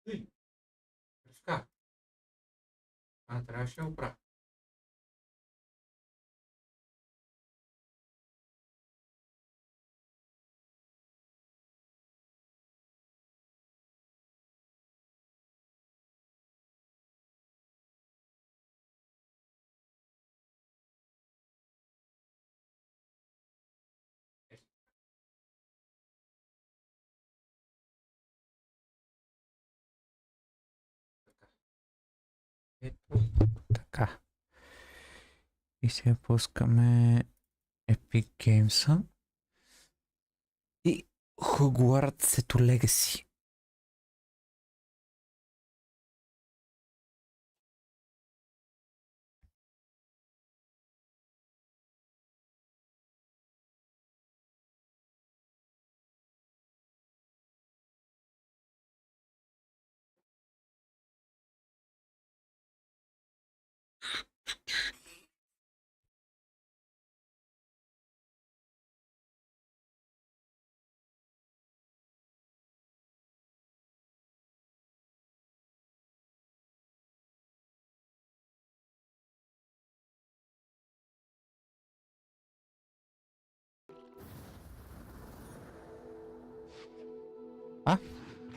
Така. Трябваше да го правя. Ето така. И сега пускаме Epic Games и Hogwarts Legacy.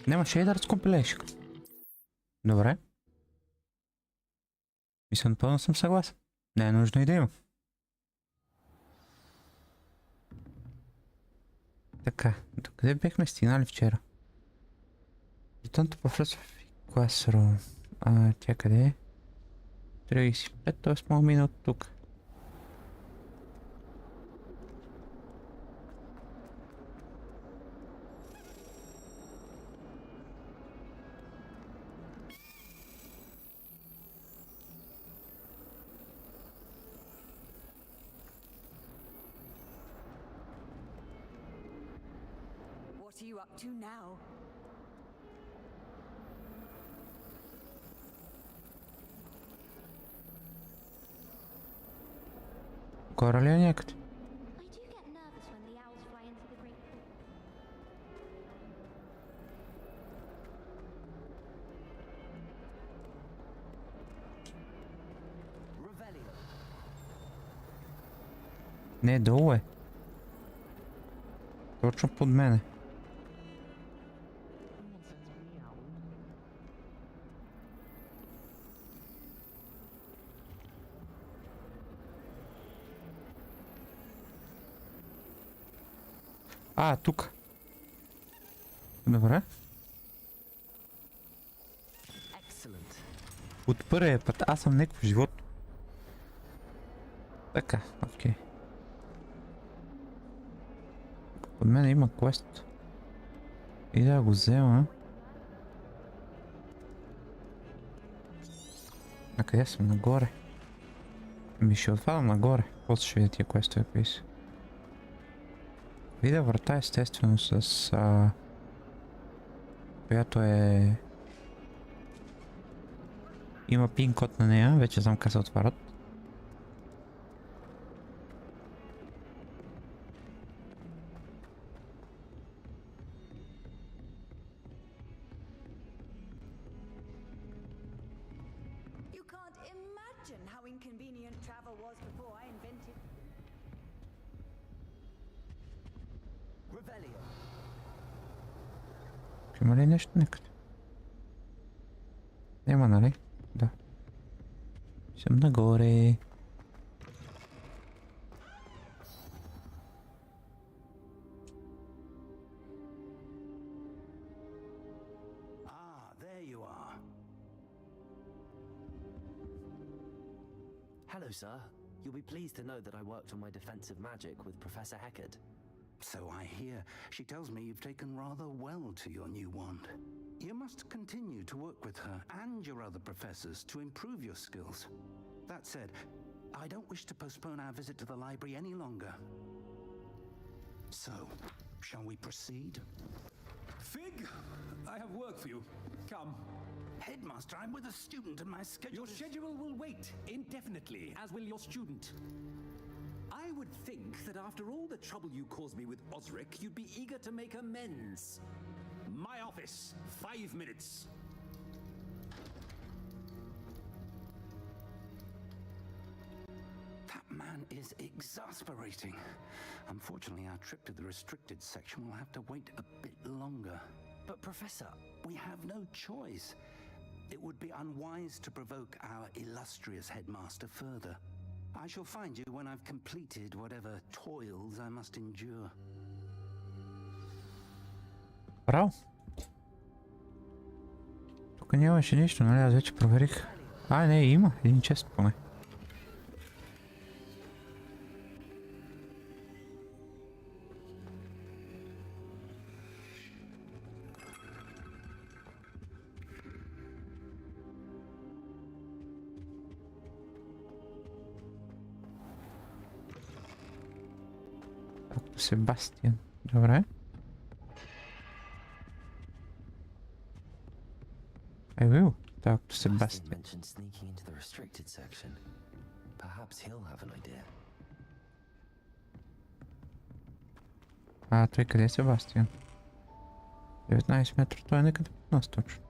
Няма шейдърс компилейшн. Добре. Мисля, напълно съм съгласен. Не е нужно и да има. Така, докъде бехме стигнали вчера? Return to Professor Classroom. Тя къде е? 35, т.е. мога мина от тук. What are you up to now? Горе ли е някъде? I do get nervous when the owls fly into the great hall. Revelio. Не, долу е. Точно под мене. Тук. Добре. Excellent. От първия път аз съм някакво животно. Така, окей. Под мен има квест. И да го взема. А къде съм? Нагоре. Ми ще отвадам нагоре. После ще видя тия квестове какви са. Видя врата естествено с... която е... Има пин код на нея, вече знам как се отварят. You can't imagine how inconvenient travel was before I invented. Revelio. Има ли нещо някъде? Няма, нали? Да. Съм нагоре. There you are. Hello, sir. You'll be pleased to know that I worked on my defensive magic with Professor Heckard. So I hear. She tells me you've taken rather well to your new wand. You must continue to work with her and your other professors to improve your skills. That said, I don't wish to postpone our visit to the library any longer. So, shall we proceed? Fig, I have work for you. Come. Headmaster, I'm with a student and my schedule Your schedule will wait indefinitely, as will your student. I would think that after all the trouble you caused me with Osric, you'd be eager to make amends. My office, 5 minutes. man is exasperating. Unfortunately, our trip to the restricted section will have to wait a bit longer. But Professor, We have no choice. It would be unwise to provoke our illustrious headmaster further. I shall find you when I've completed whatever toils I must endure. Право? Тук нямаше нищо, нали? Аз вече проверих. Не, има. Един чест поне. Себастиан. Добре. I will talk to Sebastian. mentioned sneaking into the restricted section. Perhaps he'll have an idea. Той къде е Себастиан? 19 метра, той е некъде под нас точно.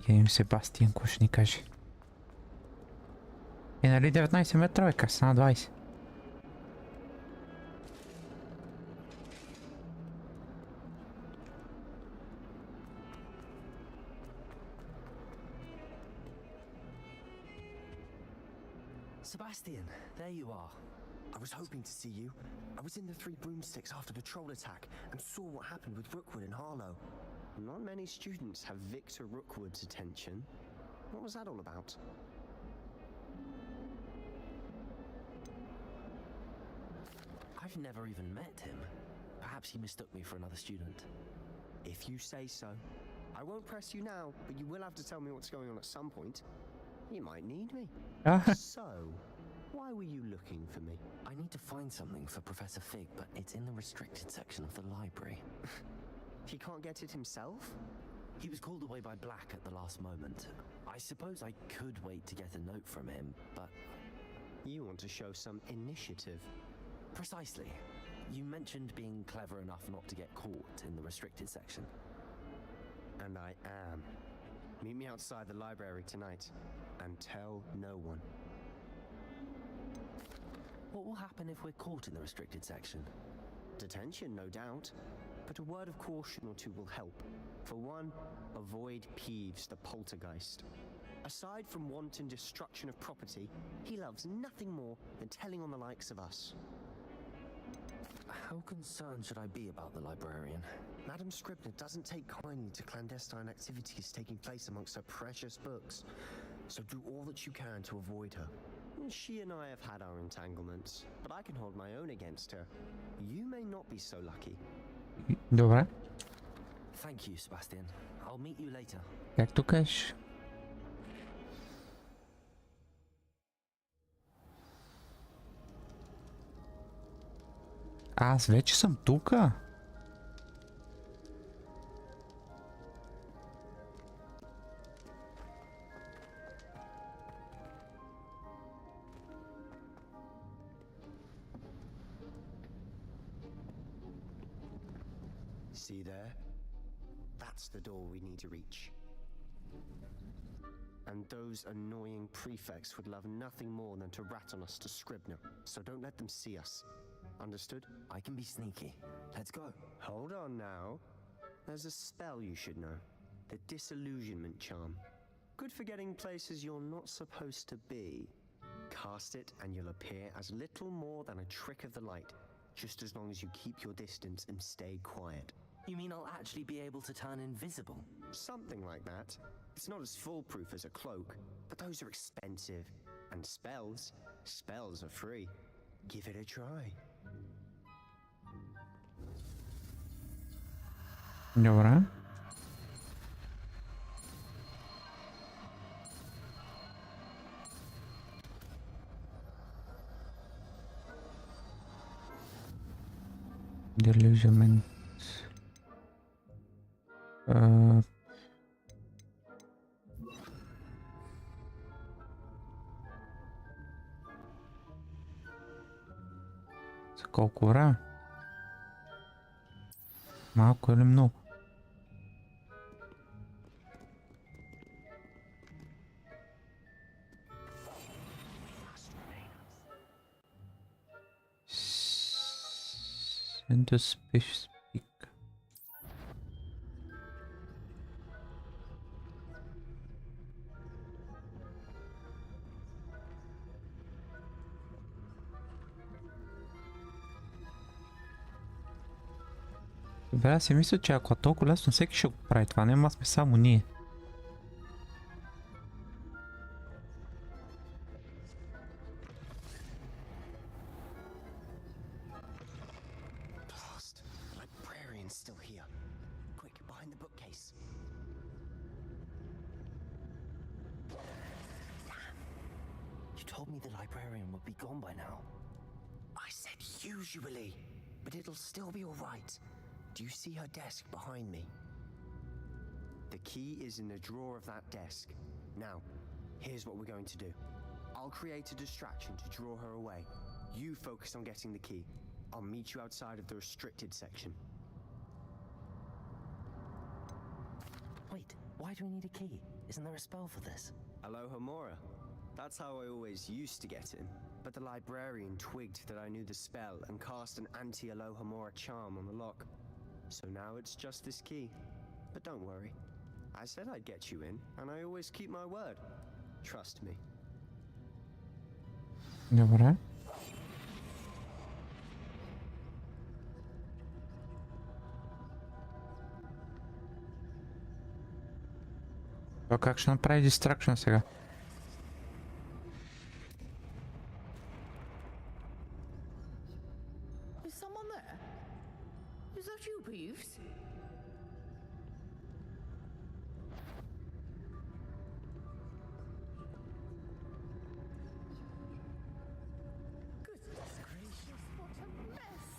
Им Себастиан, какво ще ни каже? Нали 19 метра, бе, как са на 20? Sebastian, there you are. I was hoping to see you. I was in the Three Broomsticks after the troll attack and saw what happened with Rookwood and Harlow. Not many students have Victor Rookwood's attention. What was that all about? I've never even met him. Perhaps he mistook me for another student. If you say so. I won't press you now, but you will have to tell me what's going on at some point. You might need me. So, why were you looking for me? I need to find something for Professor Fig, but it's in the restricted section of the library. He can't get it himself? He was called away by Black at the last moment. I suppose I could wait to get a note from him, but... You want to show some initiative. Precisely. You mentioned being clever enough not to get caught in the restricted section. And I am. Meet me outside the library tonight, and tell no one. What will happen if we're caught in the restricted section? Detention, no doubt. But a word of caution or two will help. For one, avoid Peeves, the poltergeist. Aside from wanton destruction of property, he loves nothing more than telling on the likes of us. How concerned should I be about the librarian? Madam Scribner doesn't take kindly to clandestine activities taking place amongst her precious books, so do all that you can to avoid her. She and I have had our entanglements, but I can hold my own against her. You may not be so lucky. Добре. Thank you, Sebastian. I'll meet you later. Както кажеш. Аз вече съм тука. See there? That's the door we need to reach. And those annoying prefects would love nothing more than to rat on us to Scribner, so don't let them see us. Understood? I can be sneaky. Let's go. Hold on now. There's a spell you should know. The Disillusionment Charm. Good for getting places you're not supposed to be. Cast it and you'll appear as little more than a trick of the light, just as long as you keep your distance and stay quiet. You mean I'll actually be able to turn invisible? Something like that. It's not as foolproof as a cloak, but those are expensive. And spells are free. Give it a try. Добре. Delusionment. За колко време? Малко или много? And to speak. Добре, аз си мисля, че ако е толкова лесно, всеки ще го прави това. Нема сме само ние. Blast! The librarian's still here. Quick, behind the bookcase. Damn! You told me the librarian would be gone by now. I said usually, but it'll still be all right. Do you see her desk behind me? The key is in the drawer of that desk. Now, here's what we're going to do. I'll create a distraction to draw her away. You focus on getting the key. I'll meet you outside of the restricted section. Wait, why do we need a key? Isn't there a spell for this? Aloha Mora. That's how I always used to get in. But the librarian twigged that I knew the spell and cast an anti-Aloha Mora charm on the lock. So now it's just this key. But don't worry. I said I'd get you in, and I always keep my word. Trust me. Добре. То как ще направи дистракшн сега? Is someone there? Is that you, Peeves? Goodness gracious, what a mess!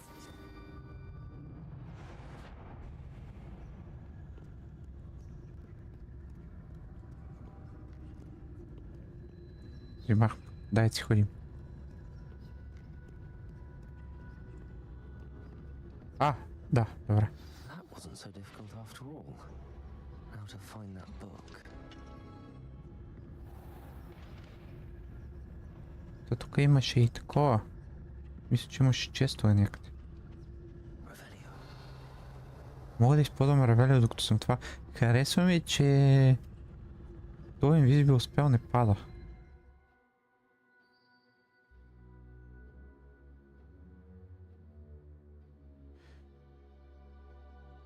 Рибах, дайте ходим. А, да, добре. That wasn't so difficult after all. How to find that book. То тук имаше и такова. Мисля, че имаше често някъде. Revelio. Мога да използвам ревелио докато съм това. Харесва ми, че този инвизибил спел не пада.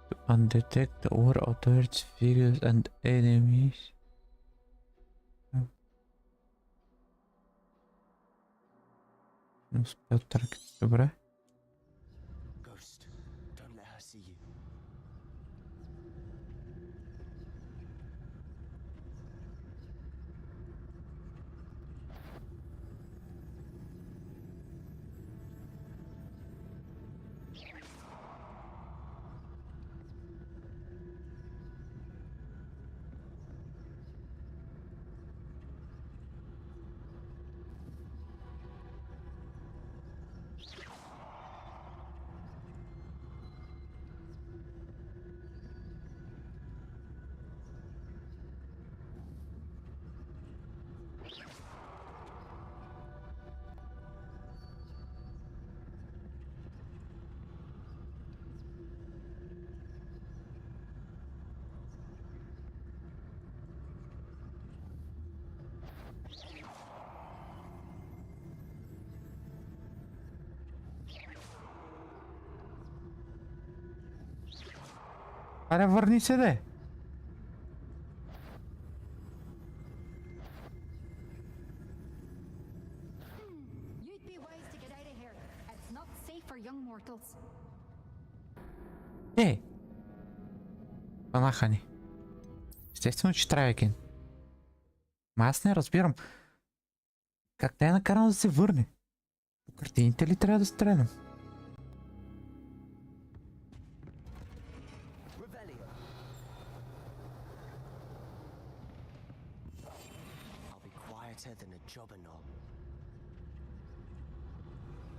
To undetect the aura of birds, figures and enemies. No spell target, добре. Ghost, don't let her see you. Аре, върни се, де! You'd be wise to get out of here. It's not safe for young mortals. Панаха ни. Естествено, че трябва Кен. Ма аз не разбирам. Как те е накарано да се върне? По картините ли трябва да стрелям? Revelio. I'll be quieter than a jobberknoll.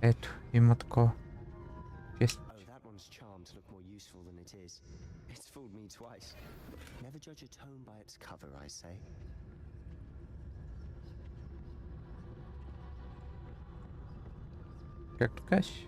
Ето, има такова. Чест. Oh, that one's charmed to look more useful than it is. It's fooled me twice. Never judge a tome by its cover, I say. Както кажеш.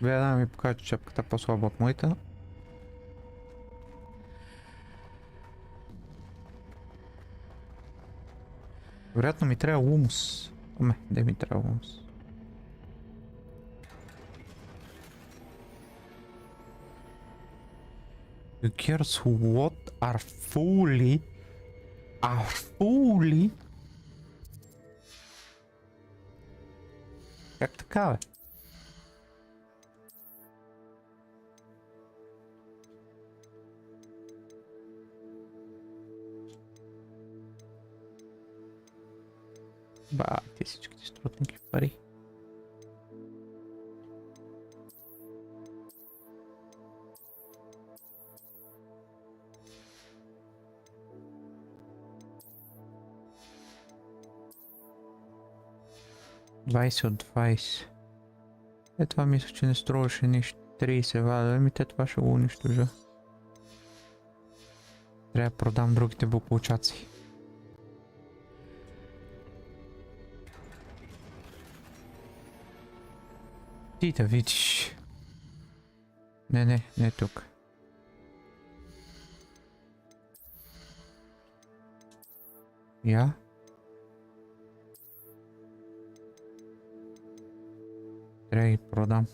Веднага ми покажа, че чапката по-слаба от моята. Вероятно ми трябва лумус. Аме, де ми трябва лумус? The gears what are fully Как така, бе? Ба, те всичките струват някакви пари. Двайсет от 20. Това мисля, че не струваше нищо. 30 вада, ами те това ще го унищожа. Трябва да продам другите буклучаци. Ти да видиш. Не е тук. Я? Трябва да ги продам.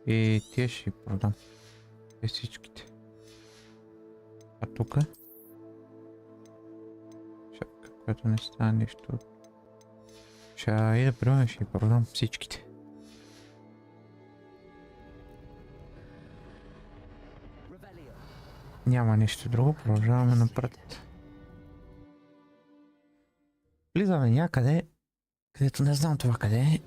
И тия ще ги продам. Те всичките. А тука? Шапка, която не стане нищо. Ще и да приема, ще ги продам всичките. Няма нищо друго, продължаваме напред. Влизаме някъде, където не знам това къде е.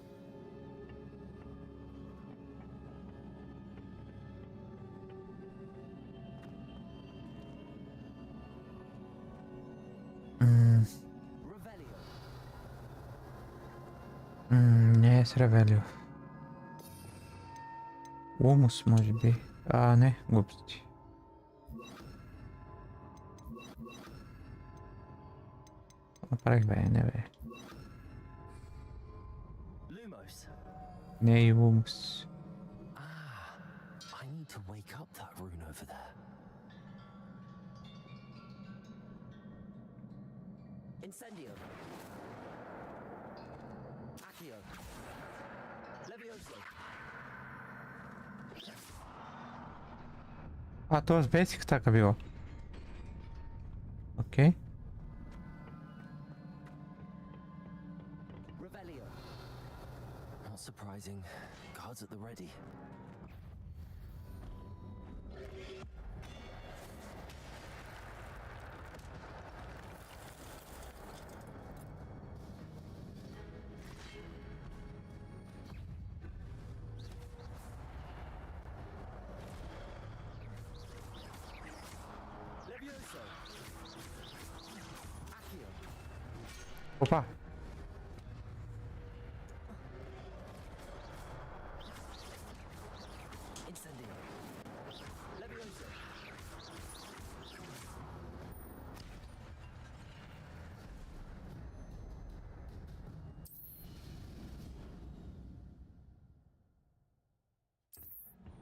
Не е с Ревелио. Лумус, може би. Не, глупости. Направих бе, не бе. Не е и Лумус. I need to wake up that rune over there. Incendio. Accio. Levioso. То с Basic така било. Окей. Not surprising. Guards at the ready. Опа!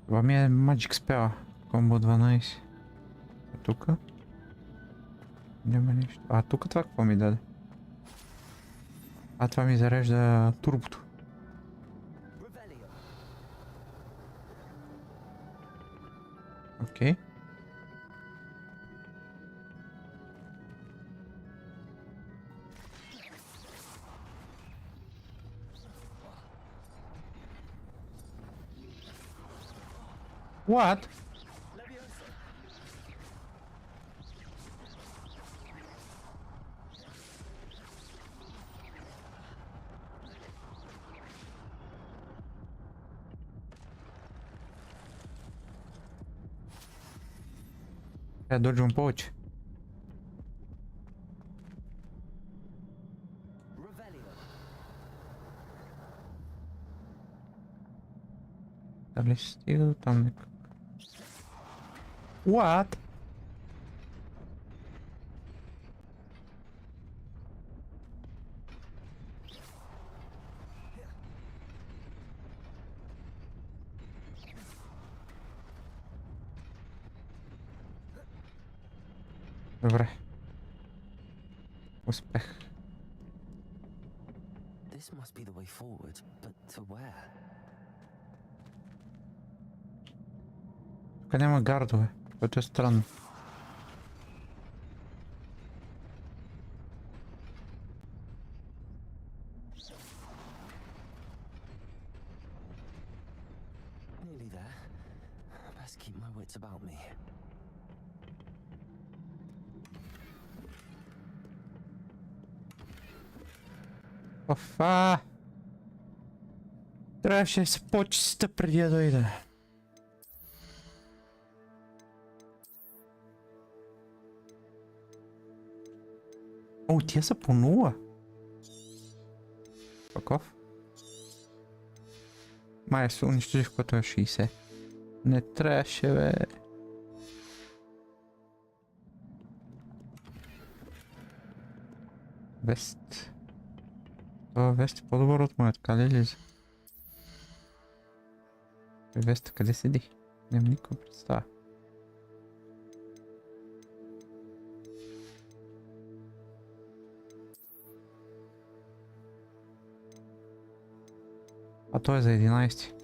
Това ми е Magic Spell. Комбо 12. А тука? Няма нищо. А тука това какво ми даде? Това ми зарежда турбото. Окей. What? Я доджу повече. Дали стига до там някак? What? Добре. Успех. This must be the way forward, but to where? Тук няма гардове, което е странно. Nearly there. Best keep my wits about me. Офа! Трябваше да се почиста преди да дойда. О, тия са по 0. Каков? Май се унищожих, което е 60. Не трябваше, бе. Вест. Това вест е по-добър от моят, така ли лиза? Вест къде седи? Нямам никаква представа. А той е за 11.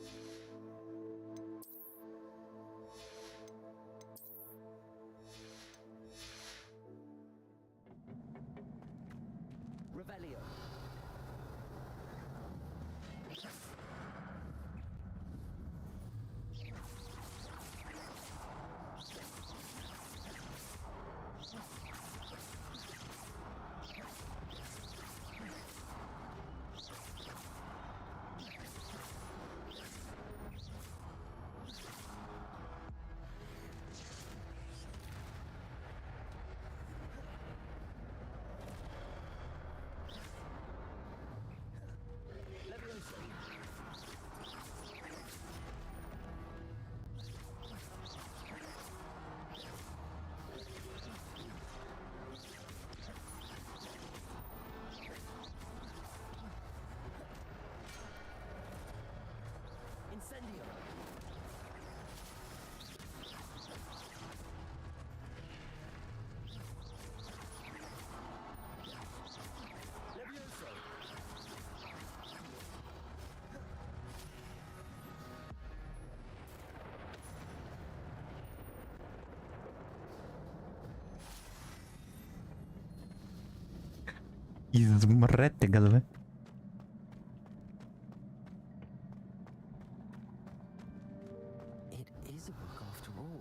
Измрете, гадове. It is a book after all.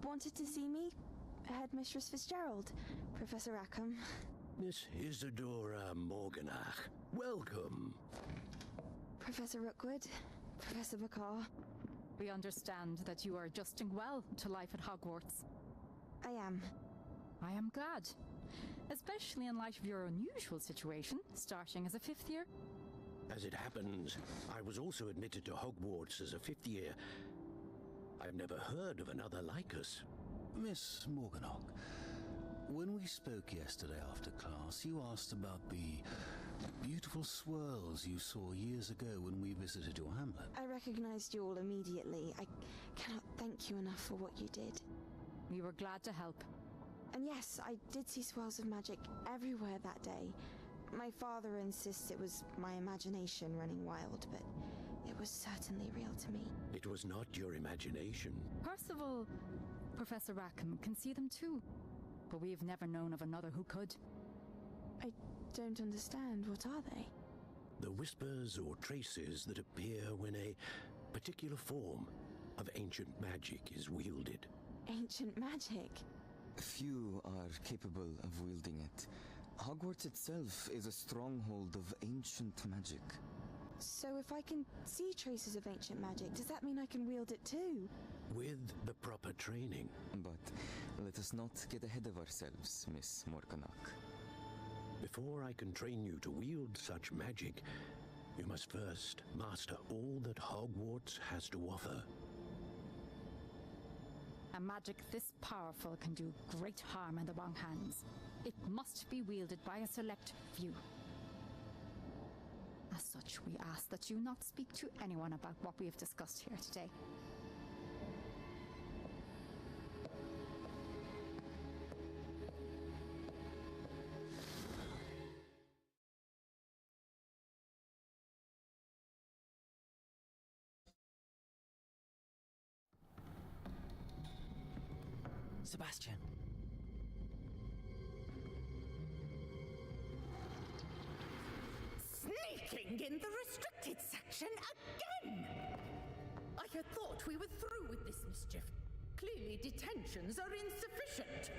wanted to see me? Headmistress Fitzgerald, Professor Rackham. Miss Isadora Morganach, welcome. Professor Rookwood, Professor McCaw. We understand that you are adjusting well to life at Hogwarts. I am. I am glad. Especially in light of your unusual situation, starting as a 5th year. As it happens, I was also admitted to Hogwarts as a 5th year. I've never heard of another like us. Miss Morganach, when we spoke yesterday after class, you asked about the beautiful swirls you saw years ago when we visited your hamlet. I recognized you all immediately. I cannot thank you enough for what you did. We were glad to help. And yes, I did see swirls of magic everywhere that day. My father insists it was my imagination running wild, but it was certainly real to me. It was not your imagination. Percival, Professor Rackham can see them too. But we've never known of another who could. I don't understand. What are they? The whispers or traces that appear when a particular form of ancient magic is wielded. Ancient magic? Few are capable of wielding it. Hogwarts itself is a stronghold of ancient magic. So if I can see traces of ancient magic, does that mean I can wield it too? With the proper training. But let us not get ahead of ourselves, Miss Morganach. Before I can train you to wield such magic, you must first master all that Hogwarts has to offer. A magic this powerful can do great harm in the wrong hands. It must be wielded by a select few. As such, we ask that you not speak to anyone about what we have discussed here today. Sebastian. Sneaking in the restricted section again! I had thought we were through with this mischief. Clearly detentions are insufficient.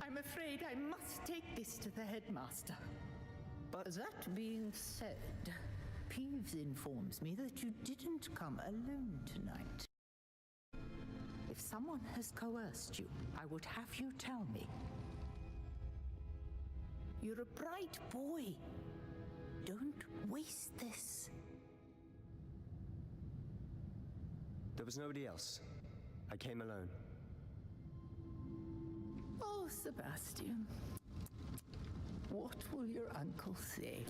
I'm afraid I must take this to the headmaster. But that being said, Peeves informs me that you didn't come alone tonight. If someone has coerced you, I would have you tell me. You're a bright boy. Don't waste this. There was nobody else. I came alone. Oh, Sebastian. What will your uncle say?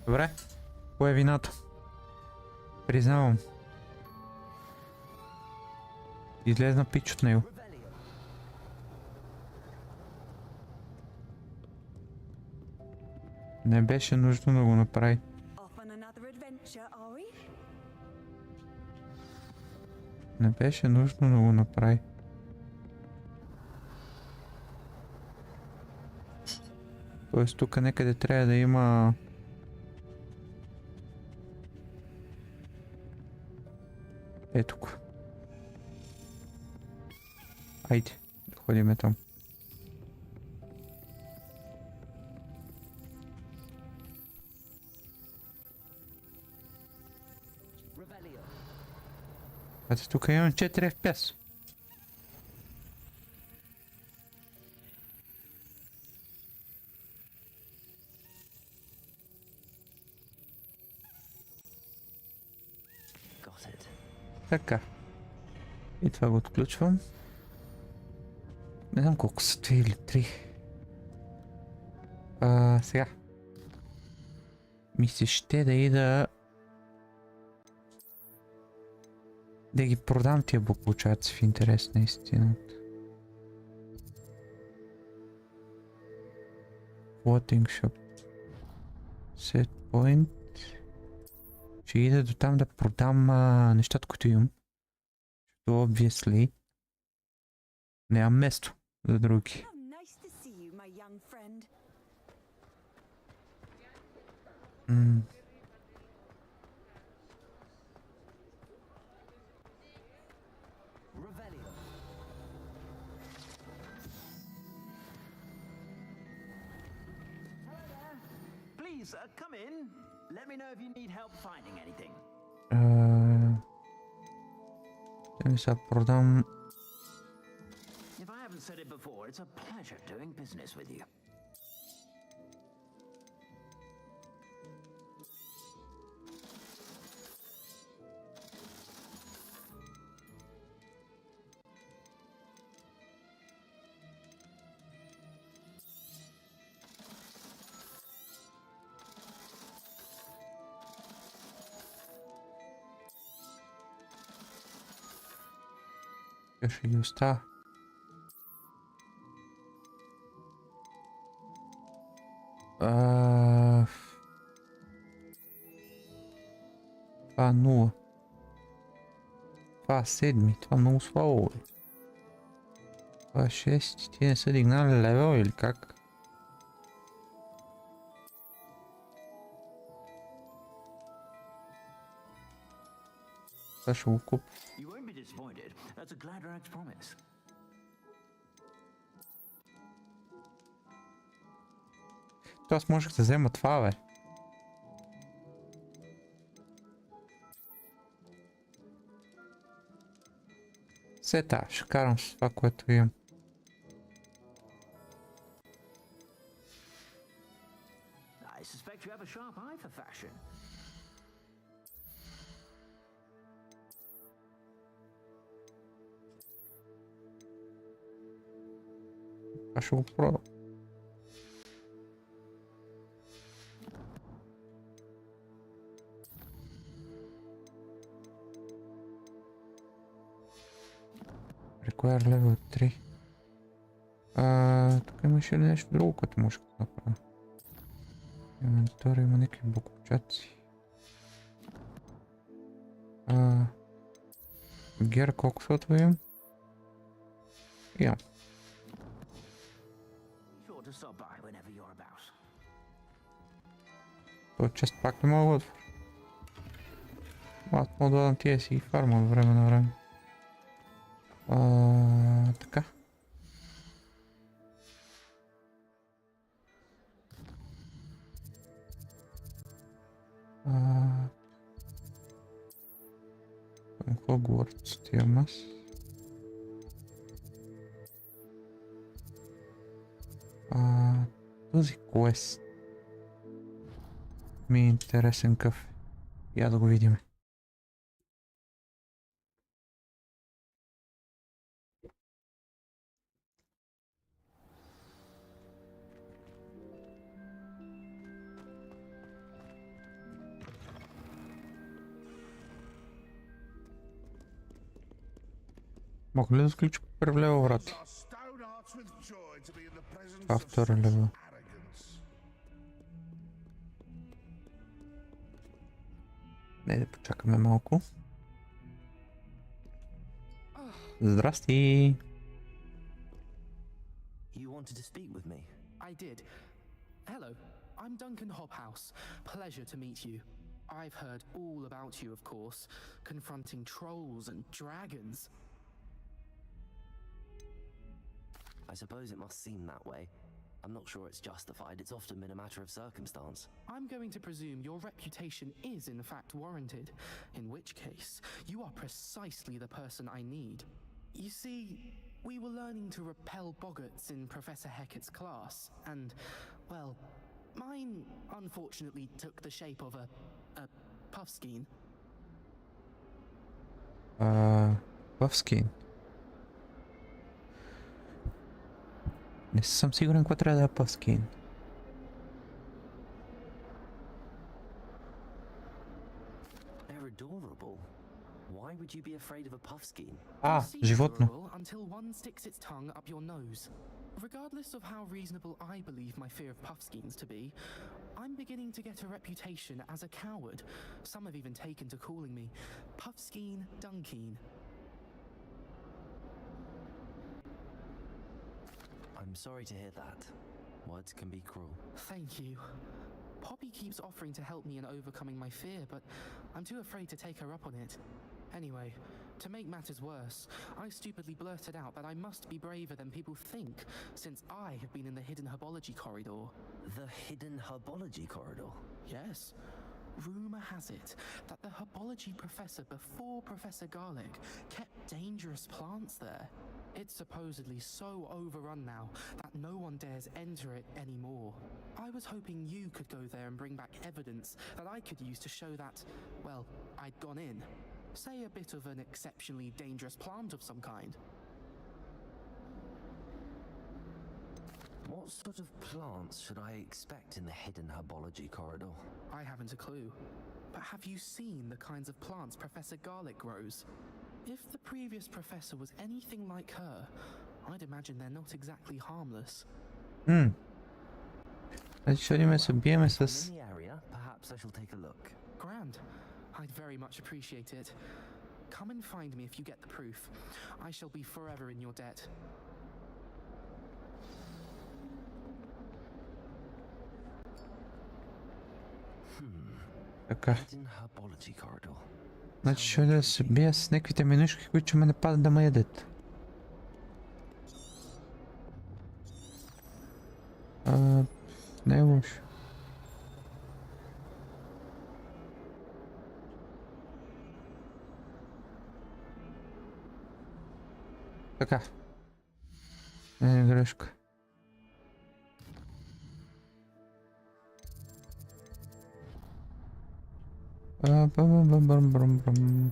Добре, кое е вината? Признавам. Излезна пич от него. Не беше нужно да го направи. Не беше нужно да го направи. Тоест тук някъде трябва да има... Ето го. Айде, да ходиме там. Ето тук имам 4 FPS. Така. И това го отключвам. Не знам колко са 2 или 3. Сега. Ми се ще да ида... Да ги продам тия буклучаци в интерес на истината. Floating shop. Set point. Ще ида до там да продам нещата, които имам. Защото obviously нямам место за други. Revelio. Hello there. Please, come in. Let me know if you need help finding anything. Să abordăm. If I haven't said it before, it's a pleasure doing business with you. Și ăsta. Fa nu. Fa sedmi, това много слабо. Fa 6, ти не са дигнали левел или как? Това ще го куп. You won't be disappointed. That's a Gladrak's promise. То аз можех да взема това, бе. Сета, ще карам с това, което имам. I suspect you have a sharp eye for fashion. Това ще го пробвам. Require level 3. Тук имаше ли нещо друго, което може да направя? Инвентори има някакви буквочаци. Гер колко сотове имам? Имам. Това чест пак не мога да отворя. Аз мога да дадам тия си фарма от време на време. Така. Hogwarts отивам аз. Този квест ми е интересен къв. Я да го видим. Мога ли да включи първи левел, врати? Това втори левел. Не, да почакаме малко. Здрасти! You wanted to speak with me? I did. Hello, I'm Duncan Hobhouse. Pleasure to meet you. I've heard all about you, of course, confronting trolls and dragons. I suppose it must seem that way. I'm not sure it's justified. It's often been a matter of circumstance. I'm going to presume your reputation is in fact warranted, in which case you are precisely the person I need. You see, we were learning to repel boggarts in Professor Hecat's class, and, well, mine unfortunately took the shape of a puffskein. Puffskein. Не съм сигурен какво трябва да е Puffskein. They're adorable. Why would you be afraid of a puffskein? Животно. Until one sticks its tongue up your nose. Regardless of how reasonable I believe my fear of puffskeins to be, I'm beginning to get a reputation as a coward. Some have even taken to calling me Puffskein Dunkeen. I'm sorry to hear that. Words can be cruel. Thank you. Poppy keeps offering to help me in overcoming my fear, but I'm too afraid to take her up on it. Anyway, to make matters worse, I stupidly blurted out that I must be braver than people think, since I have been in the hidden herbology corridor. The hidden herbology corridor? Yes. Rumour has it that the herbology professor before Professor Garlic kept dangerous plants there. It's supposedly so overrun now that no one dares enter it anymore. I was hoping you could go there and bring back evidence that I could use to show that, well, I'd gone in. Say a bit of an exceptionally dangerous plant of some kind. What sort of plants should I expect in the hidden herbology corridor? I haven't a clue. But have you seen the kinds of plants Professor Garlic grows? If the previous professor was anything like her, I'd imagine they're not exactly harmless. Šalíme se, bijeme se In the area, perhaps I shall take a look. Grand. I'd very much appreciate it. Come and find me if you get the proof. I shall be forever in your debt. Така. Hidden herbology corridor. Значи ще да се бия с някаквите менушки, които ще ме нападат да ме ядат. Не е лошо. Така. Не е грешка. Бам-бам-бам-бам-бам-бам.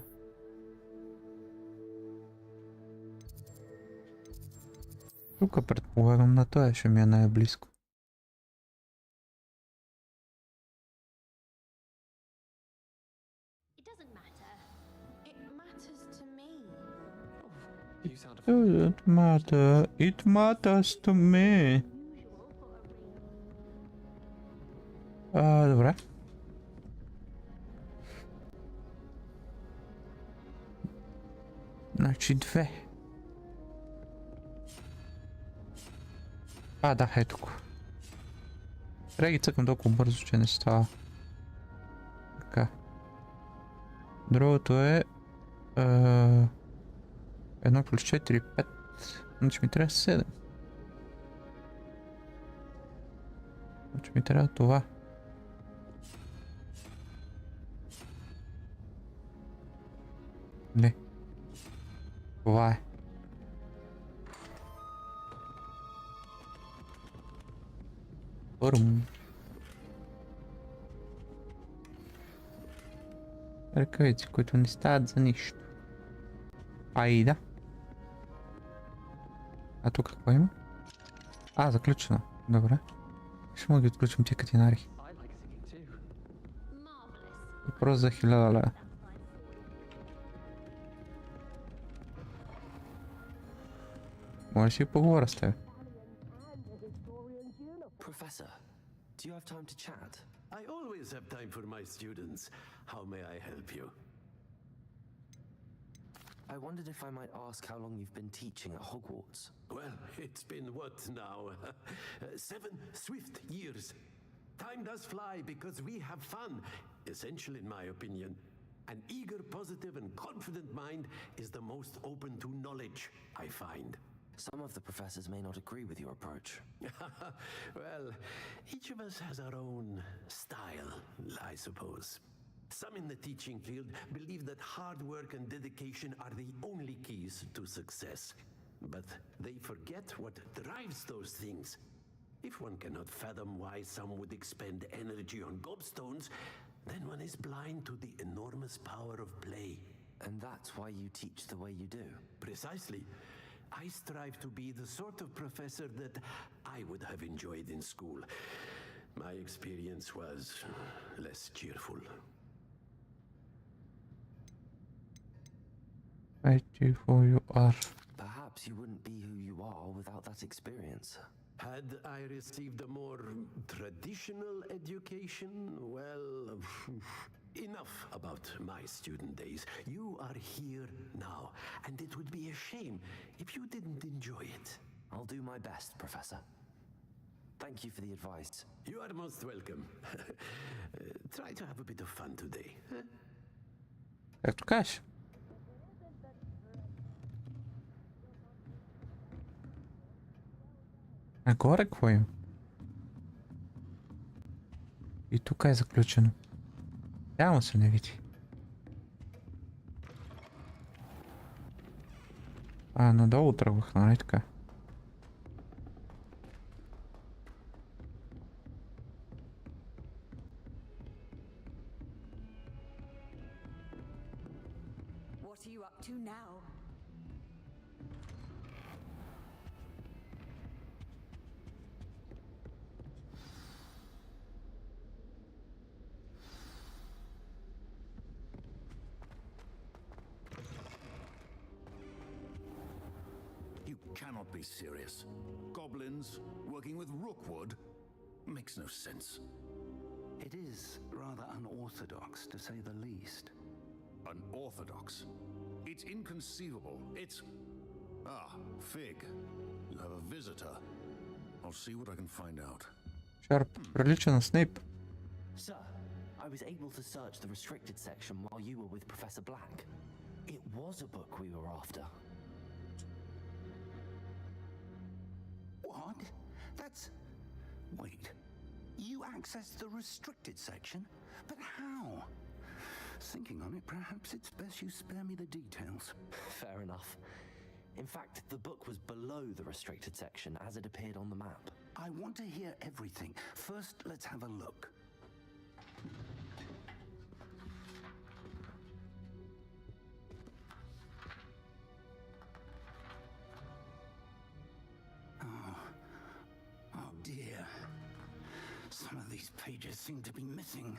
Тук предполагам на това ще ми е най-близко. Doesn't matter. It matters to me. Добре. Значи 2. Да, ето го. Трябва ги цъкам толкова бързо, че не става. Така. Другото е... 1 плюс 4, 5. Значи ми трябва 7. Значи ми трябва това. Не. Това е. Бурум. Ръкавици, които не стават за нищо. Айда. А тук какво има? Заключено. Добре. Ще мога да отключим тия катинари. Въпрос за 1000 лева. Може си поговоря с теб. Professor, do you have time to chat? I always have time for my students. How may I help you? I wondered if I might ask how long you've been teaching at Hogwarts. Well, it's been what now? 7 swift years. Time does fly because we have fun, essential in my opinion. An eager, positive and confident mind is the most open to knowledge, I find. Some of the professors may not agree with your approach. Well, each of us has our own style, I suppose. Some in the teaching field believe that hard work and dedication are the only keys to success. But they forget what drives those things. If one cannot fathom why some would expend energy on gobstones, then one is blind to the enormous power of play. And that's why you teach the way you do? Precisely. I strive to be the sort of professor that I would have enjoyed in school. My experience was less cheerful. How cheerful you are. Perhaps you wouldn't be who you are without that experience. Had I received a more traditional education, well, enough about my student days. You are here now, and it would be a shame if you didn't enjoy it. I'll do my best, Professor. Thank you for the advice. You are most welcome. Try to have a bit of fun today. Huh? Как tu кажеш? А горе какво има? И тук е заключено. Явно се не види. А, надолу тръгвах, нали така? What are you up to now? You cannot be serious. Goblins working with Rookwood makes no sense. It is rather unorthodox, to say the least. Unorthodox? It's inconceivable. It's... Ah, Fig. You have a visitor. I'll see what I can find out. Шарп, прилича на Снейп. Sir, I was able to search the restricted section while you were with Professor Black. It was a book we were after. What? That's... Wait. You accessed the restricted section? But how? Thinking on it, perhaps it's best you spare me the details. Fair enough. In fact, the book was below the restricted section as it appeared on the map. I want to hear everything. First, let's have a look. Oh dear. Some of these pages seem to be missing.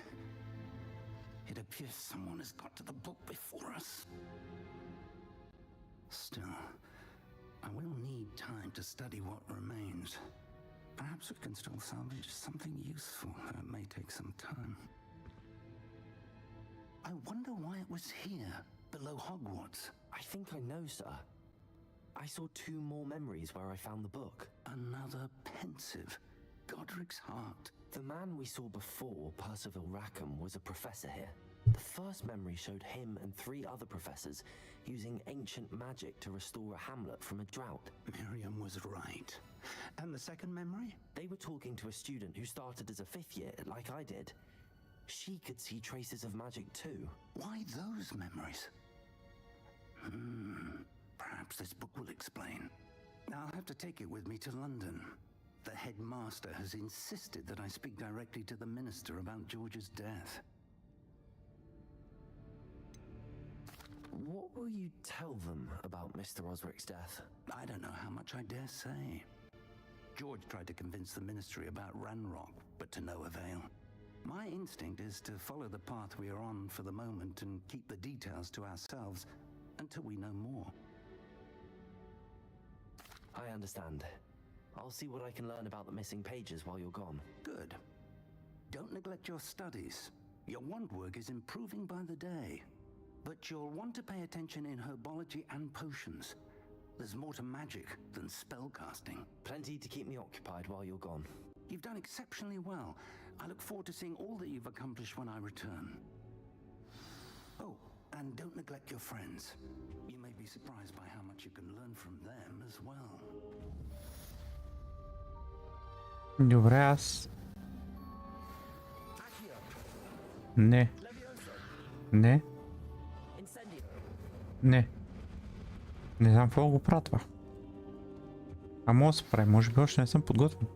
It appears someone has got to the book before us. Still, I will need time to study what remains. Perhaps we can still salvage something useful, though it may take some time. I wonder why it was here, below Hogwarts. I think I know, sir. I saw 2 more memories where I found the book. Another pensive. Godric's heart. The man we saw before, Percival Rackham, was a professor here. The first memory showed him and 3 other professors using ancient magic to restore a hamlet from a drought. Miriam was right. And the second memory? They were talking to a student who started as a 5th year, like I did. She could see traces of magic too. Why those memories? Perhaps this book will explain. I'll have to take it with me to London. The headmaster has insisted that I speak directly to the minister about George's death. What will you tell them about Mr. Osric's death? I don't know how much I dare say. George tried to convince the ministry about Ranrock, but to no avail. My instinct is to follow the path we are on for the moment and keep the details to ourselves until we know more. I understand. I'll see what I can learn about the missing pages while you're gone. Good. Don't neglect your studies. Your wand work is improving by the day. But you'll want to pay attention in herbology and potions. There's more to magic than spellcasting. Plenty to keep me occupied while you're gone. You've done exceptionally well. I look forward to seeing all that you've accomplished when I return. Oh, and don't neglect your friends. You may be surprised by how much you can learn from them as well. Добре, аз... Не. Не. Не. Не знам какво го правя това. А мога да се прави, може би още не съм подготвен.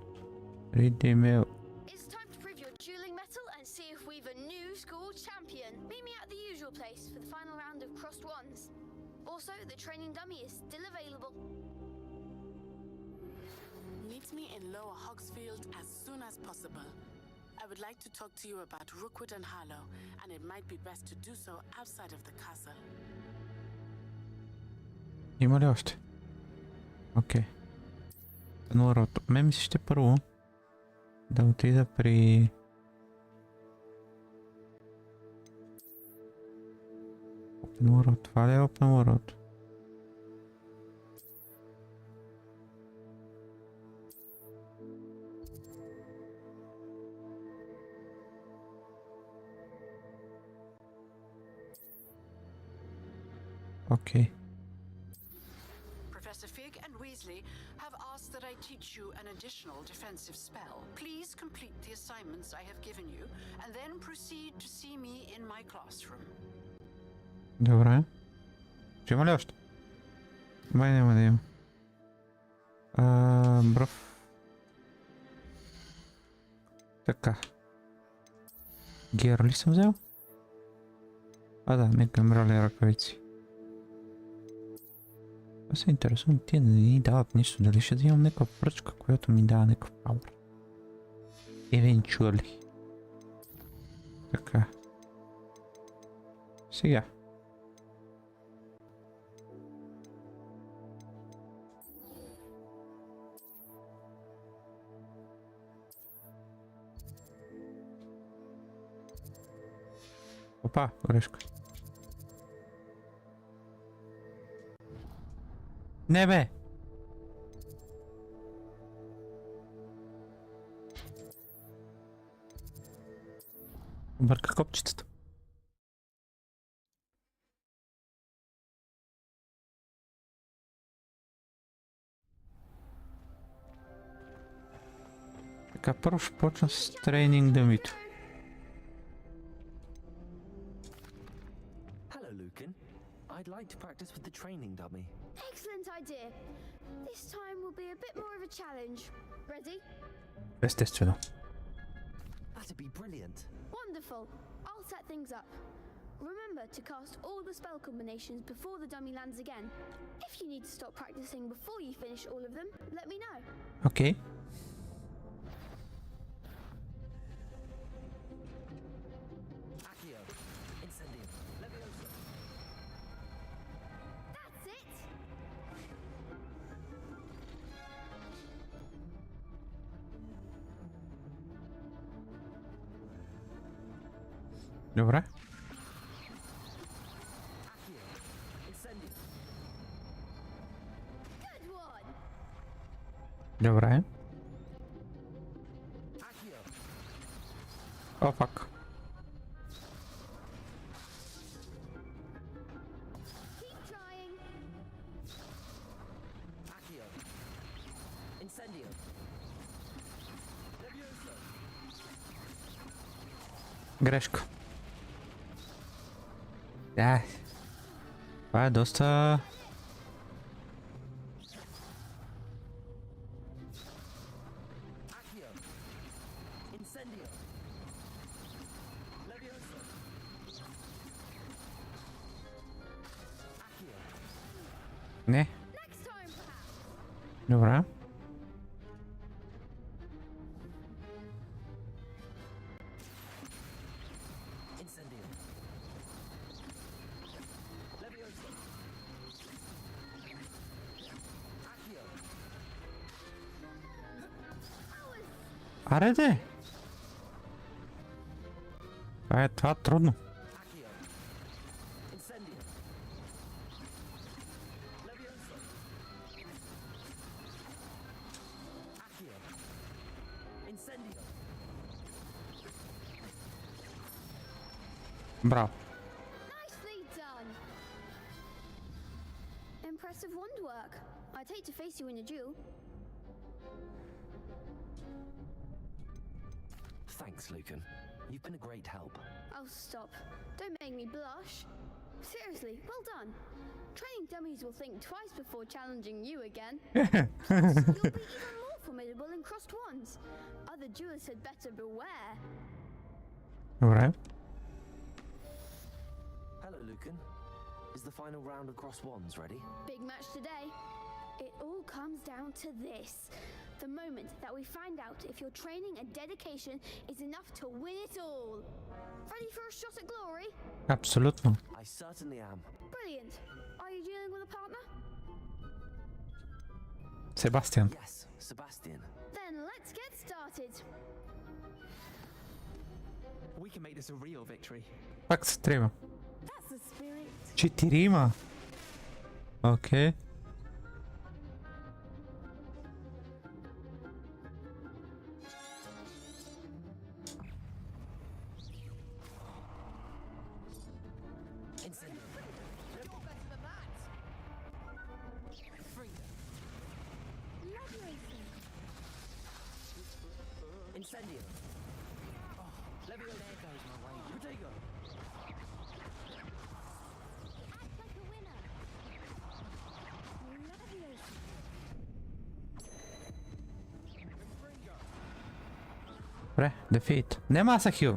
Read the email. It's time to prove your dueling mettle and see if we've a new school champion. Meet me at the usual place for the final round of crossed wands. Also, the training dummy is still available. Meet me in Lower Hogsfield as soon as possible. I would like to talk to you about Rookwood and Harlow, and it might be best to do so outside of the castle. Има ли още? Окей. Норото. Ме ми ще първо да отида при... Open World. Това ли е Open World? Ok. Professor Fig and Weasley have asked that I teach you an additional defensive spell. Please complete the assignments I have given you, and then proceed to see me in my classroom. Добре. Чи малюєш? Мене. Бров. Така. Герлі съм взял? А да, нека мрали ръкавици. Това са интересно, тия не ни дават нищо. Дали ще да имам някаква пръчка, която ми дава някакъв пауър? Eventually. Така. Сега. Опа, грешка. Не бе! Бърка копчетата. Така, първо ще почна с тренинг дъмито. I'd like to practice with the training dummy. Excellent idea. This time will be a bit more of a challenge. Ready? Естествено. That'd be brilliant. Wonderful. I'll set things up. Remember to cast all the spell combinations before the dummy lands again. If you need to stop practicing before you finish all of them, let me know. Okay. Добре. Добре. О, фак. Грешка. Да. Това е доста... Не. Добре. Аре де! Това е трудно. Браво. Nicely done. Impressive wand work. I'd hate to face you in a duel. Thanks, Lucan. You've been a great help. Oh, stop. Don't make me blush. Seriously, well done. Training dummies will think twice before challenging you again. Plus, you'll be even more formidable in crossed wands. Other duelists had better beware. Alright. Hello, Lucan. Is the final round of crossed wands ready? Big match today. It all comes down to this. The moment that we find out if your training and dedication is enough to win it all. Ready for a shot at glory? Absolutely. I certainly am. Brilliant. Are you dealing with a partner? Sebastian. Yes, Sebastian. Then let's get started. We can make this a real victory. Пак се трима. That's the spirit. Четирима. Окей. Incendio. Oh, Levio, there goes my way. Protego. Act like a winner. Leviosa. Добре, дефит. Нема са хил.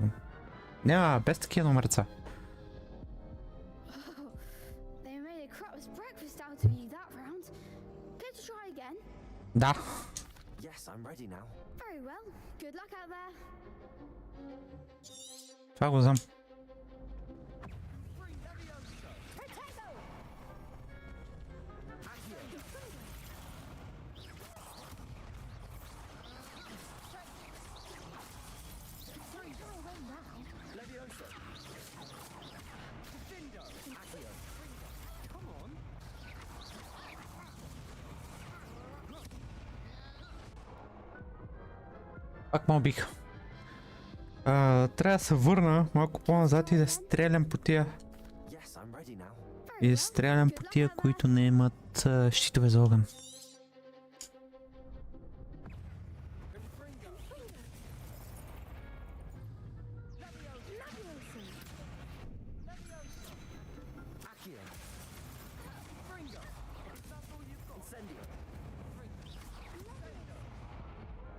Нема, без такива номерца. They made a crap's breakfast out of you that round. Care to try again? Да. Yes, I'm ready now. Very well. Good luck out there. Това го знам. Пак ме убиха. Трябва да се върна малко по-назад и да стрелям по тия. И да стрелям по тия, които не имат щитове за огън.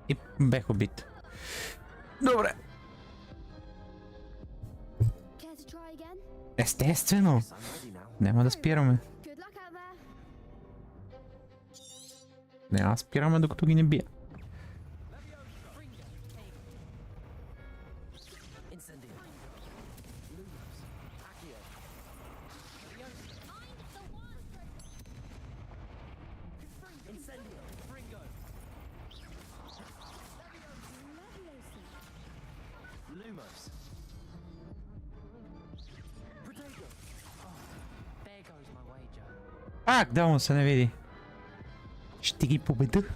И бех убит. Добре. Care to try again? Естествено. Няма да спираме. Good luck out there. Няма да спираме докато ги не бия. Пак да му се не види. Ще ги победа. Care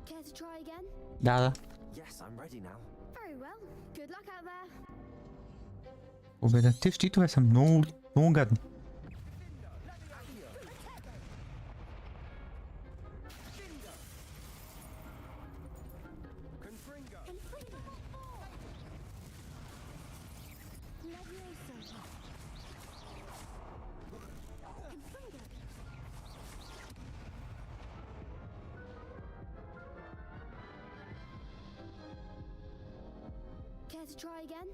to try again? Да, да. Very well. Good luck out there. Победа. Те щитове са много, много гадни. Care to try again?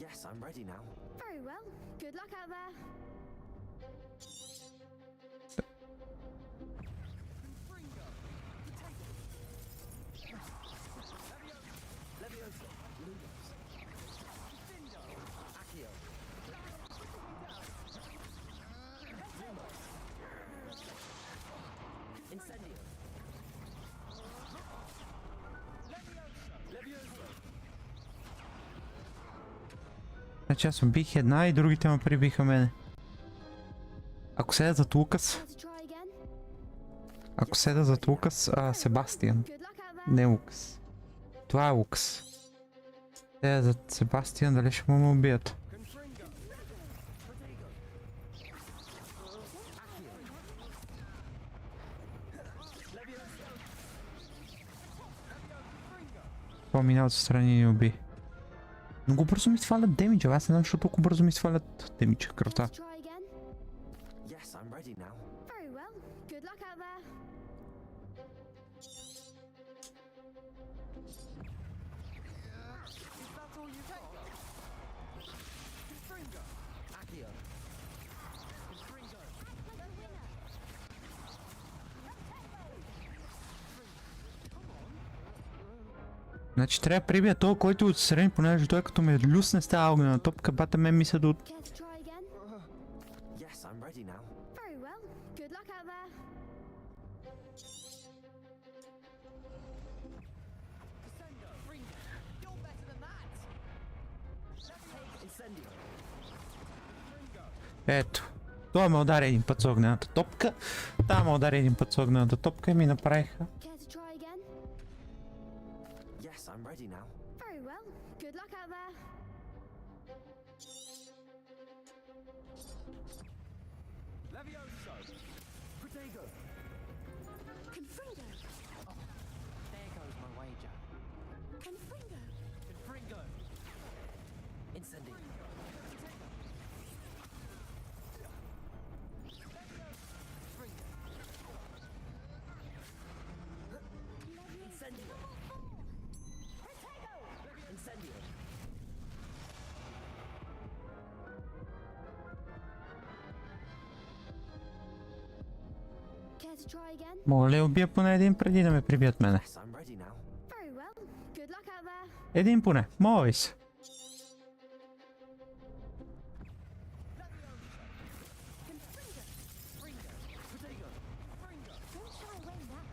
Yes, I'm ready now. Very well. Good luck out there. Значи аз убих една и другите ме прибиха мене. Ако седа зад Лукас... Ако седа зад Лукас, Себастиан. Не Лукас. Това е Лукас. Седа зад Себастиан, дали ще му убият? Това минават страни и ни уби. Много бързо ми свалят демиджа, аз не знам, защо толкова бързо ми свалят демиджа, кръвта. Значи трябва да прибия този, който е отстрани, понеже той като ме люсне с тази огнена топка, бата мен ми се до... Ето. Това ме удари един път с огнената топка. Та ме удари един път с огнената топка и ми направиха. I'm ready now. Very well. Good luck out there. Levioso. Protego. Confringo. Oh, there goes my wager. Confringo. Incendio. Incendio. Incendio. Care to try again? Мога ли да убия поне един преди да ме прибият мене? Yes, I'm ready now. Very well. Good luck out there. Един поне. Мойс. Don't shy away now.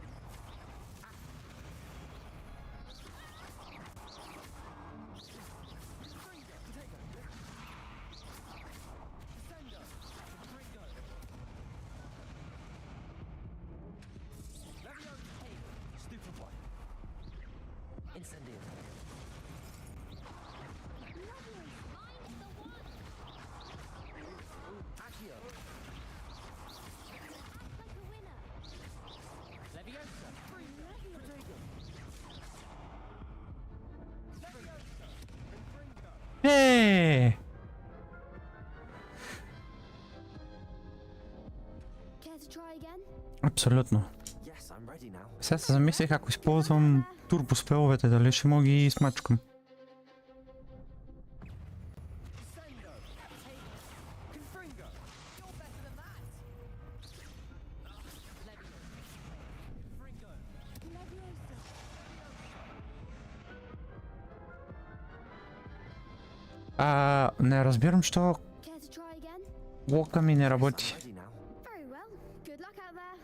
Incendio. Accio. Leviosa. Care to try again? Абсолютно. Yes, I'm ready now. Сега се замислих, ако използвам турбоспеловете, дали ще мога и смачкам. Не разбирам, що Care to try again? лока ми не работи. Ready now. Very well. Good luck out there.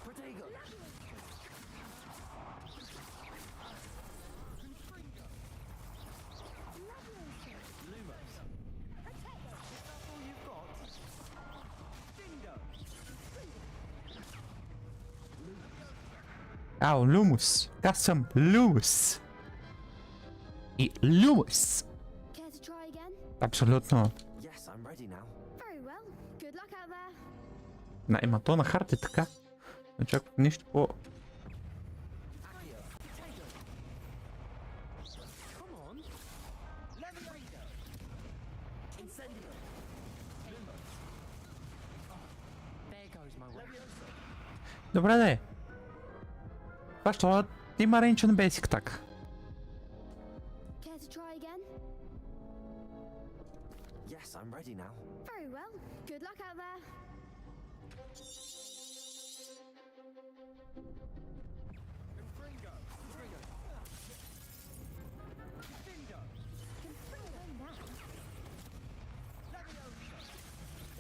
Protego. Lumos. Is that all you've got? Dingo. Ау, Лумус. Аз съм Лумус. И Лумус. Care to try again? Абсолютно. Yes, I'm ready now. Very well. Good luck out there. Има то на харта е така. Не очаквах нищо по... Accio. Come on. Leviosa. Incendio. There goes my way. Добре да е. Това що има рейндж на бейсик так. Care to try again? Yes, I'm ready now. Very well. Good luck out there. Confringo. Dingo. Leviosa.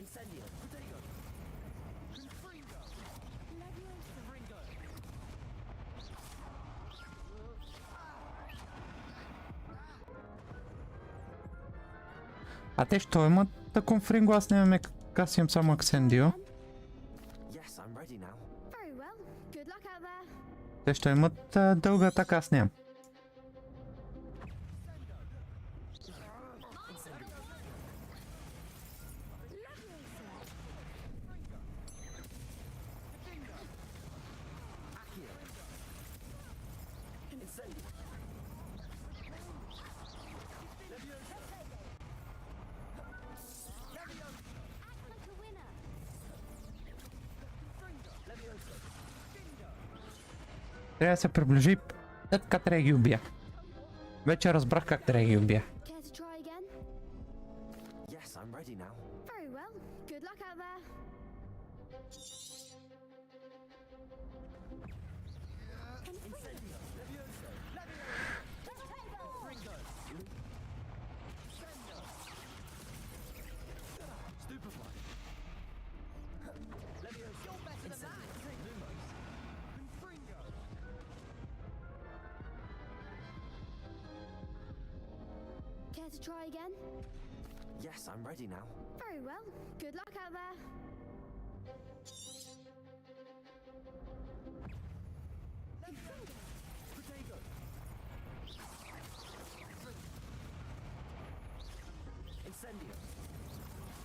Incendio. Protego. Confringo. Confringo. А те що имат да конфринго, аз нямаме аз имам само Аксендио. Yes, I'm ready now. Very well. Good luck out there. Те що имат дълга атака, аз нямам. Accio. Incendio. Like a winner. Leviosa. Трябва да се приближи. Така трябва да ги убия. Вече разбрах как трябва да ги убия. Care to try again? Yes, I'm ready now. Very well. Good luck out there. Incendio. Leviosa. Stupefy. Leviosa. Incendio. Confringo. Care to try again? Yes, I'm ready now. Very well. Good luck out there. Protego. Incendio.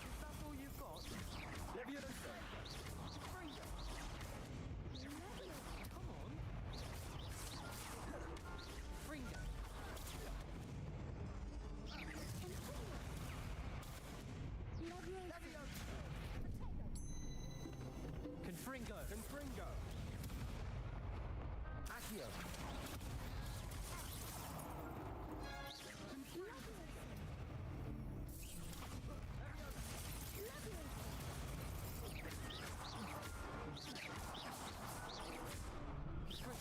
Is that all Confringo. Accio.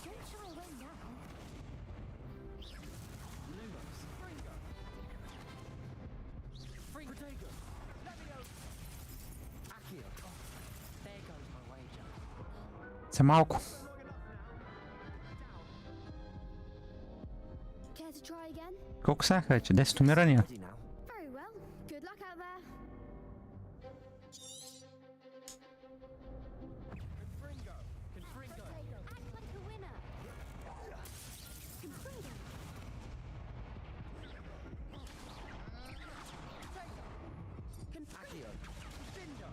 Don't shy away now. Lumos. Fringo. Protego. Accio. There goes my wager. Це мавку. Care to try again? Колко са вече? 10 умирания. Very well. Good luck out there. Confringo. Confringo. Act like a winner. Confringo. Accio. Bingo.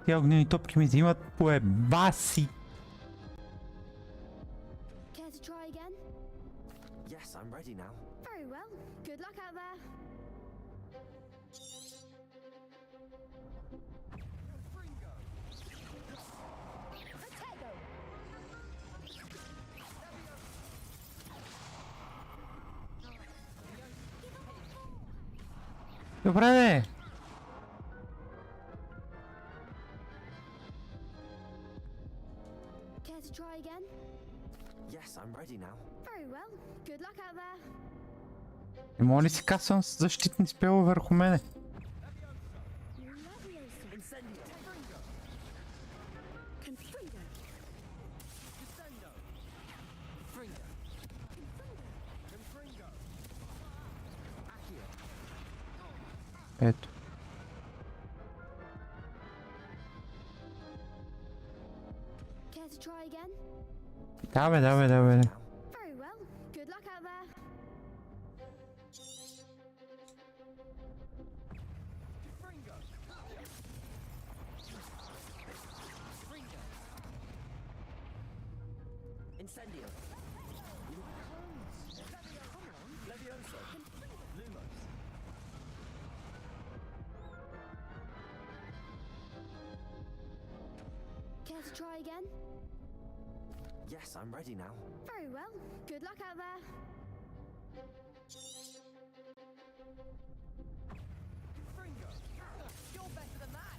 Тия огнени топки ми взимат по ебаси. Care to try again? Yes, I'm ready now. Very well. Good luck out there. Protego. Добре, бе. Care to try again? Yes, I'm ready now. Very well. Good luck out there. Не мога ли си касвам с защитни спелове върху мене? Incendio. Confringo. Descendo. Fringo. Confringo. Accio. Ето. Care to try again? Да, бе, да, бе, да, бе. Very well. Good luck out there. Fringo. Fringo. Incendio. Levioso. Lumos. Care to try again? Yes, I'm ready now. Very well. Good luck out there. Fringo. You're better than that.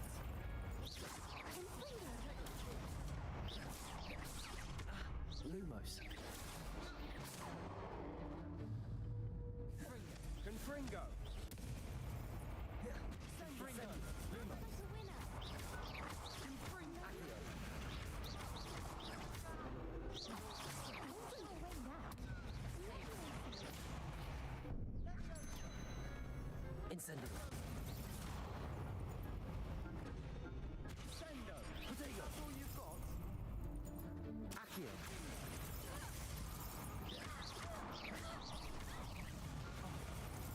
Lumos. Confringo. Fringo. Lumos. Accio. Incendio. Sendo. Protego. That's all you've got. Accio.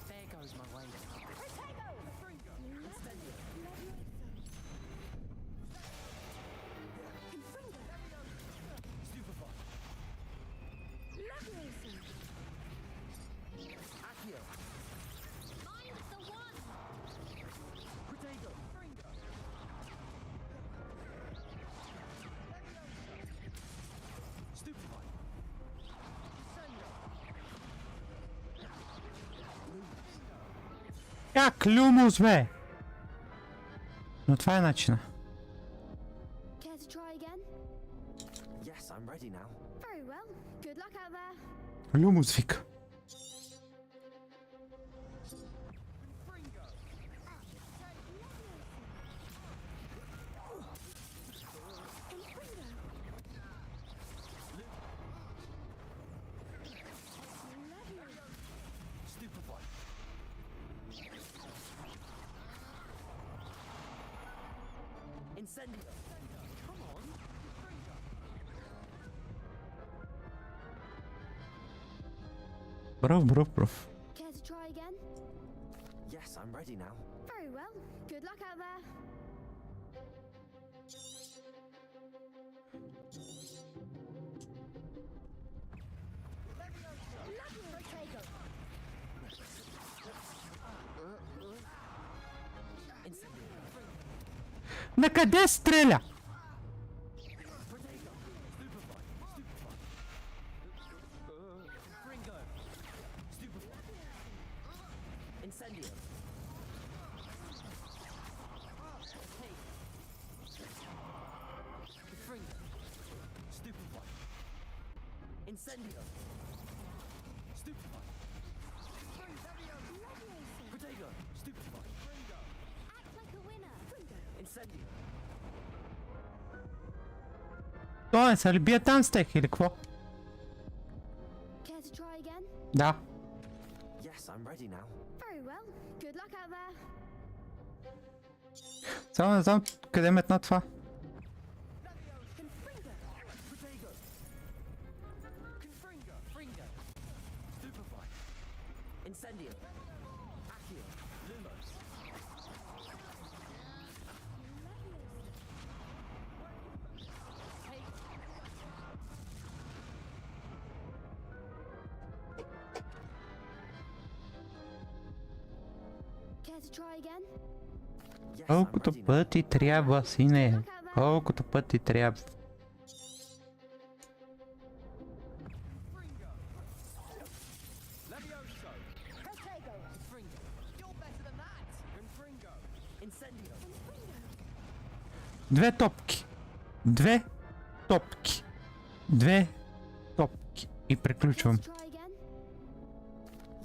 There goes my way. Protego. Fringo. Incendio. Stupefy. Accio. Mine's the one. Protego. Fringo. Stupefy. Sendo. Как люмус, бе? Но това е начина. Care to try again? Yes, I'm ready now. Very well. Good luck out there. Люмус вика. Fringo. Stupefy. Incendio. Come on. Брав, брав, брав. Care to try again? Yes, I'm ready now. Very well. Good luck out there. Protego. На къде стреля? Incendio! Stupefy! Protego! Stupefy! Act like a winner. Incendio! Той са ли бия там стек или какво? Care to try again? Да. Yes, I'm ready now. Very well. Good luck out there. Само не знам къде метна това. Incendio! Accio! Lumos! Care to try again? Yes, I'm Колкото ready now. пъти трябва, сине. Колкото пъти трябва. Levioso! Protego! Confringo! You're better than that! Confringo! Incendio! Две топки. Две топки. Две топки. И приключвам. Care to try again?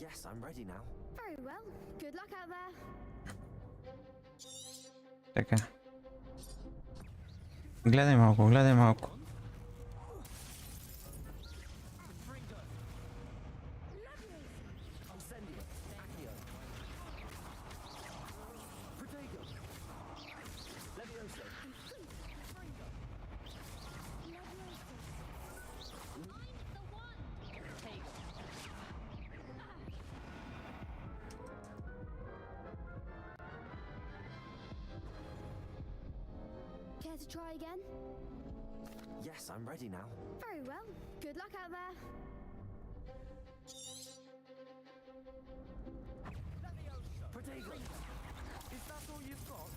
Yes, I'm ready now. Very well. Good luck out there. Така. Гледай малко, гледай малко. Incendio! Accio! Protego! Levioso! Confringo! Care to try again? Yes, I'm ready now. Very well. Good luck out there. Protego! Is that all you've got?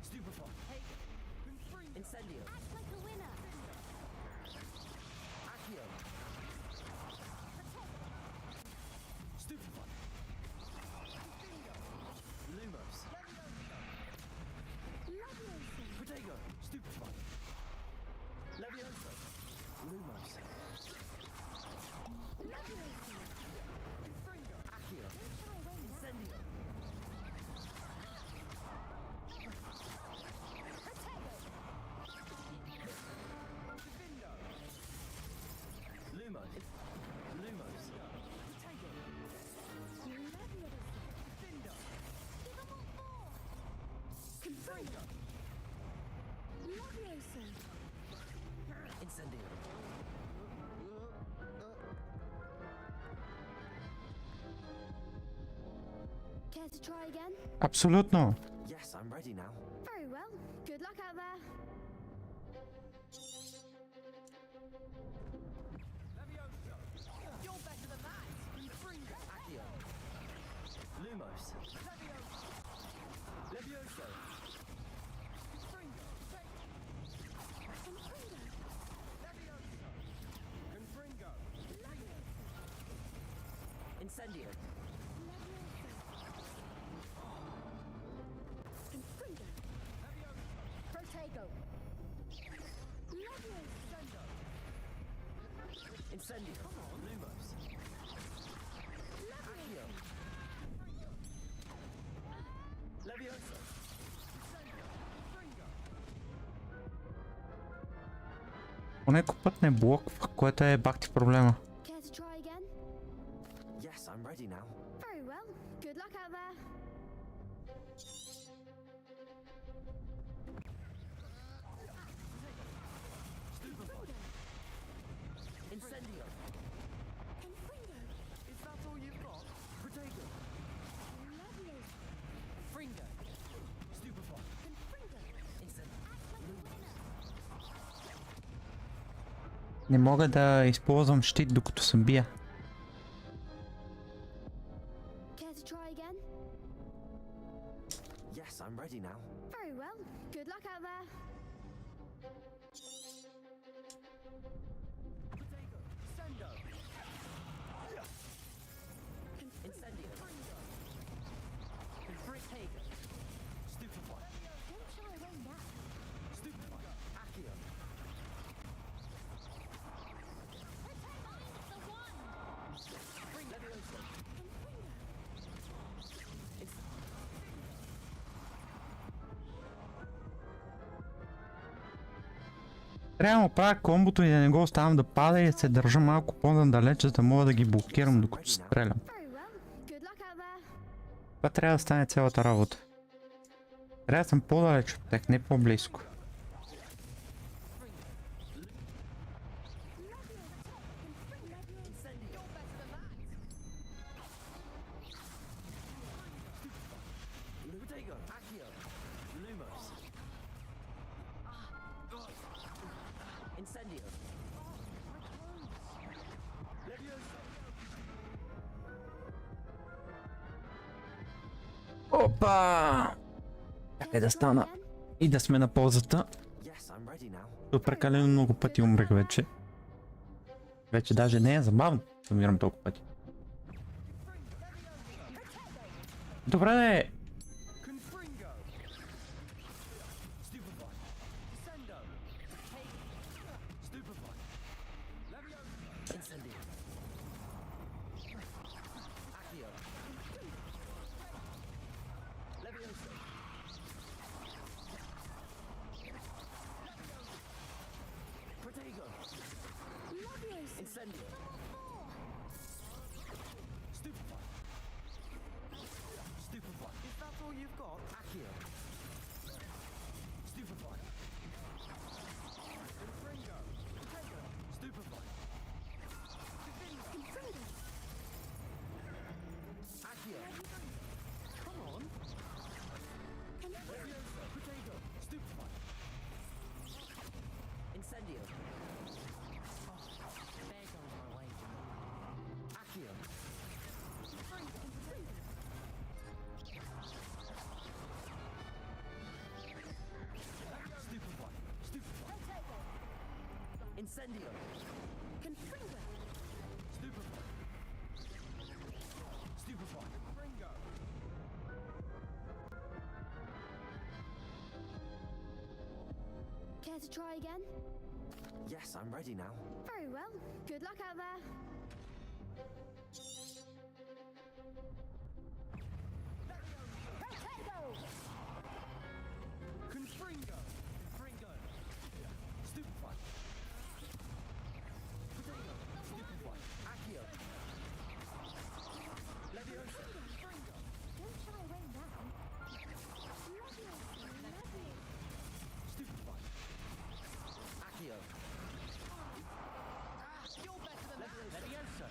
Stupefy! Incendio! Act like a winner. Accio! Stupefy! Lumos! Protego! Stupefy! Levioso! Lumos! Accio! Incendio! Divindo! Lumos! Lumos! Protego! Divindo! Confringo! Incendio! Care to try again? Абсолютно. Yes, I'm ready now. Very well. Good luck out there. Levioso! You're better than that! Confringo! Accio! Lumos! Levioso! Levioso! Confringo! Levioso! Confringo! Incendio! Protego. Incendio! Come on! Lumos! Accio! Levioso! Confringo! Понеко път не блоква, което е бахти проблема. Care to try again? Yes, I'm ready now. Very well. Good luck out there. Incendio! Is that all you've got? Protego! Fringo! Stupefy! Incendio! Не мога да използвам щит докато съм бия. I'm ready now. Very well. Good luck out there. Incendio. Protego. Stupefy. Don't shy away now. Stupefy. Accio. Levioso. Трябва да правя комбото и да не го оставям да пада и да се държа малко по-надалеч, за да мога да ги блокирам докато стрелям. Това трябва да стане цялата работа. Трябва да съм по-далеч от тях, не по-близко. Опа! Чакай да стана и да сме на ползата. До прекалено много пъти умрех вече. Вече даже не е забавно да умирам толкова пъти. Добре да е! Incendio. Confringo. Stupefy. Stupefy. Confringo. Care to try again? Yes, I'm ready now. Very well. Good luck out there. Confringo. Confringo. Stupefy. Stupefy. Accio. Levioso. Don't shy away now. Stupefy. Accio. You're better than that. Levioso.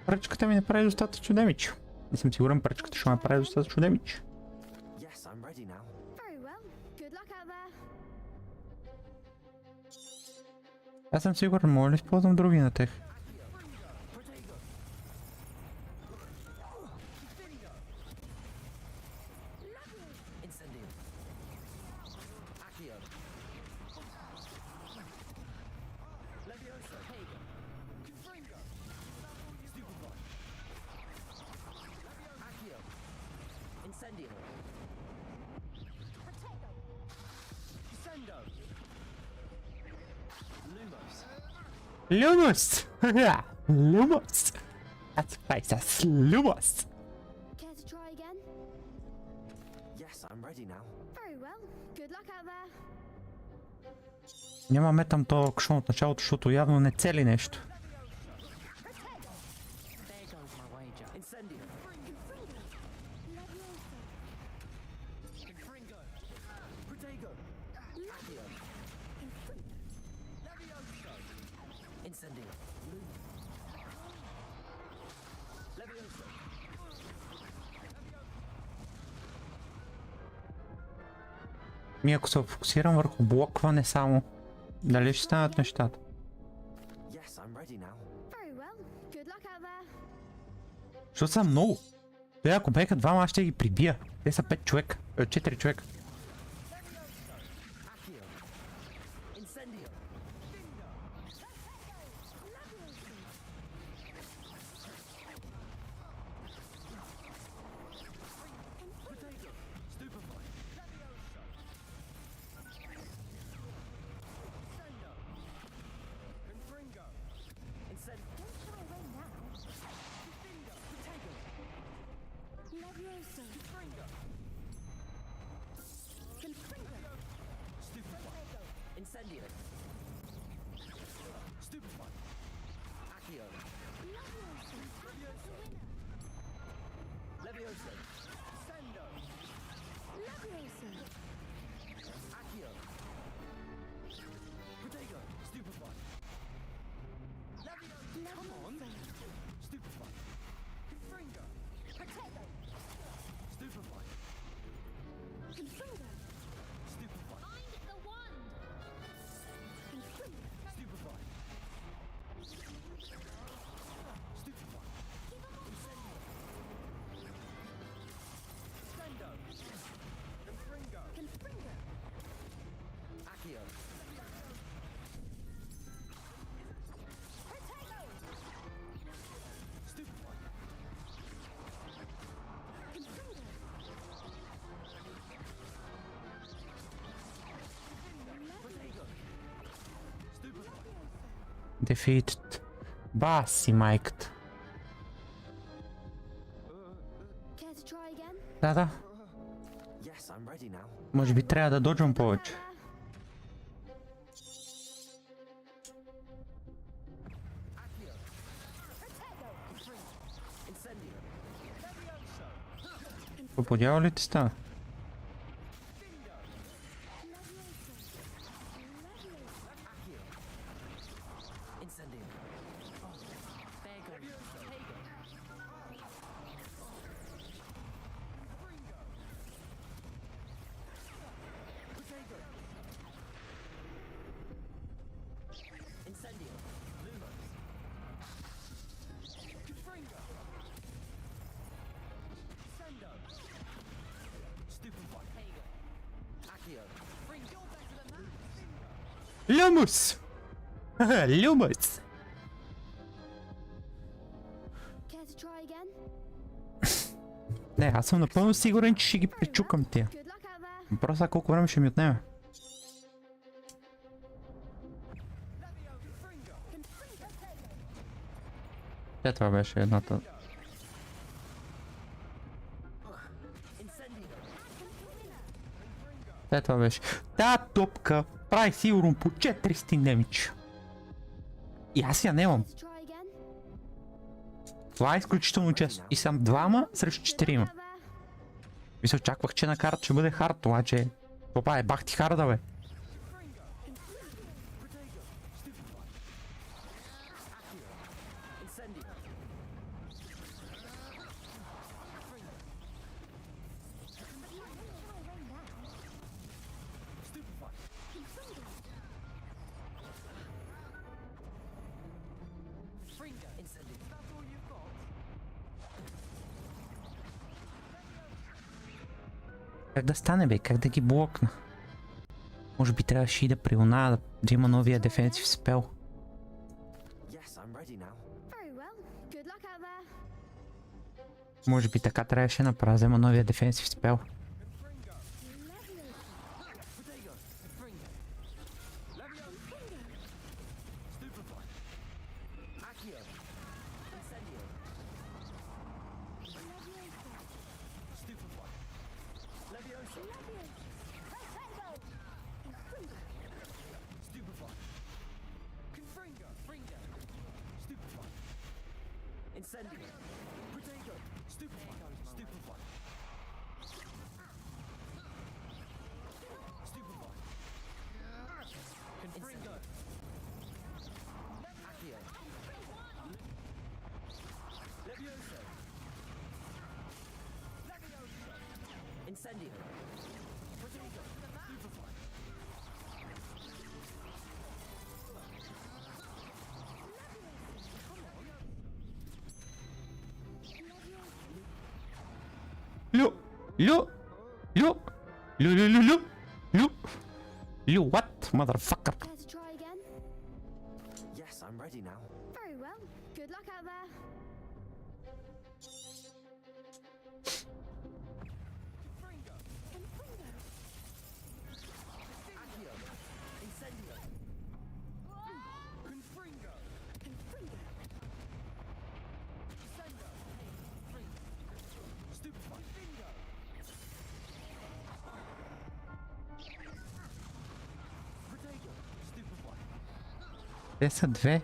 Пръчката ми не прави достатъчно демидж. Не съм сигурен, пръчката ще ме прави достатъчно демидж. Yes, I'm ready now. Very well. Good luck out there. Аз съм сигурен, мога ли използвам други на тех? Incendio. Accio. Levioso. Hager. Confringo. Stupefy. Accio. Incendio. Descendo. Lumos. Lumos! Lumos! That's priceless. Lumos! Care to try again? Yes, I'm ready now. Very well. Good luck out there. Няма метам то кшон от началото, защото явно не цели нещо. There goes my wager. Incendio. Confringo. Protego. Accio. Levioso. Incendio. Levioso. Ми ако се фокусирам върху блокване само, дали ще станат нещата? Yes, I'm ready now. Very well. Good luck out there. Защото са много. Те ако беха двама, аз ще ги прибия. Те са 5 човека. 4 човека. Defeated. Баси майката. Да. Може би трябва да доджвам повече. Подява ли ти стана? Люмус! Люмус! Не, аз съм напълно сигурен, че ще ги пречукам тия. Въпросът е колко време ще ми отнеме. Това беше едната. Това беше. Та топка прави сигурно по 400 демидж. И аз я немам. Това е изключително често. И съм двама срещу 4. Мисля, очаквах, че на карта ще бъде хард, това че... Попа е, бах ти харда, бе. Как да стане, бе? Как да ги блокна? Може би трябваше и да прилна да има новия дефенсив спел. Може би така трябваше да направя, взема новия дефенсив спел. Lu! Lu! Lu, what? Motherfucker. Care to try again? Yes, I'm ready now. Very well. Good luck out there. Те са две.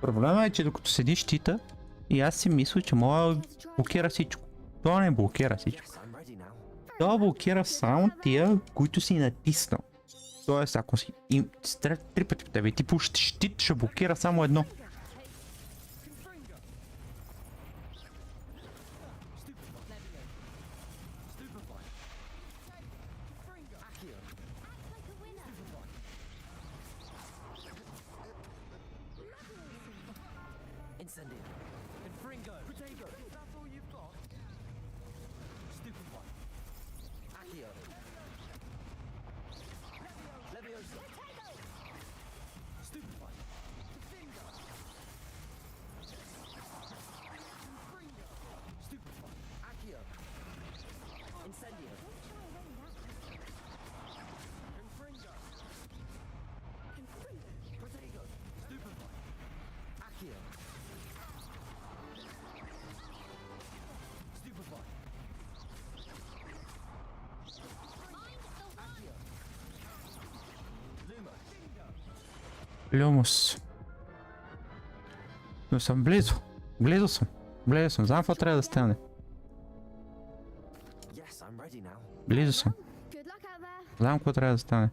Проблема е, че докато седи щита, и аз си мисля, че мога да блокира всичко. Това не блокира всичко. Това блокира само тия, които си натиснал. Тоест, ако си им стрелят 3 пъти в тебе и ти пушиш щит, ще блокира само едно. Люмус. Но съм близо. Близо съм. Знам какво трябва да стане. Близо съм. Знам какво трябва да стане.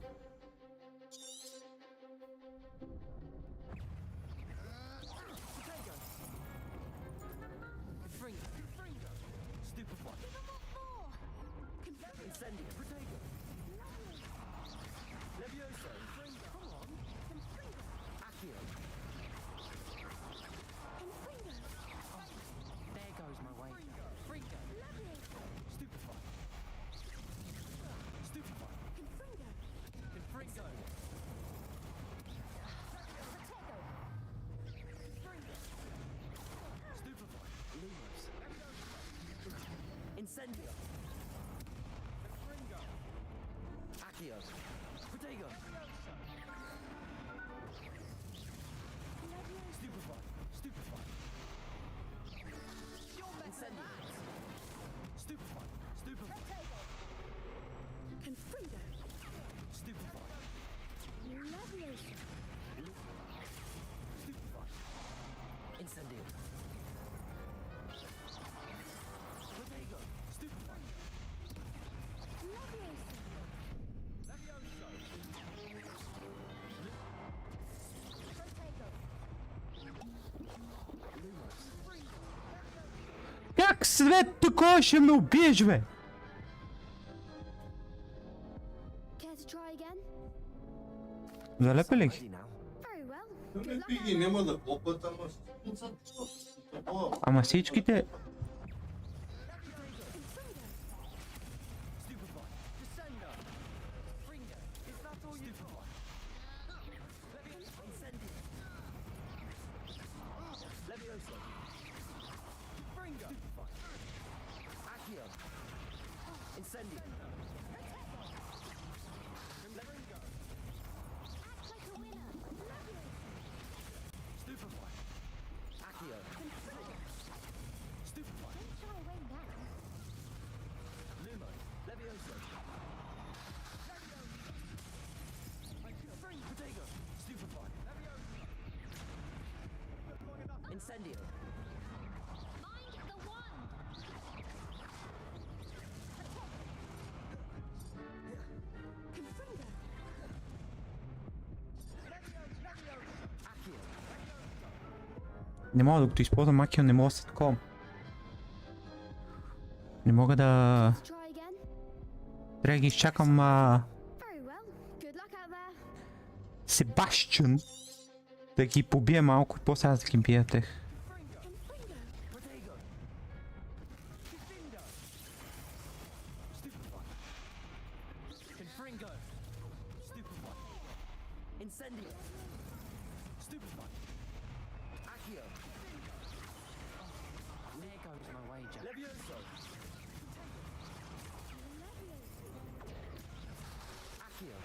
Incendio! Accio! Protego! Stupefy! Incendio! Stupefy! Confringo! Stupefy! Leviosa! Stupefy! Incendio! Как свет такова ще ме убиеш, бе? Care to try again? Залепа ли ги? Very well. Ама всичките... Incendio! Stupefy! Accio! Stupefy! Lumo! Levioso! Protego! Stupefy! Incendio! Не мога, докато използвам Акио, не мога да се такова. Не мога да... Трябва да ги изчакам Себастиан да ги побие малко и после аз да ги бия тех. Incendio. Stupefy. Accio. There goes my wager. Levioso. Accio.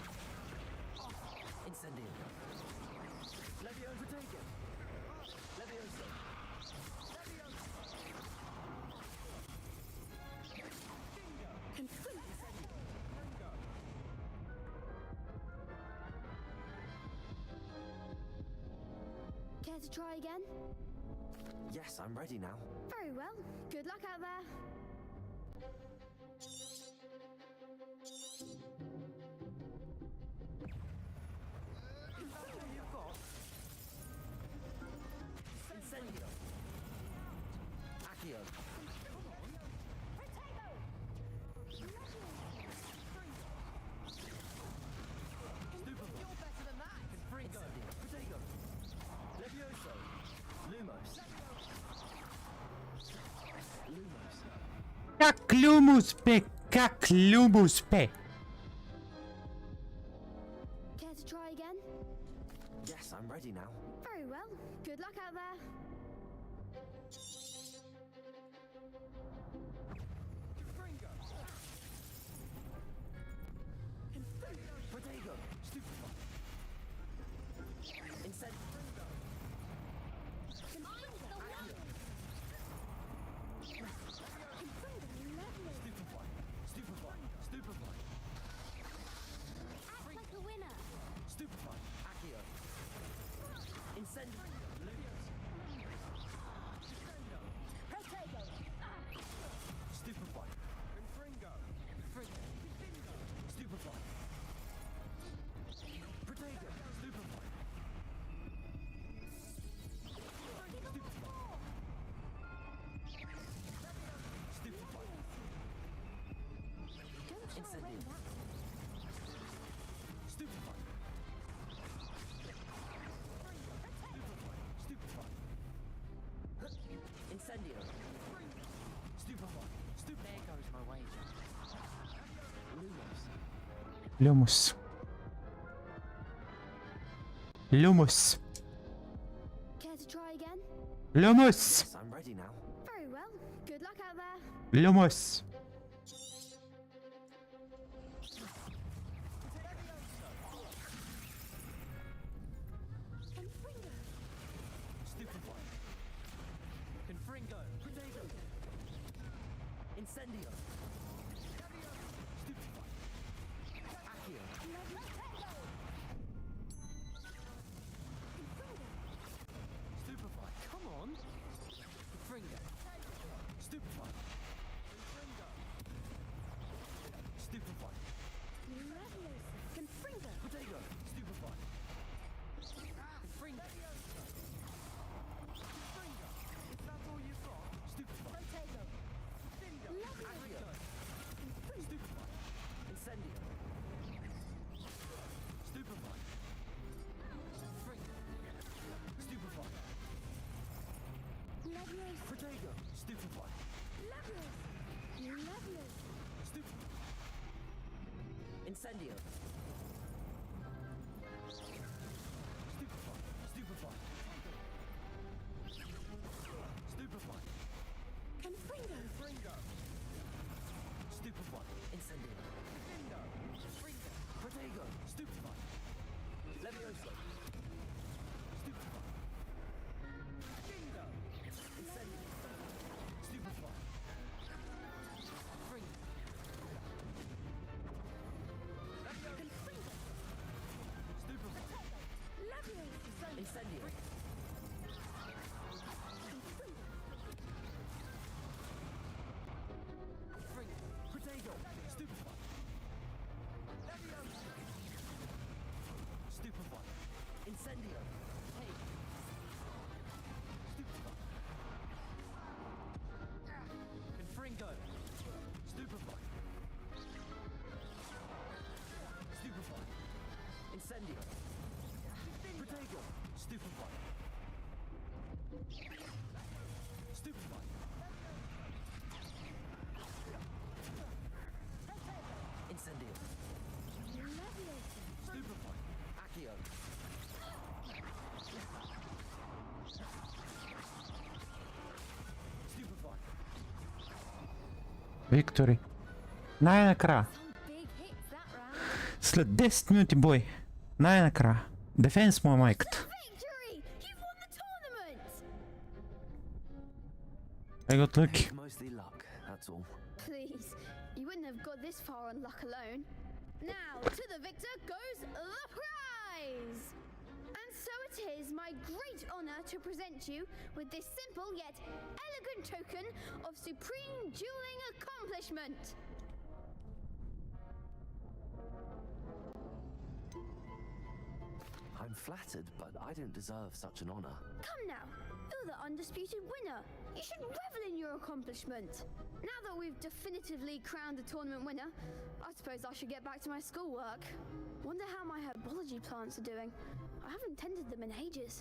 Incendio. Levioso taken. Levioso. Care to try again? Yes, I'm ready now. Very well. Good luck out there. You've got Incendio. Accio. Stupefy. You're better than that. Confringo. Protego. Levioso. Lumos. Lumos. Kaklumuspe, kaklumuspe. Care to try again? Yes, I'm ready now. Very well. Good luck out there. Protego. Stupefy. Incendio. Stupefy. Stupefy. Stupefy. Act like a winner. Stupefy. Accio. Incendio. Protego. Stupefy. Confringo. Stupefy. Protego. Stupefy. Stupefy. Incendio. Stupefy. Stupefy. Incendio. Stupefy. There goes my wager. Lumos. Lumos. Care to try again? Lumos. Yes, I'm ready now. Very well. Good luck out there. Lumos. Stupefy. Confringo. Protego. Incendio. Stupefy. Accio. Stupefy. Come on. Confringo. Stupefy. Stupefy. Confringo. Protego. Stupefy. Confringo. Is that all you've got? Stupefy. Protego. Accio. Stupefy. Incendio. Stupefy. Stupefy. Levioso. Protego. Stupefy. Levioso. Stupefy. Incendio. Stupefy. Stupefy. Stupefy. Confringo. Stupefy. Incendio. Protego. Stupefy. Levioso. Stupefy. Incendio. Stupefy. Confringo. Stupefy. Incendio. Protego. Stupefy. Stupefy. Incendio. Stupefy. Confringo. Stupefy. Stupefy. Incendio. Protego. Stupefy. Stupefy. Incendio. Stupefy. Accio. Виктори. Най-накрая. След 10 минути бой. Най-накрая. Дефенс му е майката. I got lucky. Mostly luck, that's all. Please, you wouldn't have got this far on luck alone. Now, to the victor goes the prize! And so it is my great honor to present you with this simple yet elegant token of supreme dueling accomplishment. I'm flattered, but I don't deserve such an honor. Come now, you're the undisputed winner. You should revel in your accomplishment. Now that we've definitively crowned the tournament winner, I suppose I should get back to my schoolwork. Wonder how my herbology plants are doing. I haven't tended them in ages.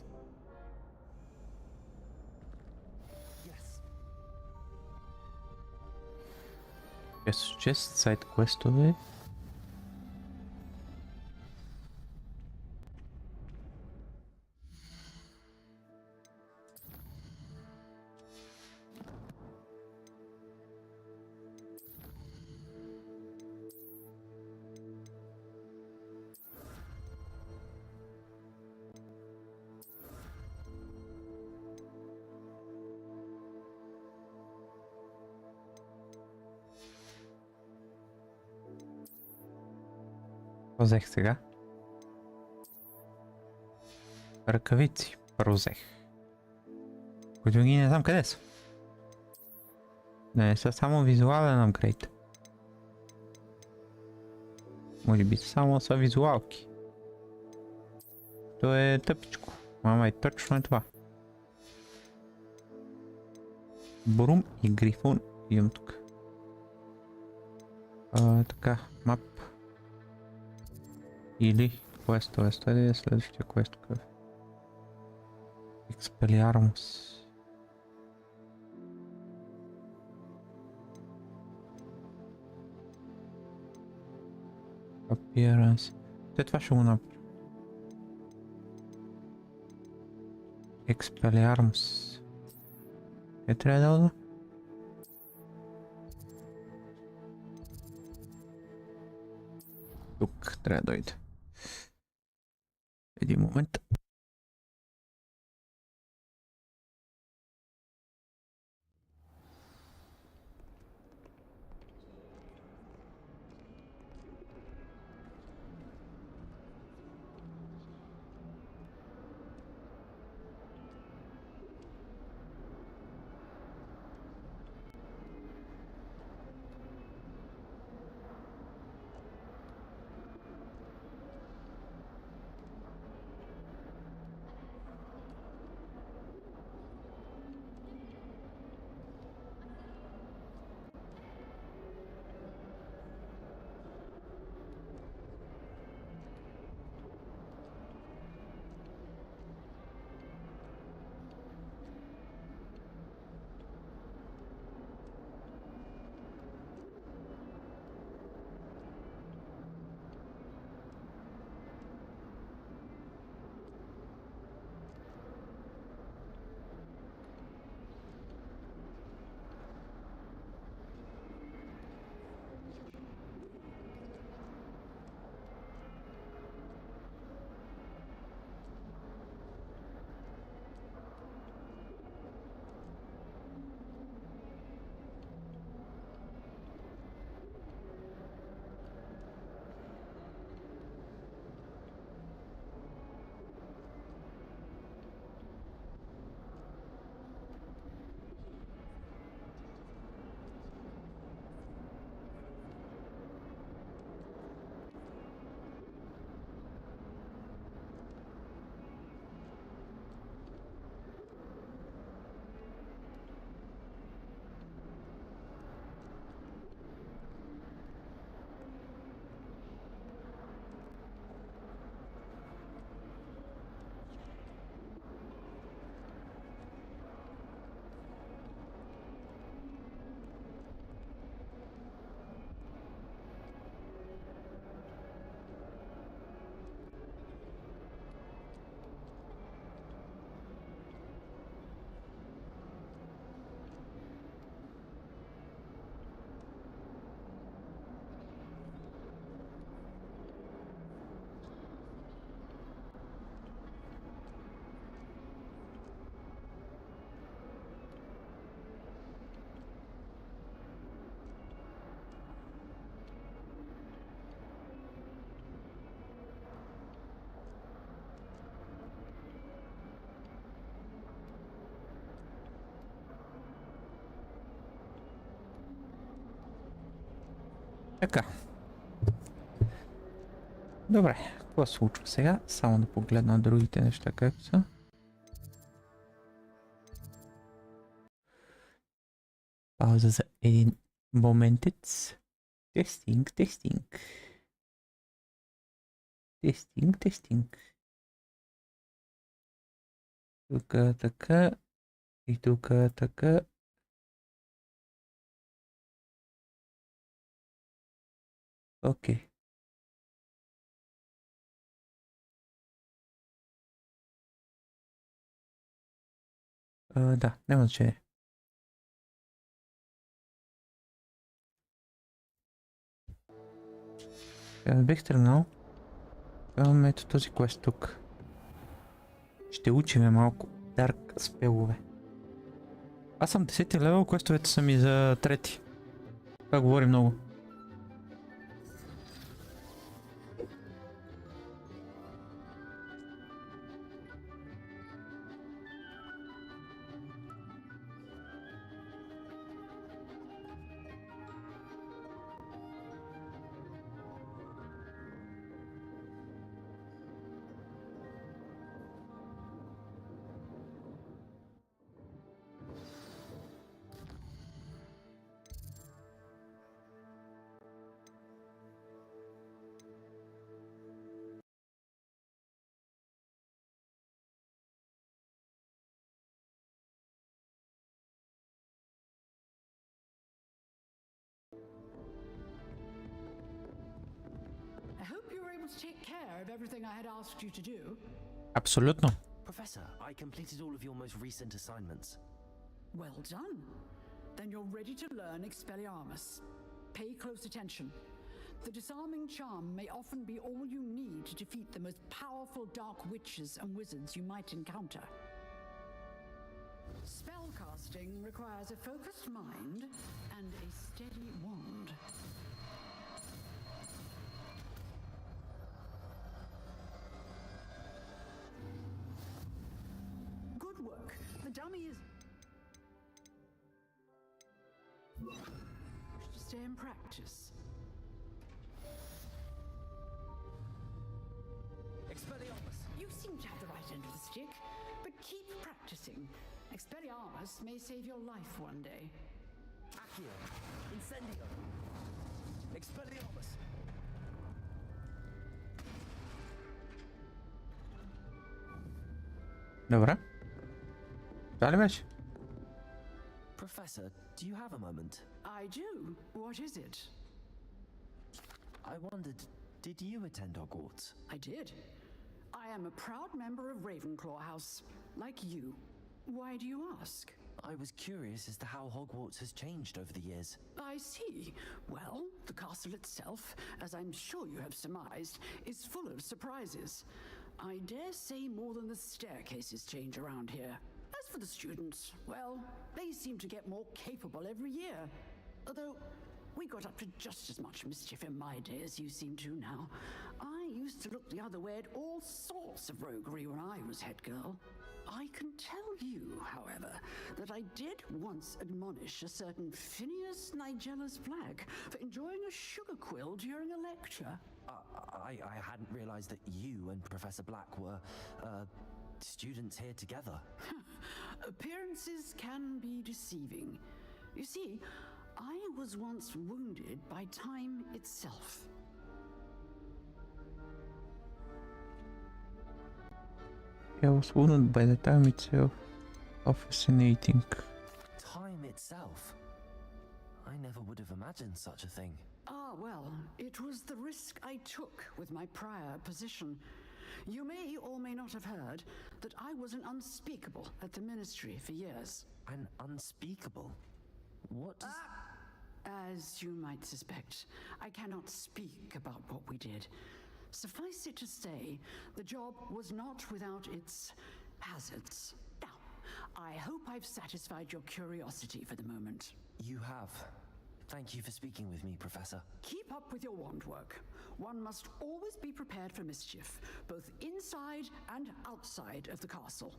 Yes. Yes, just side questове. Взех сега. Ръкавици. Първо взех. Които ги не знам къде са. Не са само визуален апгрейд. Може би само са визуалки. То е тъпичко. Мама, и точно е това. Брум и грифон имам тук. Така, мап. Или квестове. Стадия следващия квест какъв. Expelliarmus. Appearance. Те това ще го направя. Expelliarmus. Е трябва да отда? Тук трябва да дойде. Един момент. Така. Добре, какво се случва сега? Само да погледна другите неща как са. Пауза за един моментец. Тестинг, тестинг. Тестинг, тестинг. Тук така. И тук така. Окей. Да, няма значение. Бих тръгнал. Имаме ето този квест тук. Ще учиме малко дарк спелове. Аз съм 10 левел, квестовете са ми за 3. Това говори много. I hope you were able to take care of everything I had asked you to do. Абсолютно. Professor, I completed all of your most recent assignments. Well done. Then you're ready to learn Expelliarmus. Pay close attention. The disarming charm may often be all you need to defeat the most powerful dark witches and wizards you might encounter. Spellcasting requires a focused mind and a steady wand. Good work. The dummy is... to stay in practice. Expelliarmus! You seem to have the right end of the stick, but keep practicing. Expelliarmus may save your life one day. Accio! Incendio! Expelliarmus! Добре. Това ли беше? Professor, do you have a moment? I do. What is it? I wondered, did you attend Hogwarts? I did. I am a proud member of Ravenclaw House, like you. Why do you ask? I was curious as to how Hogwarts has changed over the years. I see. Well, the castle itself, as I'm sure you have surmised, is full of surprises. I dare say more than the staircases change around here. As for the students, well, they seem to get more capable every year. Although, we got up to just as much mischief in my day as you seem to now. I used to look the other way at all sorts of roguery when I was head girl. I can tell you, however, that I did once admonish a certain Phineas Nigella's Black for enjoying a sugar quill during a lecture. I hadn't realized that you and Professor Black were, students here together. Appearances can be deceiving. You see, I was once wounded by time itself. I was wounded by the time itself of fascinating. Time itself? I never would have imagined such a thing. Ah, well, it was the risk I took with my prior position. You may or may not have heard that I was an unspeakable at the ministry for years. An unspeakable? What does... As you might suspect, I cannot speak about what we did. Suffice it to say, the job was not without its hazards. Now, I hope I've satisfied your curiosity for the moment. You have. Thank you for speaking with me, Professor. Keep up with your wand work. One must always be prepared for mischief, both inside and outside of the castle.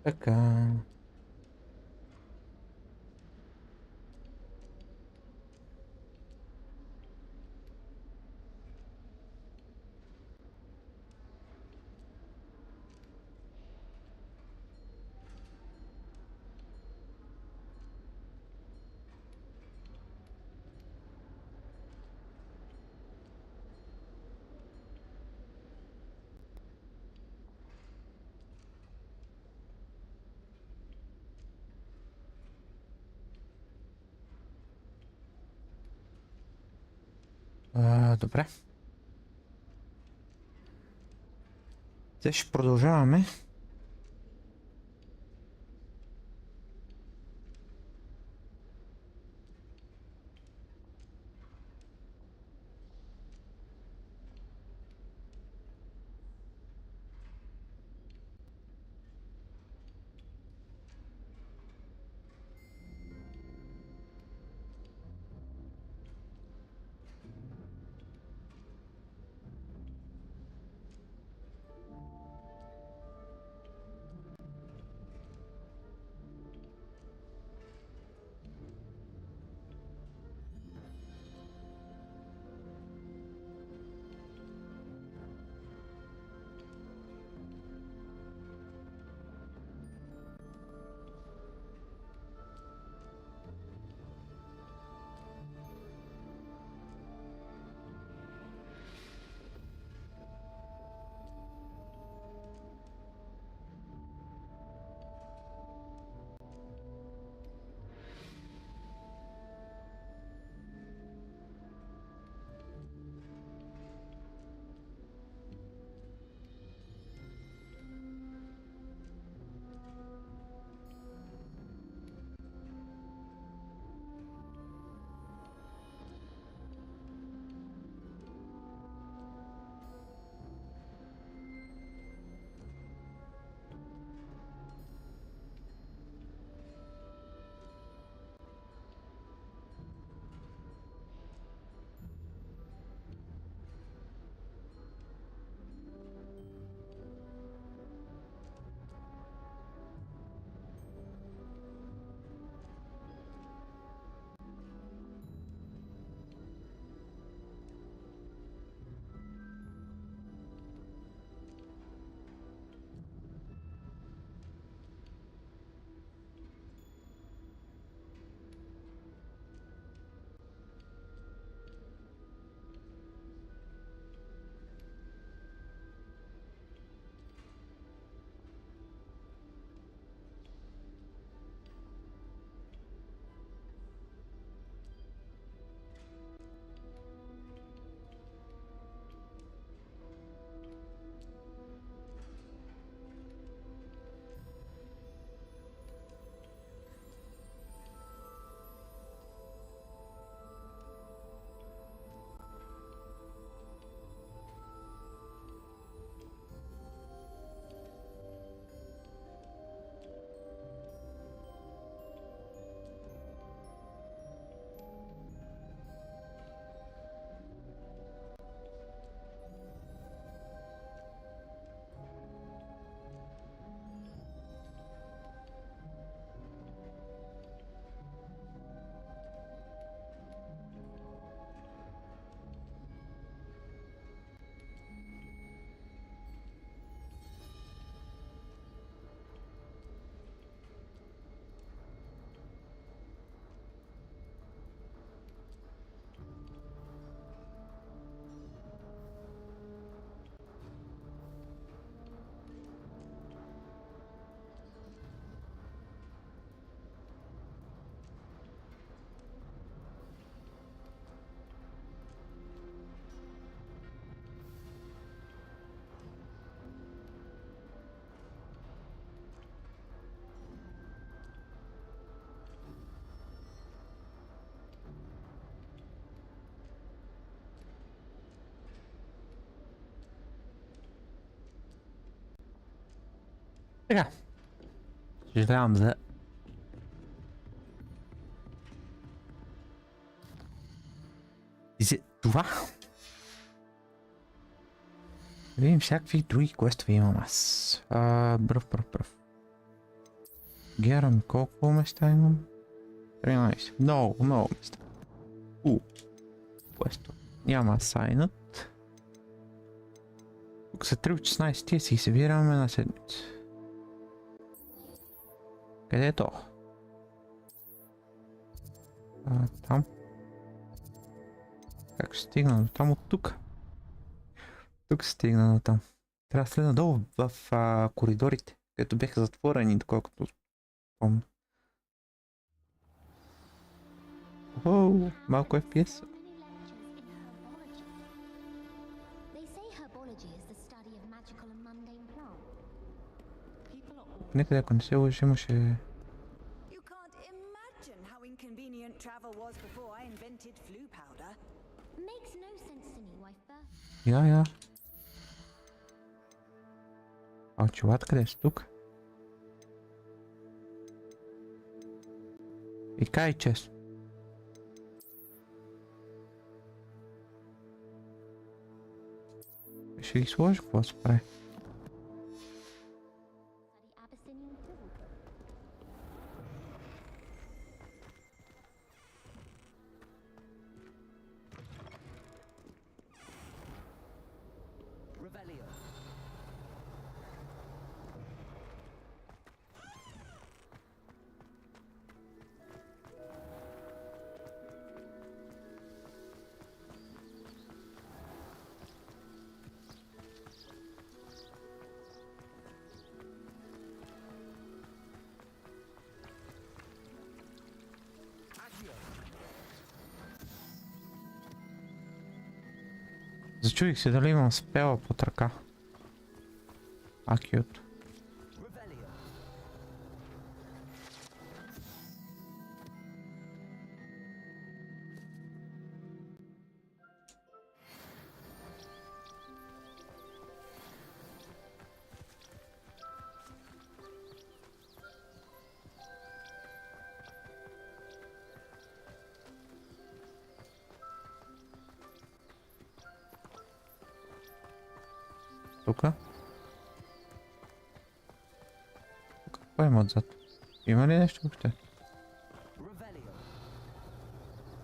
Acá. Добре. Сега ще продължаваме. Така. Съжалявам за това. Да видим всякакви други квестове имам аз. Бръв. Гледам колко места имам. 13. Много, много места. Questo. Няма асайнат. Тук са 3 от 16 и си събираме на седмица. Къде е то? Там. Как ще стигна до там от тук? Тук ще стигна до там. Трябва да следна долу в коридорите, където бяха затворени, доколкото помня. Оу, малко FPS. Некъде, ако не се лъжи, имаше... You can't imagine how inconvenient travel was before I invented flu powder. Makes no sense to me why first. Я. А очилата къде са тук? И кай честно. Ще ги сложи, какво се прави? Зачудих се дали имам спела под ръка. Акют. Тука. Какво има отзад? Има ли нещо въобще?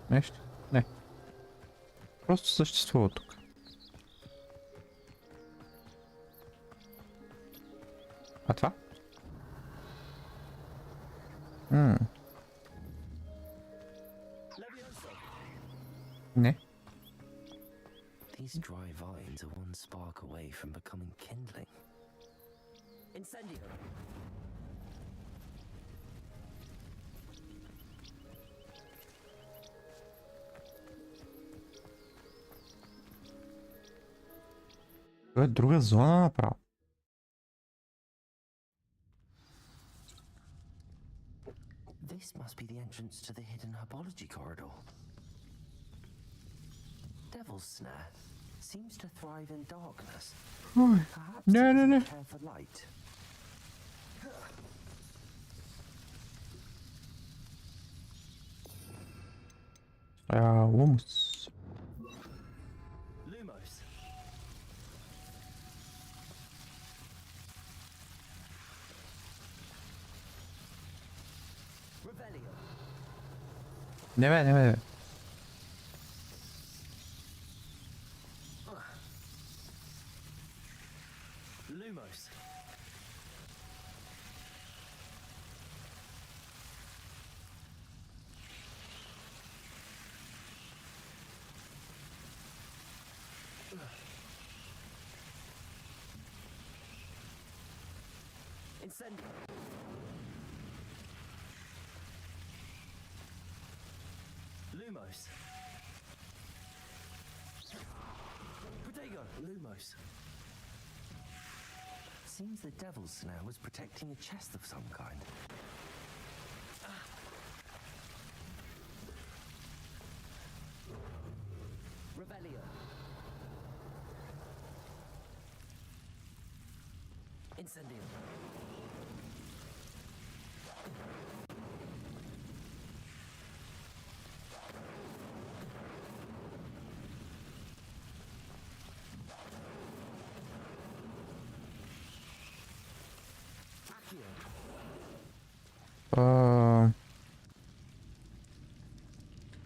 Нещо? Не. Просто съществува тук. А това? Не. These dry vines are one spark away from becoming kindling. Incendio. Това е друга зона направо. This must be the entrance to the hidden herbology corridor. Devil's Snare seems to thrive in darkness. Perhaps it doesn't care for light. Lumos. Lumos. Revelio. Не бе. Lumos. Incendio. Lumos. Protego. Lumos. Seems the Devil's Snare was protecting a chest of some kind. Revelio. Incendio.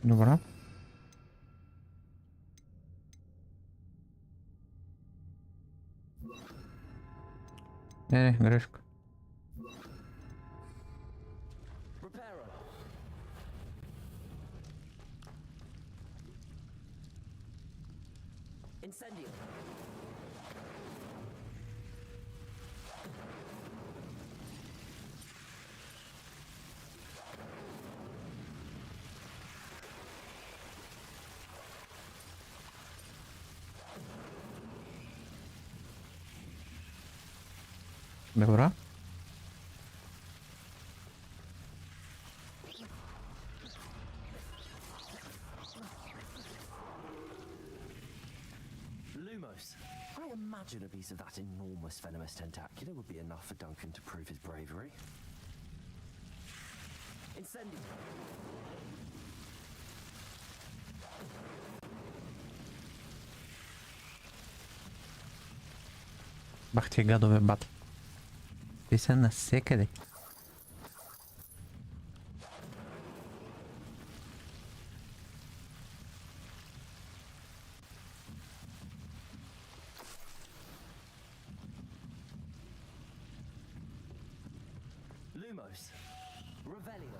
Добре. Не, грешка. Incendio. Добре. Lumos. I imagine a piece of that enormous venomous tentacular would be enough for Duncan to prove his bravery. Incendio. Бах ти гадове, бат. Те са насекъде. Lumos. Revelio.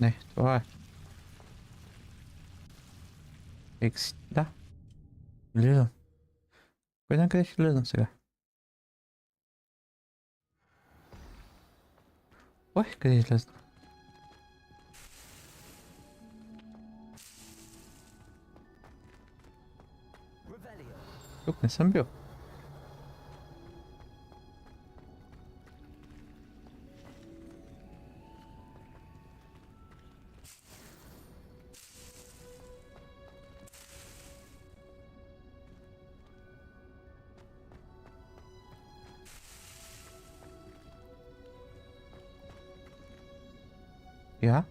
Не, това е. Да. Влизам. Кой знае къде ще влезам сега? Ой, къде излезна? Тук не съм бил. Ja?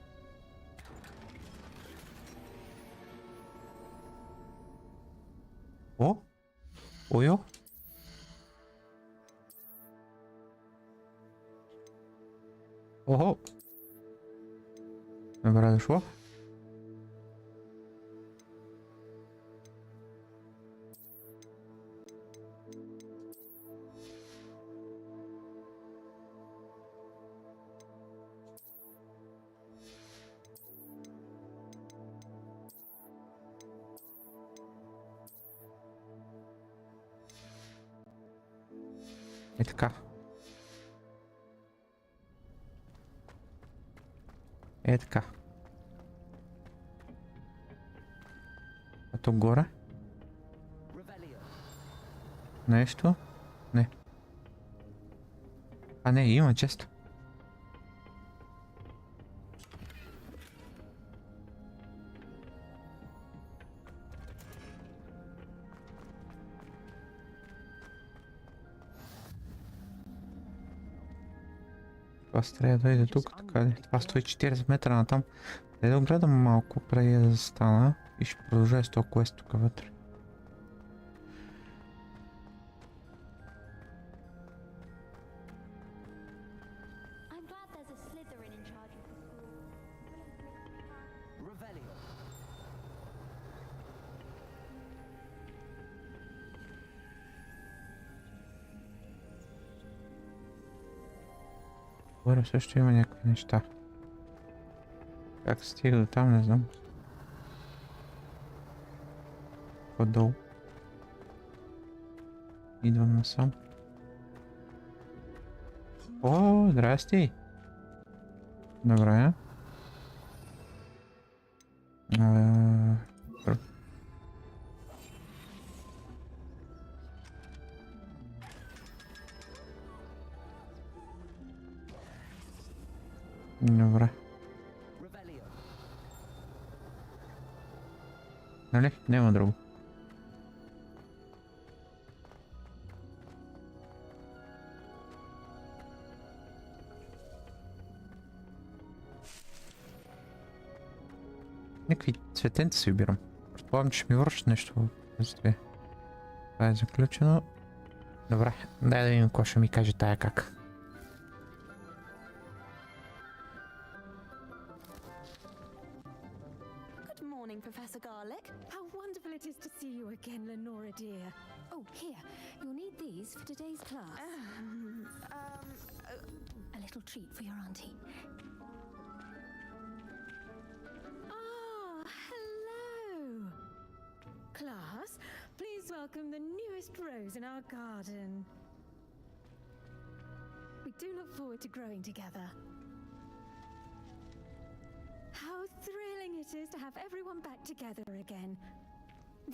О? Ойо? Ого! Добре дошло. И така. Е така. А тук горе? Нещо? Не. А не, има често. Това трябва да дойде тук, така ли? Това стои 40 метра натам. Да гледам малко преди да застана и ще продължа с този квест тук вътре. Горе също има някакви неща. Как стига до там, не знам. По-долу. Идвам насам. О, здрасти! Добре. Добре. Нали? Няма друго. Някакви цветенца си вибирам. Предполагам, че ще ми вършат нещо в това е заключено. Добре, дай да видим какво ще ми каже тая как. Good morning, Professor Garlick. How wonderful it is to see you again, Lenora dear. Oh, here. You'll need these for today's class. A little treat for your auntie. Ah, hello. Class, please welcome the newest rose in our garden. We do look forward to growing together. How thrilling it is to have everyone back together again.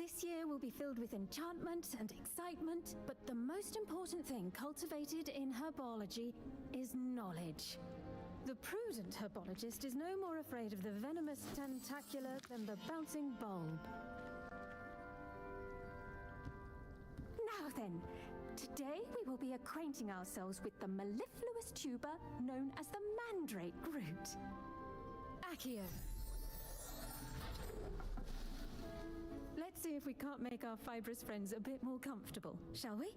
This year will be filled with enchantment and excitement, but the most important thing cultivated in herbology is knowledge. The prudent herbologist is no more afraid of the venomous tentacular than the bouncing bulb. Now then, today we will be acquainting ourselves with the mellifluous tuber known as the mandrake root. Accio. Let's see if we can't make our fibrous friends a bit more comfortable, shall we?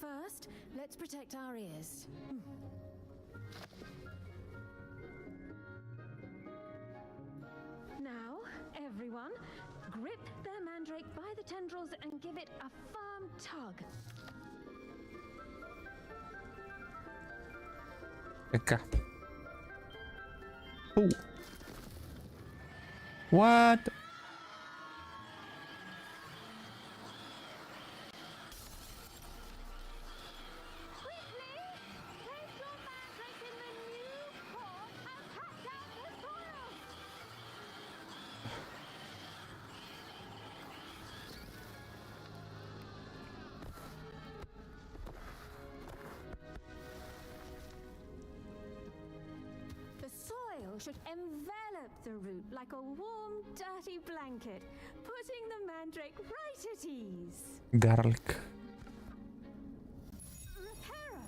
First, let's protect our ears. Now, everyone, grip their mandrake by the tendrils and give it a firm tug. Така. What? Should envelop the root like a warm, dirty blanket, putting the mandrake right at ease. Garlic. Reparo.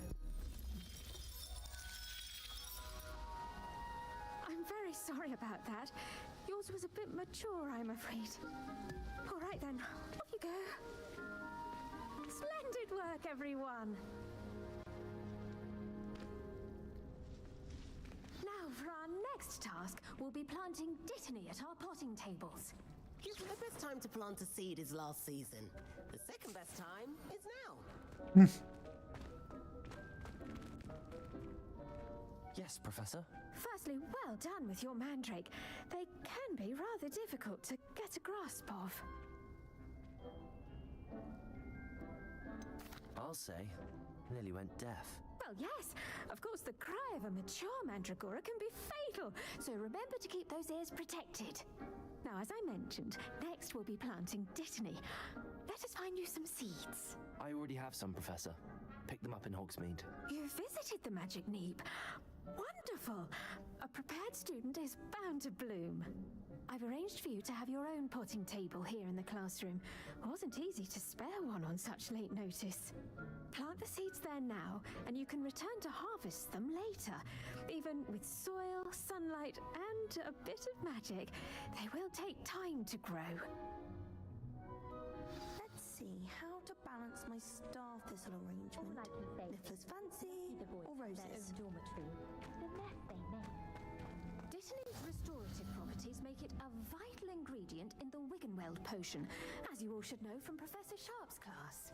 I'm very sorry about that. Yours was a bit mature, I'm afraid. All right then, off you go. Splendid work, everyone. Now for our next task, we'll be planting dittany at our potting tables. The best time to plant a seed is last season. The second best time is now. Yes, Professor? Firstly, well done with your mandrake. They can be rather difficult to get a grasp of. I'll say, nearly went deaf. Well, yes. Of course, the cry of a mature mandragora can be fatal, so remember to keep those ears protected. Now, as I mentioned, next we'll be planting dittany. Let us find you some seeds. I already have some, Professor. Picked them up in Hogsmeade. You visited the Magic Neep. Wonderful! A prepared student is bound to bloom. I've arranged for you to have your own potting table here in the classroom. It wasn't easy to spare one on such late notice. Plant the seeds there now, and you can return to harvest them later. Even with soil, sunlight, and a bit of magic, they will take time to grow. Let's see how to balance my star thistle arrangement. Niffler's fancy or roses? Dittany's restorative properties make it a vital ingredient in the Wiggenweld potion, as you all should know from Professor Sharp's class.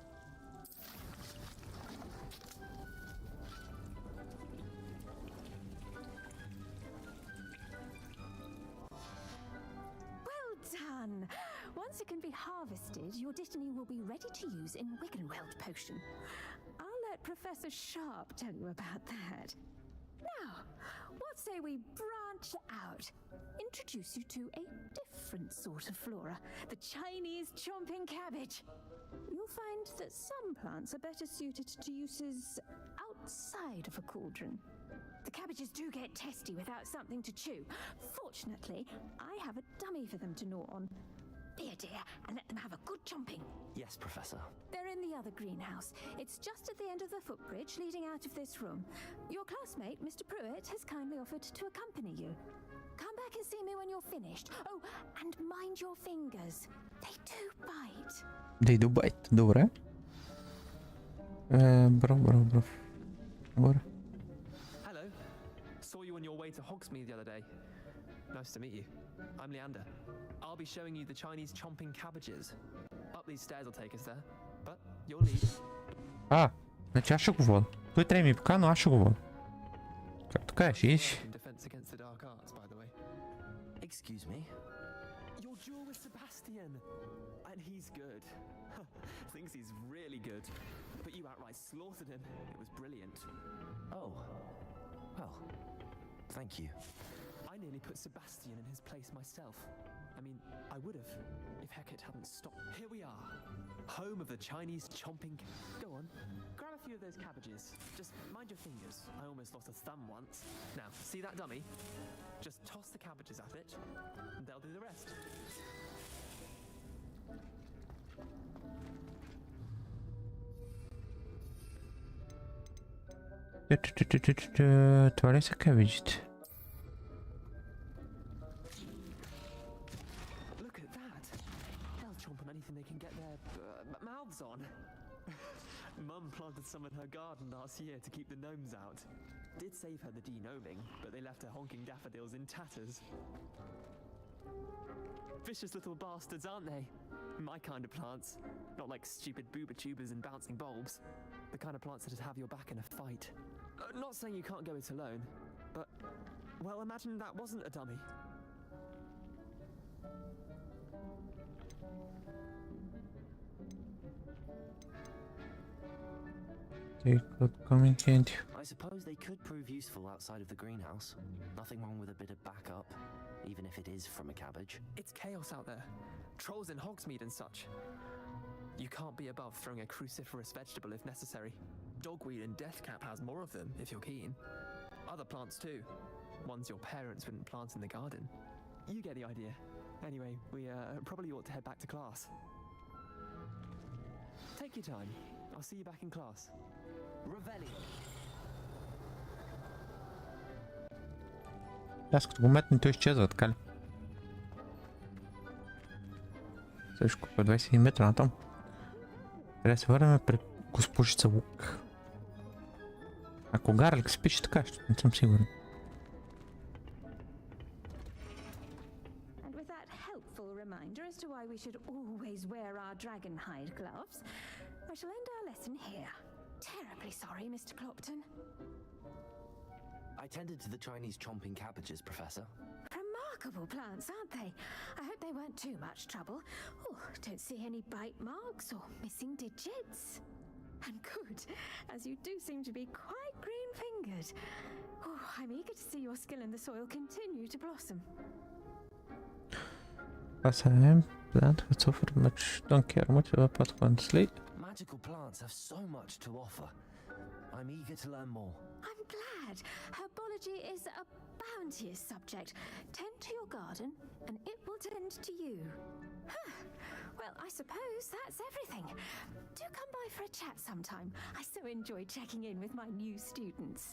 Well done! Once it can be harvested, your dittany will be ready to use in Wiggenweld potion. I'll let Professor Sharp tell you about that. Now, what say we branch out? Introduce you to a different sort of flora, the Chinese chomping cabbage. You'll find that some plants are better suited to uses outside of a cauldron. The cabbages do get testy without something to chew. Fortunately, I have a dummy for them to gnaw on. Be a dear and let them have a good chomping. Yes, Professor. They're in the other greenhouse. It's just at the end of the footbridge leading out of this room. Your classmate, Mr. Pruitt, has kindly offered to accompany you. Come back and see me when you're finished. Oh, and mind your fingers. They do bite. They do bite, добре. Bro. Agora. Hello. Saw you on your way to Hogsmeade the other day. Nice to meet you. I'm Leander. I'll be showing you the Chinese chomping cabbages. Up these stairs will take us there. But you'll lead. Значи аз ще го вода. Той трябва ми покана, но аз ще го вода. Както кажеш, идиш. Excuse me? Your duel with Sebastian. And he's good. Thinks he's really good. But you outright slaughtered him. It was brilliant. Oh. Well, thank you. I nearly put Sebastian in his place myself. I mean, I would have, if Hecate hadn't stopped. Here we are. Home of the Chinese chomping. Go on, grab a few of those cabbages. Just mind your fingers. I almost lost a thumb once. Now, see that dummy? Just toss the cabbages at it, and they'll do the rest. Това ли са кабиджите? Look at that. They'll chomp on anything they can get their mouths on. Mum planted some in her garden last year to keep the gnomes out. Did save her the de-gnoming, but they left her honking daffodils in tatters. Vicious little bastards, aren't they? My kind of plants. Not like stupid booba tubers and bouncing bulbs. The kind of plants that'd have your back in a fight. Not saying you can't go it alone, but, well, imagine that wasn't a dummy. They could come in handy. I suppose they could prove useful outside of the greenhouse. Nothing wrong with a bit of backup, even if it is from a cabbage. It's chaos out there. Trolls in Hogsmeade and such. You can't be above throwing a cruciferous vegetable if necessary. Dogweed and deathcap has more of them, if you're keen. Other plants too. Ones your parents wouldn't plant in the garden. You get the idea. Anyway, we probably ought to head back to class. Take your time. I'll see you back in class. Revelli. Аз като го метна, той изчезва, така ли? Също по 21 метра натам. Трябва да се върнем пред госпожица Лук. Ако Гарлик спише така, ще не съм сигурен. And with that helpful reminder as to why we should always wear our dragon hide gloves, I shall end our lesson here. Terribly sorry, Mr. Clopton. I tended to the Chinese chomping cabbages, Professor. Remarkable plants, aren't they? I hope they weren't too much trouble. Oh, don't see any bite marks or missing digits. And good, as you do seem to be quite green-fingered. Oh, I'm eager to see your skill in the soil continue to blossom. As I am, plant has offered much, don't care much about honestly. Magical plants have so much to offer. I'm eager to learn more. I'm glad. Herbology is a bounteous subject. Tend to your garden, and it will tend to you. Huh. Well, I suppose that's everything. Do come by for a chat sometime. I so enjoy checking in with my new students.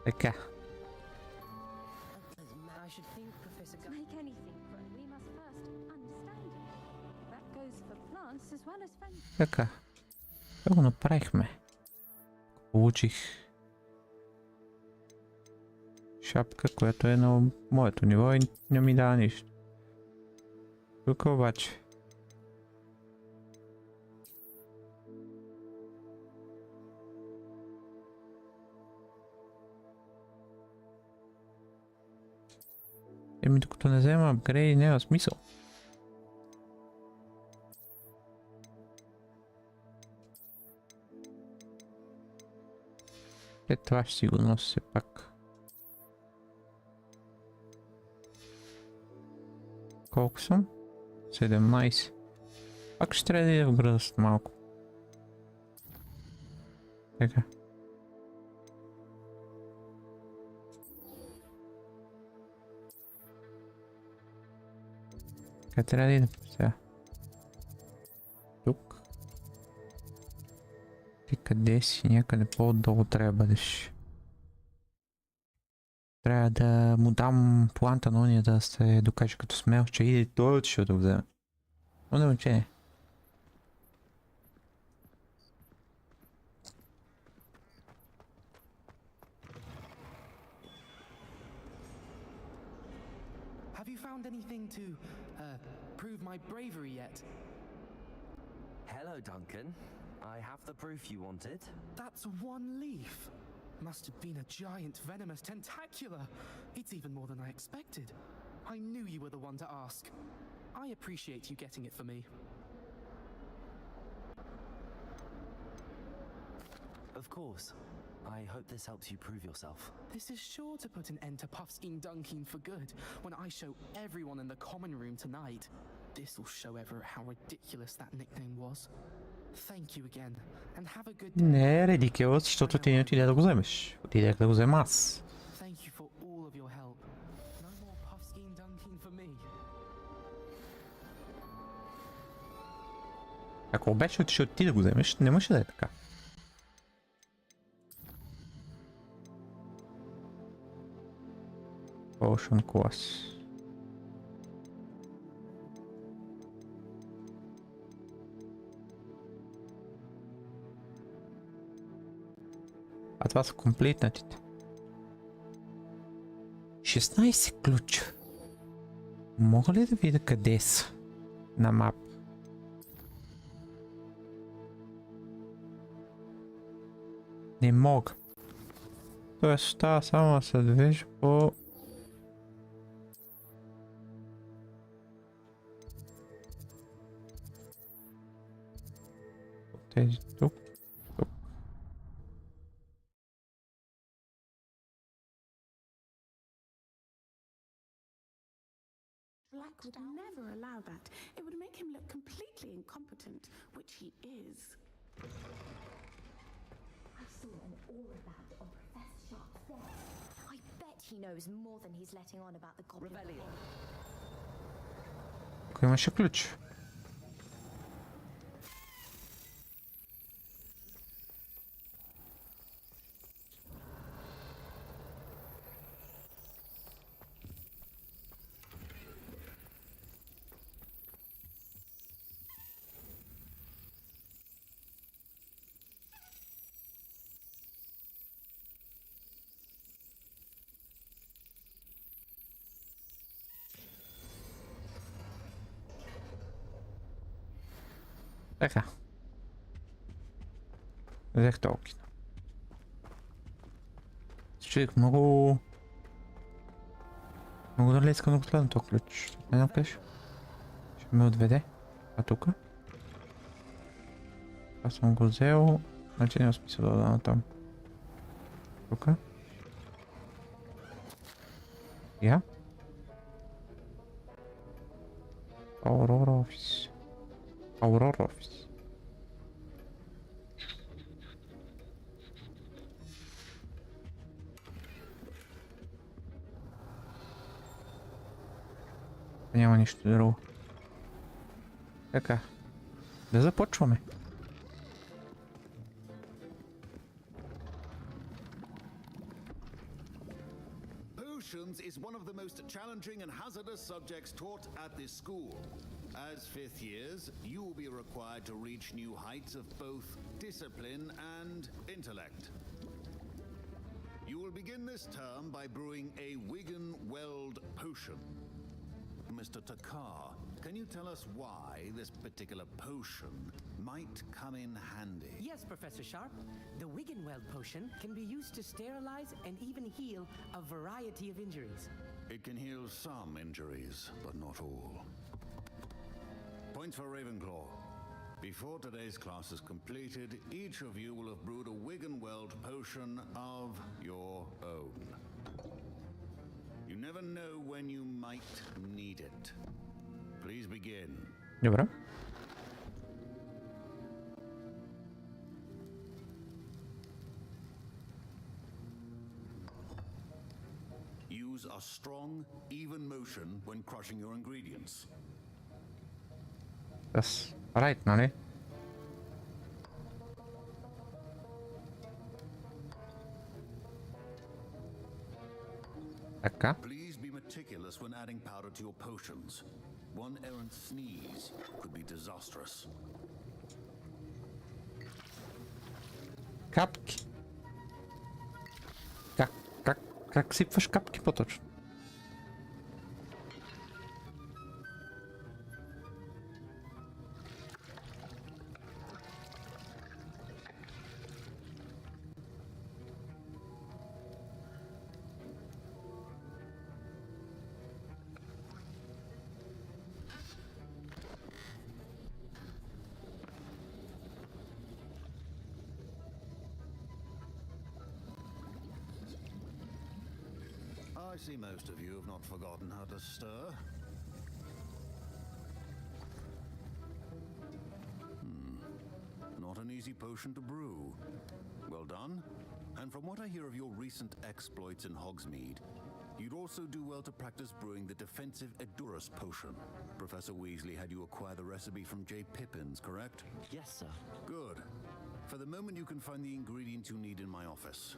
Така. I should think, Professor. To make anything grow, we must first understand it. That goes for plants as well as for... Така. Това го направихме. Получих шапка, която е на моето ниво и не ми дава нищо. Тук обаче. Еми докато не взема апгрейди, няма смисъл. Това ще си го нося все пак. Колко съм? 17. Пак ще трябва да ида в града след малко. Така. Така трябва да ида сега. Тук. Ти къде си? Някъде по-долу трябва да бъдеш. Трябва да му дам планта на ония да се докаже като смел, че иде той ще да го вземе. Но не учение. you found anything to, prove my bravery yet? Hello, Duncan. I have the proof you wanted. That's one leaf. Must have been a giant venomous tentacula. It's even more than I expected. I knew you were the one to ask. I appreciate you getting it for me. Of course. I hope this helps you prove yourself. This is sure to put an end to Puffskein Dunkin for good when I show everyone in the common room tonight. This'll show Everett how ridiculous that nickname was. Thank you again, and have a good day. ね、レディケを一つ手に入れでございます。リレーでございます。Thank you for all of your help. No more Puffskein Dunkin for me. Akkor besüt deございます。Nem most lehet ka. Potion course. А това са комплетнатите. 16 ключ. Мога ли да видя къде са на мап? Не мога. Тоест става само да се движи по... тези тук. Black would never allow that. It would make him look completely incompetent, which he is. I saw an all about on Professor Sharp's desk. I bet he knows more than he's letting on about the Goblin Rebellion. Кой имаше ключ? Така. Взех толкова. Чуих много дали искам да го следвам този ключ. Не знам къде ще ме отведе. А тук? Това съм го взел. Значи няма смисъл да дам там. Тук. Я. Aurora Office. Aurora Office. Няма нищо друго. Така. Да започваме. Potions is one of the most challenging and hazardous subjects taught at this school. As fifth years, you will be required to reach new heights of both discipline and intellect. You will begin this term by brewing a Wigan-Weld potion. Mr. Takar, can you tell us why this particular potion might come in handy? Yes, Professor Sharp. The Wigan-Weld potion can be used to sterilize and even heal a variety of injuries. It can heal some injuries, but not all. Points for Ravenclaw. Before today's class is completed, each of you will have brewed a Wigan-Weld potion of your own. You never know when you might need it. Please begin. Dobra. Use a strong, even motion when crushing your ingredients. That's right, нали? Така. Please be meticulous when adding powder to your potions. One errant sneeze could be disastrous. Капки. Как сипваш капки по-точно? I see most of you have not forgotten how to stir. Not an easy potion to brew. Well done. And from what I hear of your recent exploits in Hogsmeade, you'd also do well to practice brewing the defensive Edurus potion. Professor Weasley had you acquire the recipe from J. Pippin's, correct? Yes, sir. Good. For the moment, you can find the ingredients you need in my office.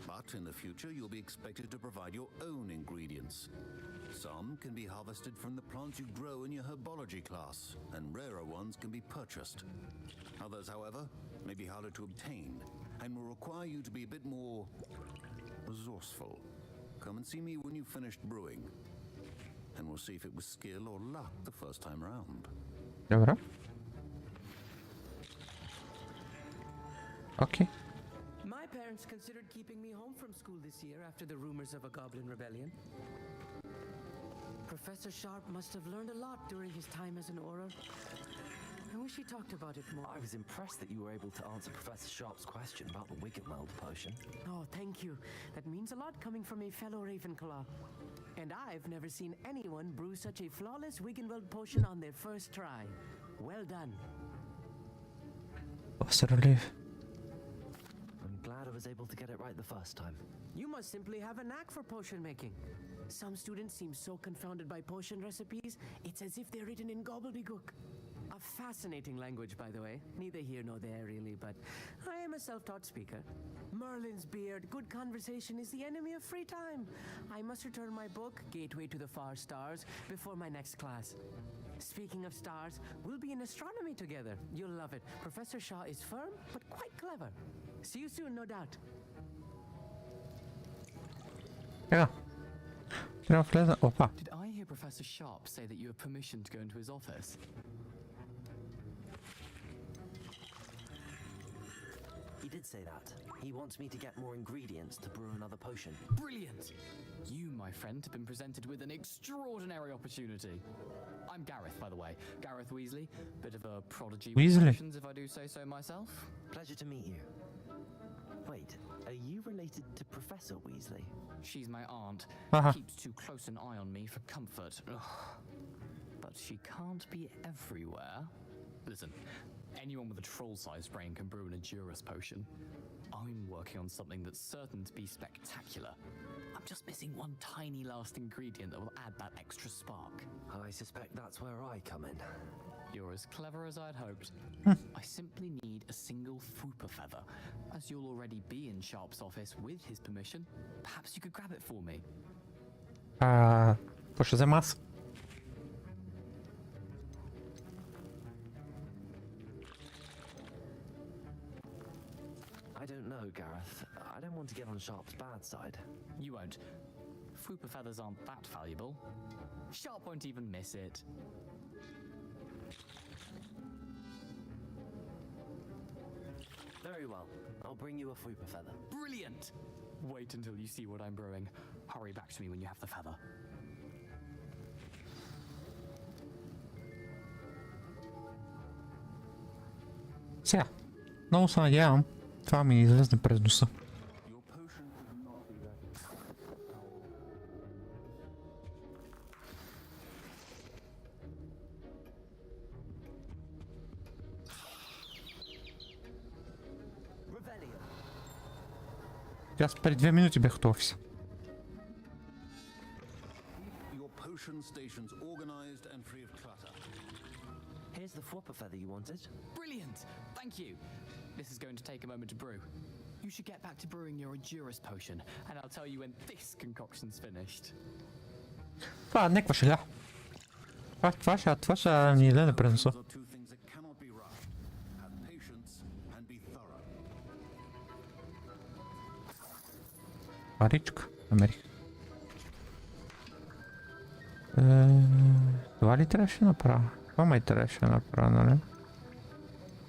But in the future, you'll be expected to provide your own ingredients. Some can be harvested from the plants you grow in your herbology class, and rarer ones can be purchased. Others, however, may be harder to obtain, and will require you to be a bit more resourceful. Come and see me when you've finished brewing, and we'll see if it was skill or luck the first time round. Dobra. Okay. My parents considered keeping me home from school this year after the rumors of a goblin rebellion. Professor Sharp must have learned a lot during his time as an Auror. I wish he talked about it more. I was impressed that you were able to answer Professor Sharp's question about the Wiggenweld potion. Oh, thank you. That means a lot coming from a fellow Ravenclaw. And I've never seen anyone brew such a flawless Wiggenweld potion on their first try. Well done. What's a relief? I'm glad I was able to get it right the first time. You must simply have a knack for potion making. Some students seem so confounded by potion recipes, it's as if they're written in gobbledygook. A fascinating language, by the way. Neither here nor there, really, but I am a self-taught speaker. Merlin's beard, good conversation is the enemy of free time. I must return my book, Gateway to the Far Stars, before my next class. Speaking of stars, we'll be in astronomy together. You'll love it. Professor Shaw is firm, but quite clever. See you soon, no doubt. Yeah. Opa. Did I hear Professor Sharp say that you have permission to go into his office? He did say that. He wants me to get more ingredients to brew another potion. Brilliant! You, my friend, have been presented with an extraordinary opportunity. I'm Gareth, by the way. Gareth Weasley. Bit of a prodigy with Weasley. potions, if I do say so myself. Pleasure to meet you. Wait, are you related to Professor Weasley? She's my aunt. Keeps too close an eye on me for comfort. Ugh. But she can't be everywhere. Listen, anyone with a troll-sized brain can brew an Edurus potion. I'm working on something that's certain to be spectacular. I'm just missing one tiny last ingredient that will add that extra spark. I suspect that's where I come in. You're as clever as I'd hoped. I simply need a single Fooper feather. As you'll already be in Sharp's office with his permission, perhaps you could grab it for me. Proszę zamiast. I don't know, Gareth. I don't want to get on Sharp's bad side. You won't. Fooper feathers aren't that valuable. Sharp won't even miss it. Very well. I'll bring you a Fooper feather. Brilliant! Wait until you see what I'm brewing. Hurry back to me when you have the feather. Сега. Много се надявам това ми излезне през носа. Аз преди 2 минути бях от офиса. Your potion station's organized and free of clutter. Here's the Fooper feather you wanted. Brilliant! Thank you! This is going to take a moment to brew. You should get back to brewing your Edurus potion, and I'll tell you when this concoction's finished. Това е някаква шега. Това ще ни излезе през носа. Паричка намерих. Това ли трябваше да направя? Това май трябваше да направя, нали?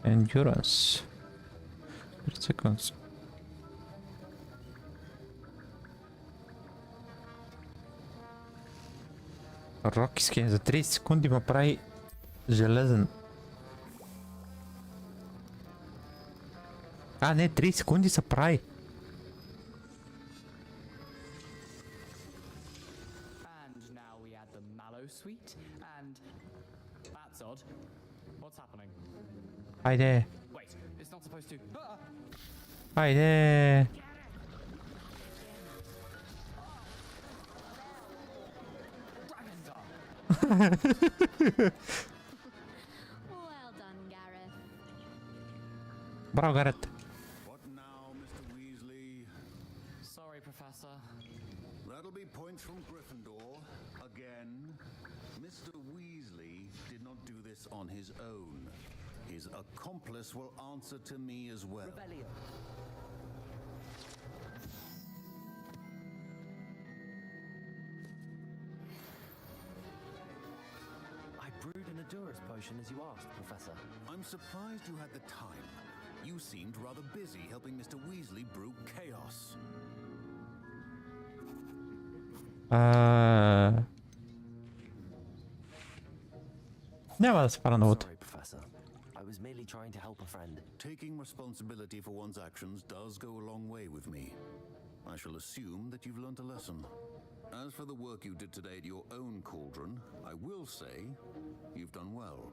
Endurance. 30 seconds. Роки скин за 30 секунди ме прави железен. А, не, 30 секунди се прави. the Mallow Suite, and that's odd. What's happening? Hi there. Wait, it's not supposed to. Hi there. Well done, Gareth. Bravo, Gareth. What now, Mr. Weasley? Sorry, Professor. That'll be points from Gryffindor. Again. Mr. Weasley did not do this on his own. His accomplice will answer to me as well. Rebellion. I brewed an Adurus potion as you asked, Professor. I'm surprised you had the time. You seemed rather busy helping Mr. Weasley brew chaos. Ne vada sparando out? Sorry, Professor. I was merely trying to help a friend. Taking responsibility for one's actions does go a long way with me. I shall assume that you've learnt a lesson. As for the work you did today at your own cauldron, I will say you've done well.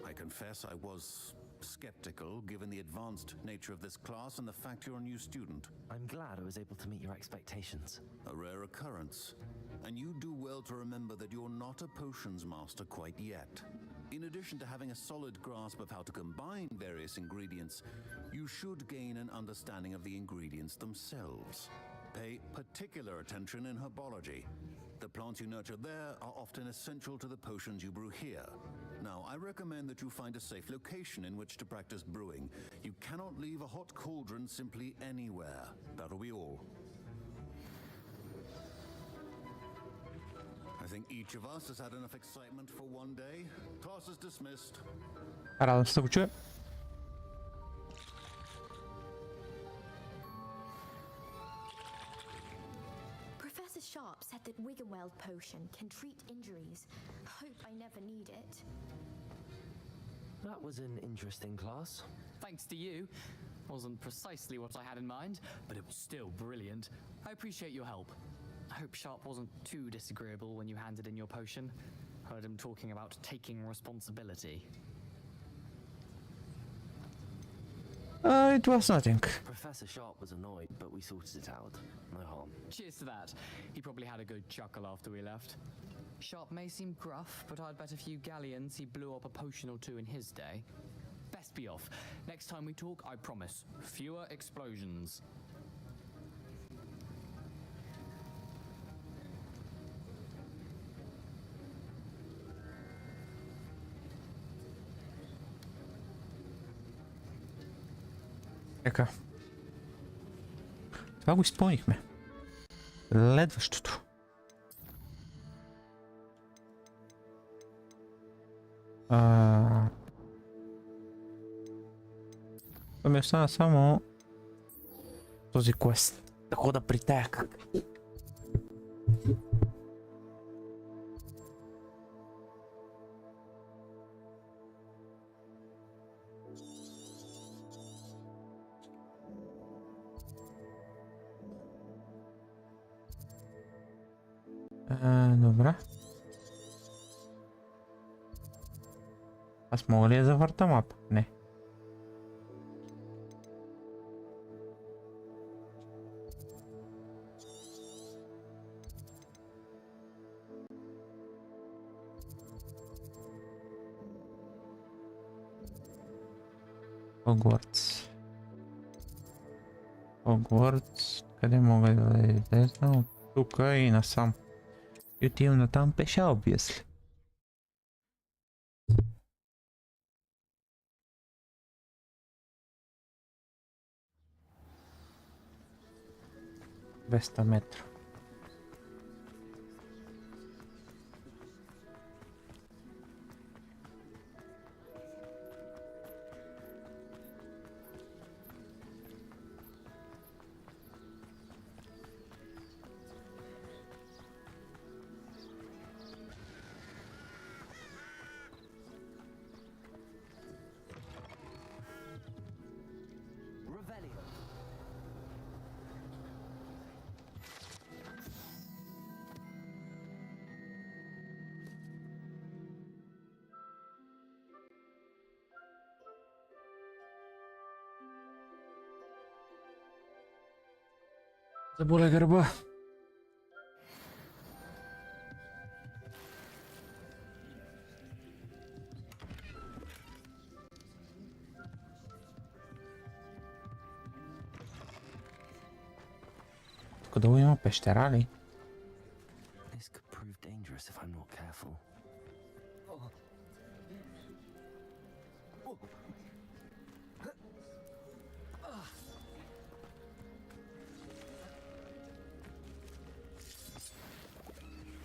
I confess I was skeptical given the advanced nature of this class and the fact you're a new student. I'm glad I was able to meet your expectations. A rare occurrence. And you do well to remember that you're not a potions master quite yet. In addition to having a solid grasp of how to combine various ingredients, you should gain an understanding of the ingredients themselves. Pay particular attention in herbology. The plants you nurture there are often essential to the potions you brew here. Now, I recommend that you find a safe location in which to practice brewing. You cannot leave a hot cauldron simply anywhere. That'll be all. I think each of us has had enough excitement for one day. Class is dismissed. Радостно, что учу. Professor Sharp said that Wiggenweld potion can treat injuries. Hope I never need it. That was an interesting class. Thanks to you. Wasn't precisely what I had in mind, but it was still brilliant. I appreciate your help. I hope Sharp wasn't too disagreeable when you handed in your potion. Heard him talking about taking responsibility. It was nothing. Professor Sharp was annoyed, but we sorted it out. No harm. Cheers to that. He probably had a good chuckle after we left. Sharp may seem gruff, but I'd bet a few galleons he blew up a potion or two in his day. Best be off. Next time we talk, I promise, fewer explosions. Eka. Svaku ispunih me. Ledva što tu. To mi ostane samo този quest. Tako da pritek. Добре. Аз мога ли да завърта мапа? Не. Hogwarts. Hogwarts. Къде мога да излезна? Тук и насам. И отивам на там пеша, obviously. Двеста метра. Заболя гърба. Тук долу има пещера ли? This could prove dangerous if I'm not careful.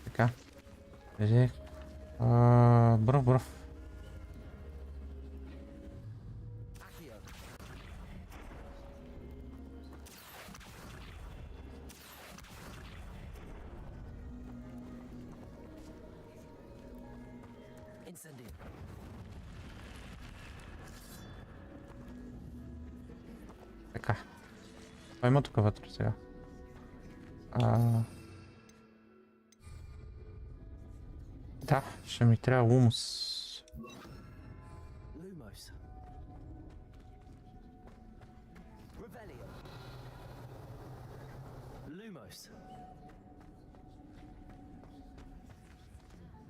Така. Взех. Бръв. Така. Това има тук вътре сега. Да, ще ми трябва лумус.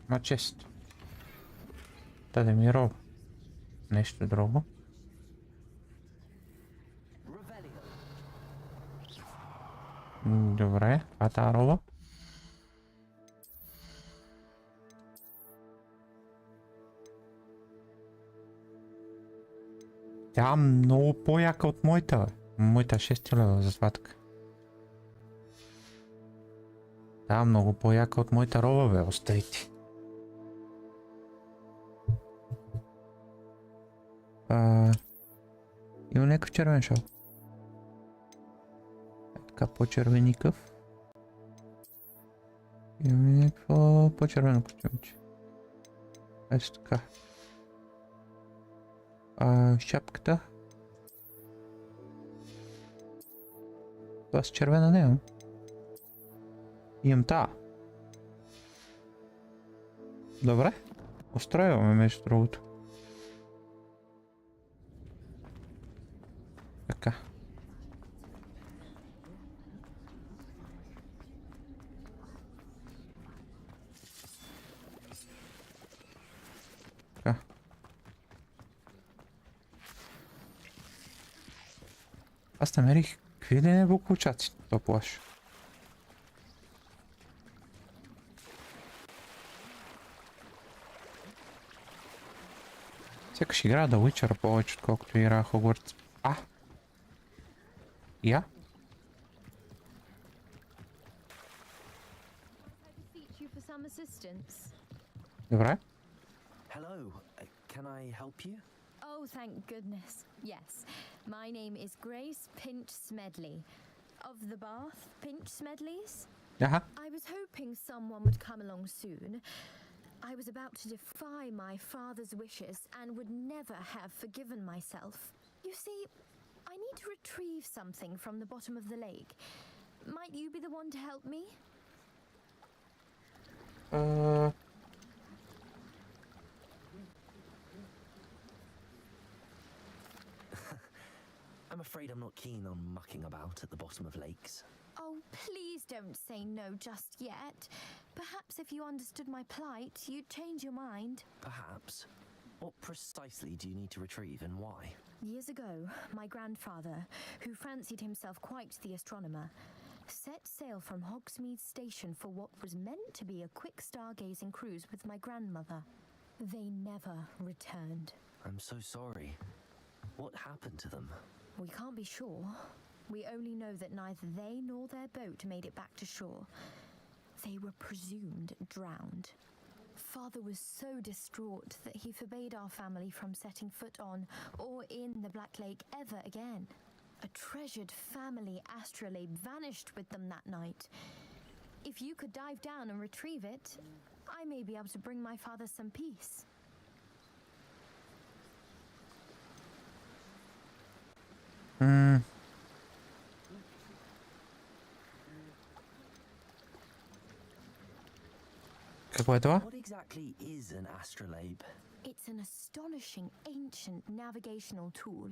Ма често. Даде ми роб. Нещо друго. Добре, това е тази роба. Тя е много по-яка от моята. Моята 6 лева, затова така. Тя е много по-яка от моята роба, бе, оставите. Има някакъв червен шал. Така по-червеникъв. Имаме някакво по-червено костюмче. Ето така. Шапката. Това с червена не имам. Имам та. Добре. Устроиваме между другото. Така. Така. Аз намерих какви ли не буклучаци то плаш. Сякаш игра да Witcher повече, отколкото игра Hogwarts. Я? Добре. Hello, can I help you? Oh, thank goodness. Yes. My name is Grace Pinch Smedley. Of the Bath Pinch Smedleys? I was hoping someone would come along soon. I was about to defy my father's wishes and would never have forgiven myself. You see, I need to retrieve something from the bottom of the lake. Might you be the one to help me? I'm afraid I'm not keen on mucking about at the bottom of lakes. Oh, please don't say no just yet. Perhaps if you understood my plight, you'd change your mind. Perhaps. What precisely do you need to retrieve and why? Years ago, my grandfather, who fancied himself quite the astronomer, set sail from Hogsmeade Station for what was meant to be a quick stargazing cruise with my grandmother. They never returned. I'm so sorry. What happened to them? We can't be sure. We only know that neither they nor their boat made it back to shore. They were presumed drowned. Father was so distraught that he forbade our family from setting foot on or in the Black Lake ever again. A treasured family astrolabe vanished with them that night. If you could dive down and retrieve it, I may be able to bring my father some peace. Какво е това? What exactly is an astrolabe? It's an astonishing ancient navigational tool.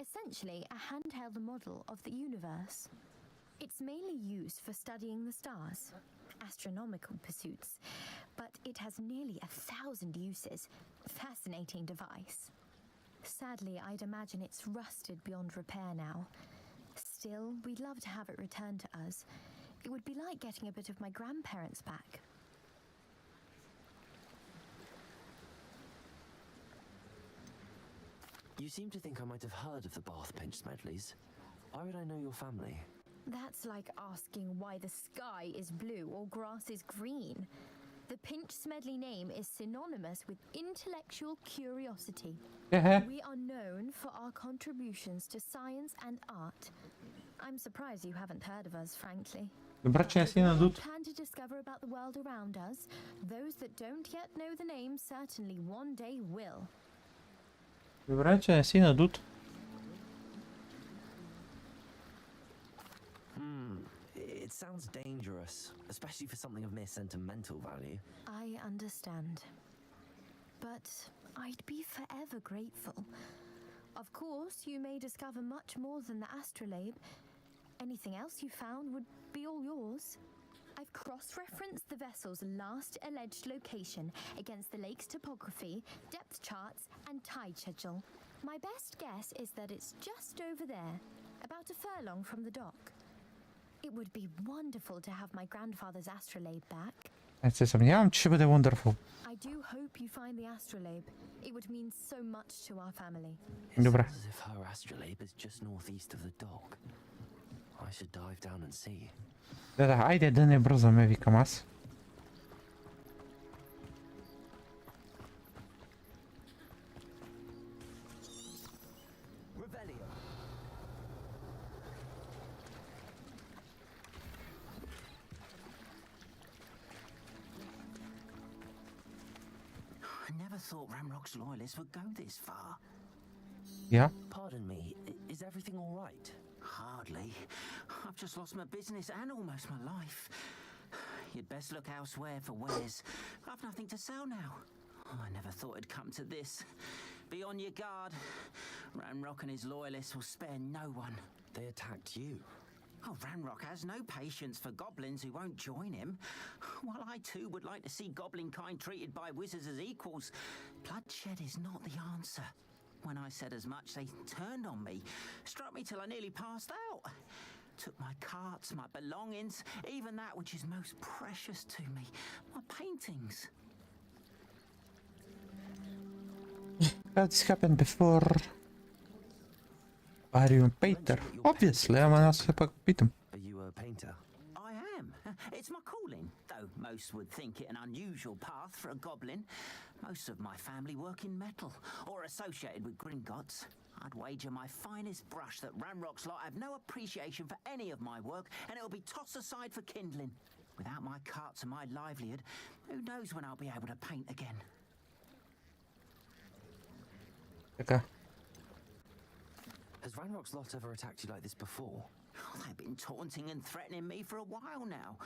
Essentially, a handheld model of the universe. It's mainly used for studying the stars, astronomical pursuits, but it has nearly 1,000 uses. Fascinating device. Sadly, I'd imagine it's rusted beyond repair now. Still, we'd love to have it returned to us. It would be like getting a bit of my grandparents back. You seem to think I might have heard of the Bath Pinch Smedleys. Why would I know your family? That's like asking why the sky is blue or grass is green. The Pinch Smedley name is synonymous with intellectual curiosity. We are known for our contributions to science and art. I'm surprised you haven't heard of us, frankly. Plan to discover about the world around us. Those that don't yet know the name certainly one day will. Выбирайте си надут. It sounds dangerous, especially for something of mere sentimental value. I understand. But I'd be forever grateful. Of course, you may discover much more than the astrolabe. Anything else you found would be all yours. I've cross-referenced the vessel's last alleged location against the lake's topography, depth charts, and tide schedule. My best guess is that it's just over there, about a furlong from the dock. It would be wonderful to have my grandfather's astrolabe back. Це сумнівам, чи буде wonderful. I do hope you find the astrolabe. It would mean so much to our family. Добре. As if her astrolabe is just northeast of the dock. I should dive down and see. Да, айде да не бързаме, викам аз. I never thought Ramrock's loyalists would go this far. Yeah? Pardon me, is everything all right? Hardly. I've just lost my business and almost my life. You'd best look elsewhere for wares. I've nothing to sell now. Oh, I never thought it'd come to this. Be on your guard. Ramrock and his loyalists will spare no one. They attacked you. Oh, Ramrock has no patience for goblins who won't join him. While I too would like to see goblin kind treated by wizards as equals, bloodshed is not the answer. When I said as much, they turned on me, struck me till I nearly passed out. Took my carts, my belongings, even that which is most precious to me, my paintings. That's happened before. Are you a painter? Obviously, I'm an beat him. Are you a painter? I am. It's my calling, though most would think it an unusual path for a goblin. Most of my family work in metal, or associated with Gringotts. I'd wager my finest brush that Ramrock's lot have no appreciation for any of my work, and it'll be tossed aside for kindling. Without my carts and my livelihood, who knows when I'll be able to paint again. Okay. Has Ranrock's lot ever attacked you like this before? Oh, they've been taunting and threatening me for a while now,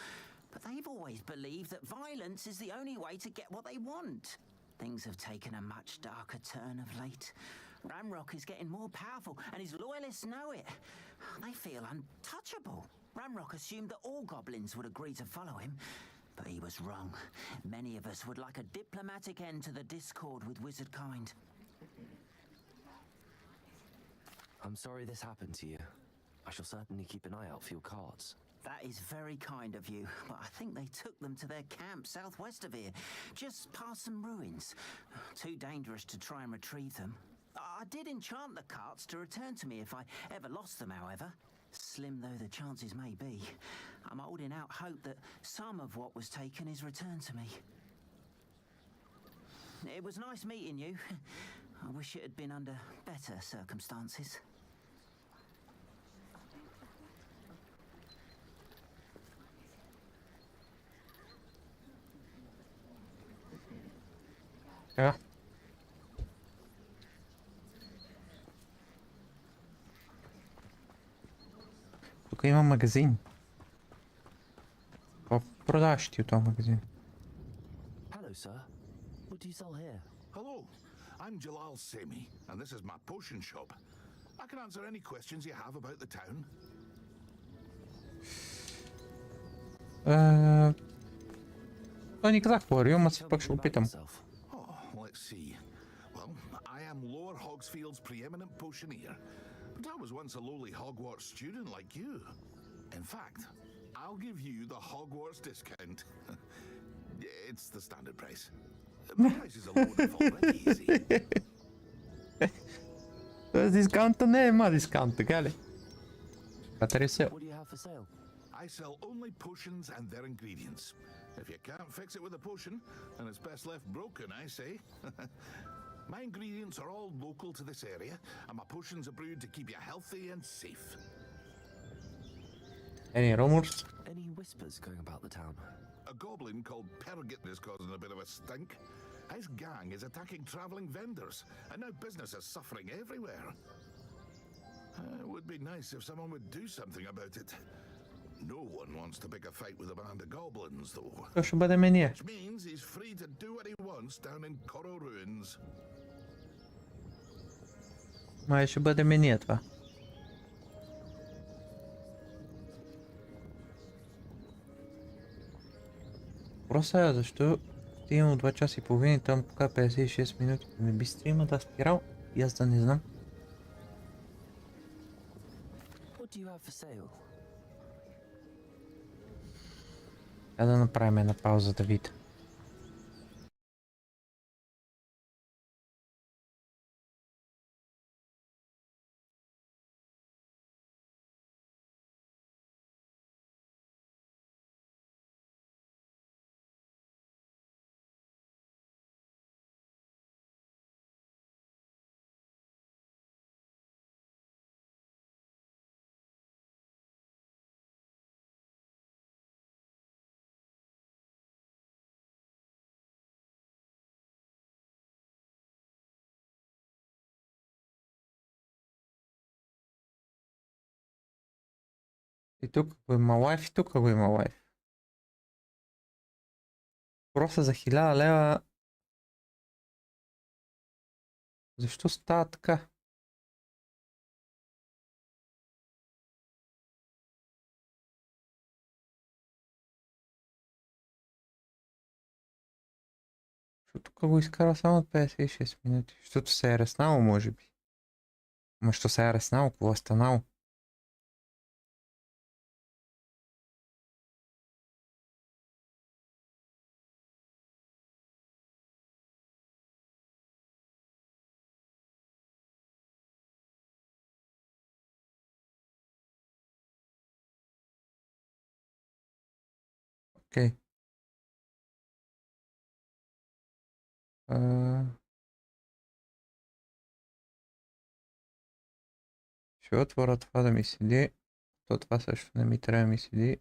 but they've always believed that violence is the only way to get what they want. Things have taken a much darker turn of late. Ramrock is getting more powerful, and his loyalists know it. They feel untouchable. Ramrock assumed that all goblins would agree to follow him, but he was wrong. Many of us would like a diplomatic end to the discord with wizard kind. I'm sorry this happened to you. I shall certainly keep an eye out for your cards. That is very kind of you, but I think they took them to their camp southwest of here, just past some ruins. Too dangerous to try and retrieve them. I did enchant the carts to return to me if I ever lost them, however. Slim though the chances may be, I'm holding out hope that some of what was taken is returned to me. It was nice meeting you. I wish it had been under better circumstances. Yeah. Тук има магазин. Продаваш ти от този магазин. Hello, sir. What do you sell here? Hello, I'm Jalal Semi, and this is my potion shop. I can answer any questions you have about the town. Той никак говори, ама се пак ще го питам. Oh, let's see. Well, I am Lower Hogsfield's preeminent potioneer, but I was once a lowly Hogwarts student like you. In fact, I'll give you the Hogwarts discount. It's the standard price. The prices alone are already easy. Дискаунта не е, ма дискаунта, гале. What do you have for sale? I sell only potions and their ingredients. If you can't fix it with a potion, then it's best left broken, I say. My ingredients are all local to this area, and my potions are brewed to keep you healthy and safe. Any rumors? Any whispers going about the town? A goblin called Pergit is causing a bit of a stink. His gang is attacking travelling vendors, and now business is suffering everywhere. It would be nice if someone would do something about it. No one wants to pick a fight with a band of goblins, though. Which means he's free to do what he wants down in Coro Ruins. Май ще бъде мение това. Въпросът е защо стигнал 2 часа и половина и там пока 56 минути. Не би стрима да спирал и аз да не знам. What do you have for sale? Да направим една пауза да видя. И тук го има лайф, и тук го има лайф. Просто за 1000 лева. Защо става така? Защото тук го изкара само 56 минути. Защото се е реснало, може би. Ама що се е реснало? Какво е станало? Окей. Ще отворя това да ми седи. То това също не ми трябва да ми седи.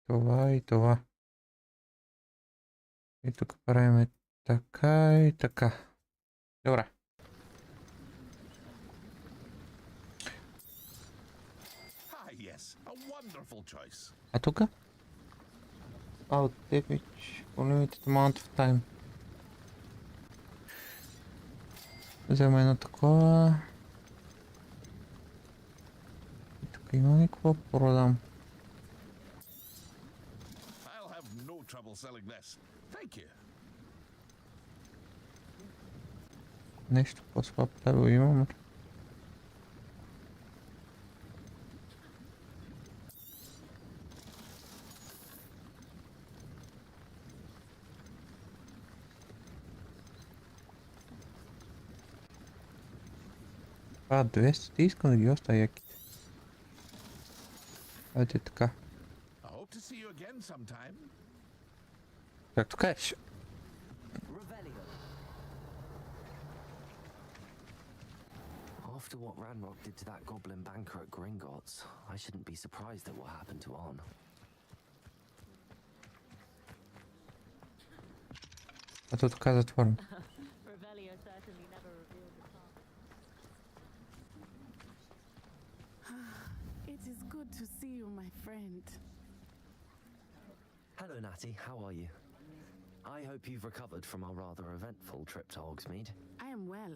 Това и това. И тук правим така и така. Добре. А тук? I'll take it for limited amount of time. Взема едно такова. И тук има ли какво продам? Нещо по-слаб да го имам. А, 200, ти искам да ги оставя яките. Айде така. Както кажеш. After what Ranrock did to that goblin banker at Gringotts, I shouldn't be surprised at what happened to On. А то така затворено. It is good to see you, my friend. Hello, Natty. How are you? I hope you've recovered from our rather eventful trip to Hogsmeade. I am well,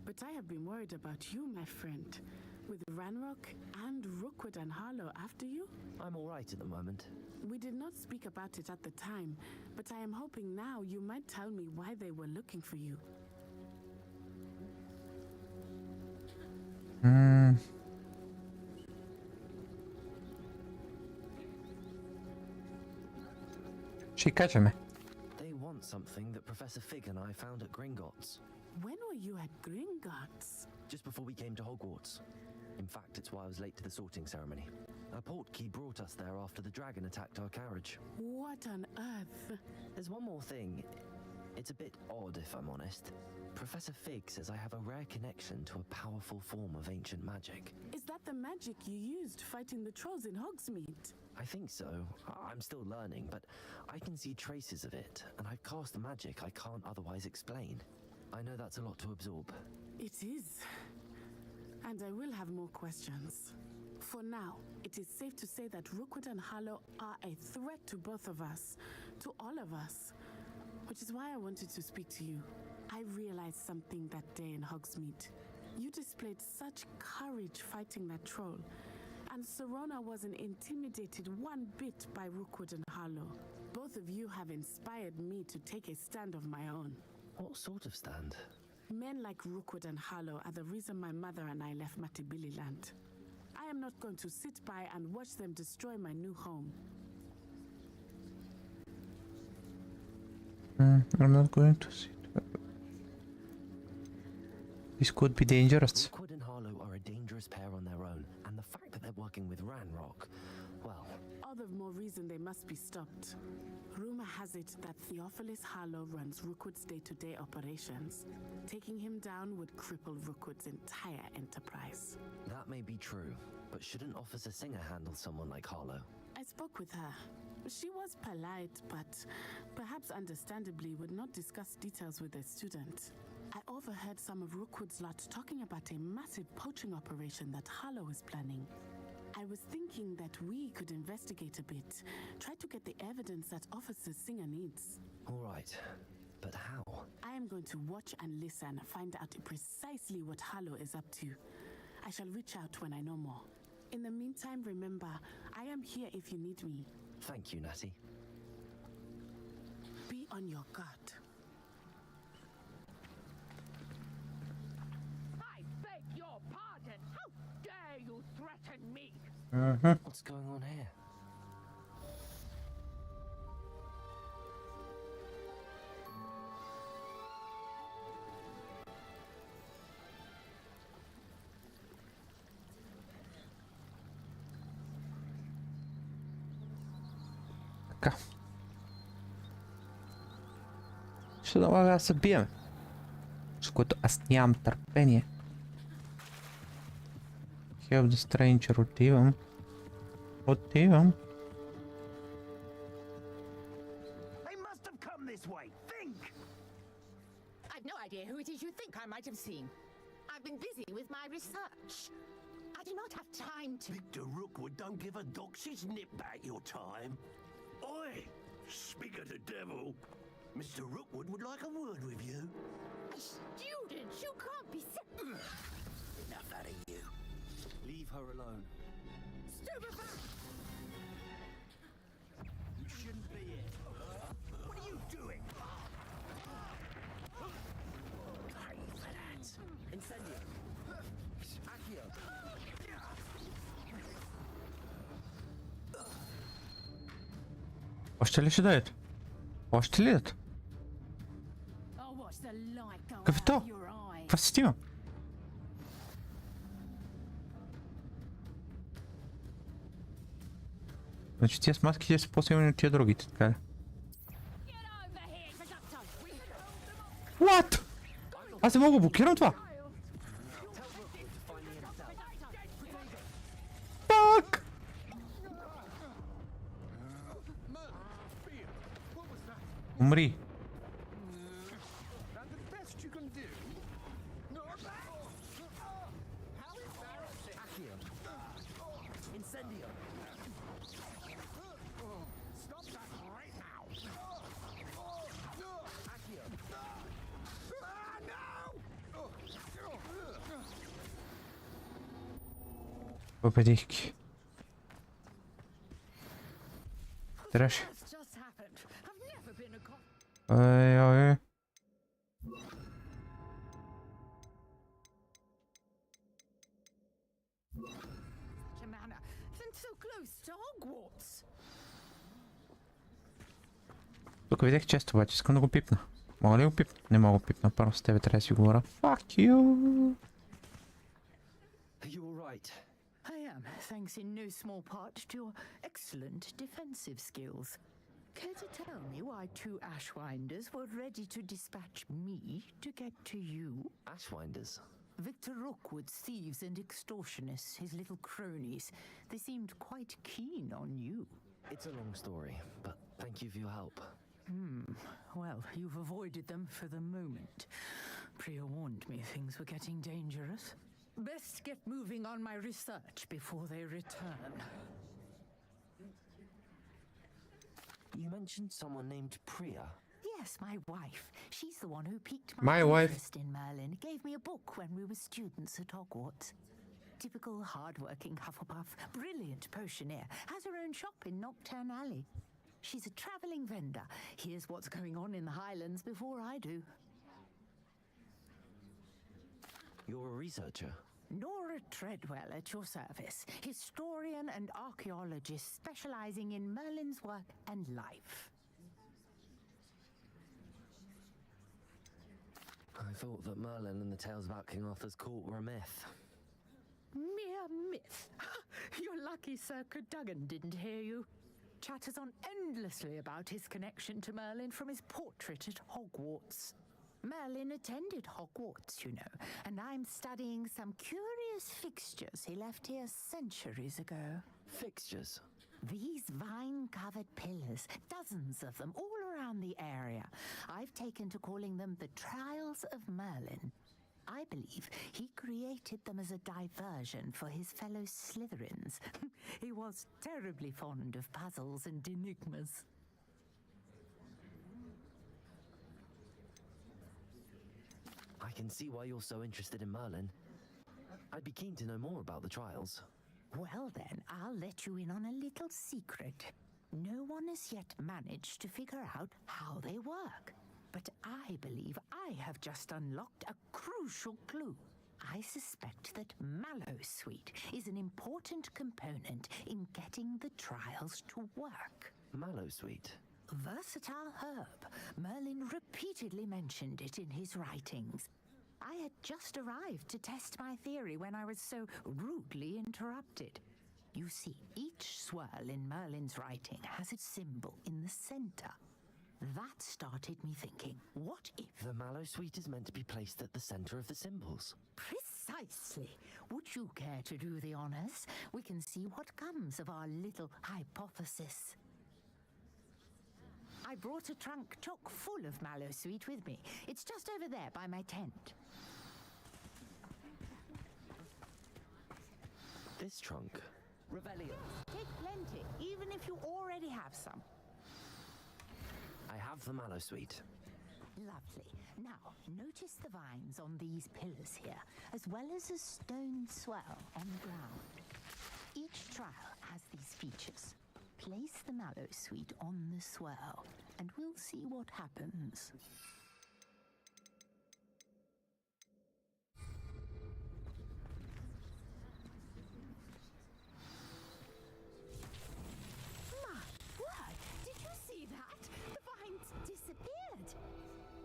but I have been worried about you, my friend. With Ranrock and Rookwood and Harlow after you? I'm alright at the moment. We did not speak about it at the time, but I am hoping now you might tell me why they were looking for you. Și cace-me. They want something that Professor Fig and I found at Gringotts. When were you at Gringotts? Just before we came to Hogwarts. In fact, it's why I was late to the sorting ceremony. A portkey brought us there after the dragon attacked our carriage. What on earth? There's one more thing. It's a bit odd, if I'm honest. Professor Fig says I have a rare connection to a powerful form of ancient magic. Is that the magic you used fighting the trolls in Hogsmeade? I think so. I'm still learning, but I can see traces of it, and I've cast magic I can't otherwise explain. I know that's a lot to absorb. It is. And I will have more questions. For now, it is safe to say that Rookwood and Harlow are a threat to both of us, to all of us. Which is why I wanted to speak to you. I realized something that day in Hogsmeade. You displayed such courage fighting that troll, and Serona wasn't intimidated one bit by Rookwood and Harlow. Both of you have inspired me to take a stand of my own. What sort of stand? Men like Rookwood and Harlow are the reason my mother and I left Matibili Land. I am not going to sit by and watch them destroy my new home. I'm not going to sit. This could be dangerous. Rookwood and Harlow are a dangerous pair on their own, and the fact that they're working with Ranrock, well... All the more reason they must be stopped. Rumor has it that Theophilus Harlow runs Rookwood's day-to-day operations. Taking him down would cripple Rookwood's entire enterprise. That may be true, but shouldn't Officer Singer handle someone like Harlow? I spoke with her. She was polite, but perhaps understandably would not discuss details with a student. I overheard some of Rookwood's lot talking about a massive poaching operation that Harlow is planning. I was thinking that we could investigate a bit, try to get the evidence that Officer Singer needs. All right, but how? I am going to watch and listen, find out precisely what Harlow is up to. I shall reach out when I know more. In the meantime, remember, I am here if you need me. Thank you, Natty. Be on your guard. I beg your pardon! How dare you threaten me? What's going on here? Така. Ще налага да се бием. С което аз нямам търпение. Help the stranger, отивам. Отивам. They must have come this way. Think! I've no idea who it is you think I might have seen. I've been busy with my research. I do not have time to... Victor Rookwood don't give a doxy's nip back your time. Oi! Speak of the devil. Mr. Rookwood would like a word with you. A student? You can't be... Enough out of you. Leave her alone. Stupefy! You shouldn't be here. What are you doing? Pay for that. Incendio. Accio. Още ли ще дадат? Още ли дадат? Какъв е то? Каква система? Значи тия с маските са по-силни от тия другите, така ли? What? Аз не мога да блокирам това? Пак! Умри! Moby Dick. Trash. Oj, oj. Commander, then so close to Hogwarts. Тук видях често, обаче искам да го пипна. Мога ли го пипна? Не мога го пипна, просто с тебе трябва да си говоря. Fuck you! Are you alright? I am, thanks in no small part to your excellent defensive skills. Care to tell me why two Ashwinders were ready to dispatch me to get to you? Ashwinders? Victor Rookwood's thieves and extortionists, his little cronies. They seemed quite keen on you. It's a long story, but thank you for your help. Well, you've avoided them for the moment. Priya warned me things were getting dangerous. Best get moving on my research before they return. You mentioned someone named Priya. Yes, my wife. She's the one who piqued My wife. interest in Merlin. Gave me a book when we were students at Hogwarts. Typical hard-working Hufflepuff, brilliant potioneer, has her own shop in Nocturne Alley. She's a travelling vendor. Here's what's going on in the Highlands before I do. You're a researcher? Nora Treadwell at your service, historian and archaeologist specialising in Merlin's work and life. I thought that Merlin and the tales about King Arthur's court were a myth. Mere myth. You're lucky Sir Cadogan didn't hear you. Chatters on endlessly about his connection to Merlin from his portrait at Hogwarts. Merlin attended Hogwarts, you know, and I'm studying some curious fixtures he left here centuries ago. Fixtures? These vine-covered pillars, dozens of them all around the area. I've taken to calling them the Trials of Merlin. I believe he created them as a diversion for his fellow Slytherins. He was terribly fond of puzzles and enigmas. I can see why you're so interested in Merlin. I'd be keen to know more about the trials. Well then, I'll let you in on a little secret. No one has yet managed to figure out how they work. But I believe I have just unlocked a crucial clue. I suspect that Mallowsweet is an important component in getting the trials to work. Mallowsweet? Versatile herb. Merlin repeatedly mentioned it in his writings. I had just arrived to test my theory when I was so rudely interrupted. You see, each swirl in Merlin's writing has its symbol in the center. That started me thinking, what if... The Mallowsweet is meant to be placed at the center of the symbols. Precisely. Would you care to do the honors? We can see what comes of our little hypothesis. I brought a trunk chock full of Mallowsweet with me. It's just over there by my tent. This trunk? Revelio. Take plenty, even if you already have some. I have the Mallowsweet. Lovely. Now, notice the vines on these pillars here, as well as a stone swell on the ground. Each trial has these features. Place the Mallowsweet on the swell, and we'll see what happens.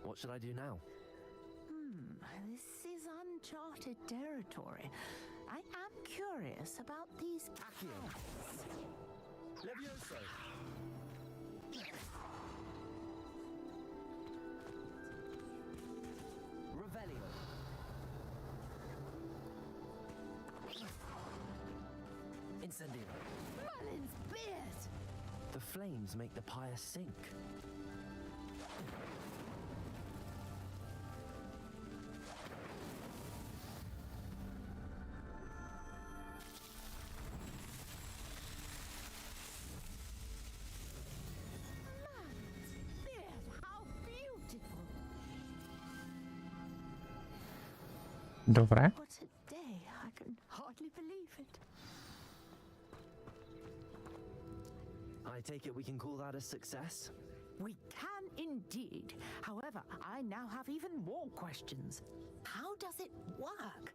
What should I do now? This is uncharted territory. I am curious about these plants. Levioso! Revelio! Incendio! Merlin's beard! The flames make the pyre sink. Dobre. What a day. I can hardly believe it. I take it we can call that a success? We can indeed. However, I now have even more questions. How does it work?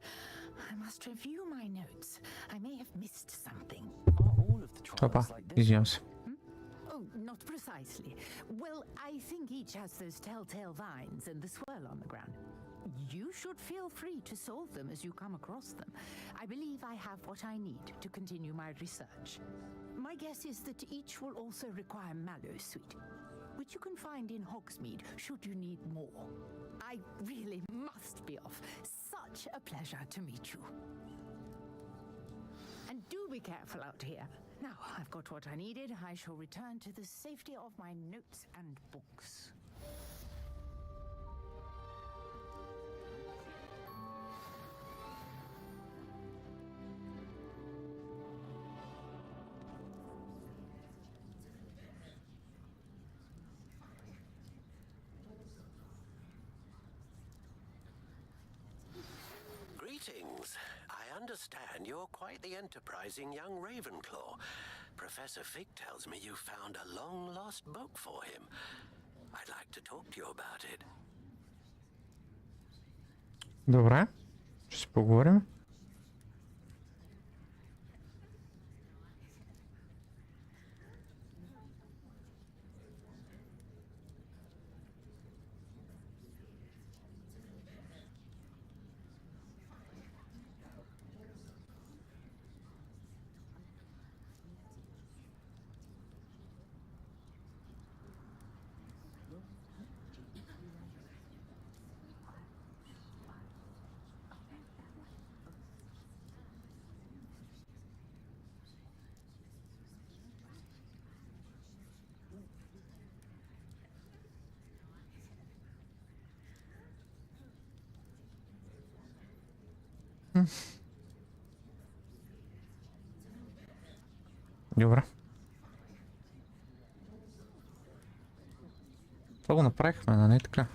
I must review my notes. I may have missed something. Are all of the trials like this? Izjams. Oh, not precisely. Well, I think each has those telltale vines and the swirl on the ground. You should feel free to solve them as you come across them. I believe I have what I need to continue my research. My guess is that each will also require Mallowsweet, which you can find in Hogsmeade should you need more. I really must be off. Such a pleasure to meet you. And do be careful out here. Now I've got what I needed. I shall return to the safety of my notes and books. Greetings. I understand you're quite the enterprising young Ravenclaw. Professor Fig tells me you found a long-lost book for him. I'd like to talk to you about it. Добре. Щось поговоримо. Добре. Това го направихме, нали така?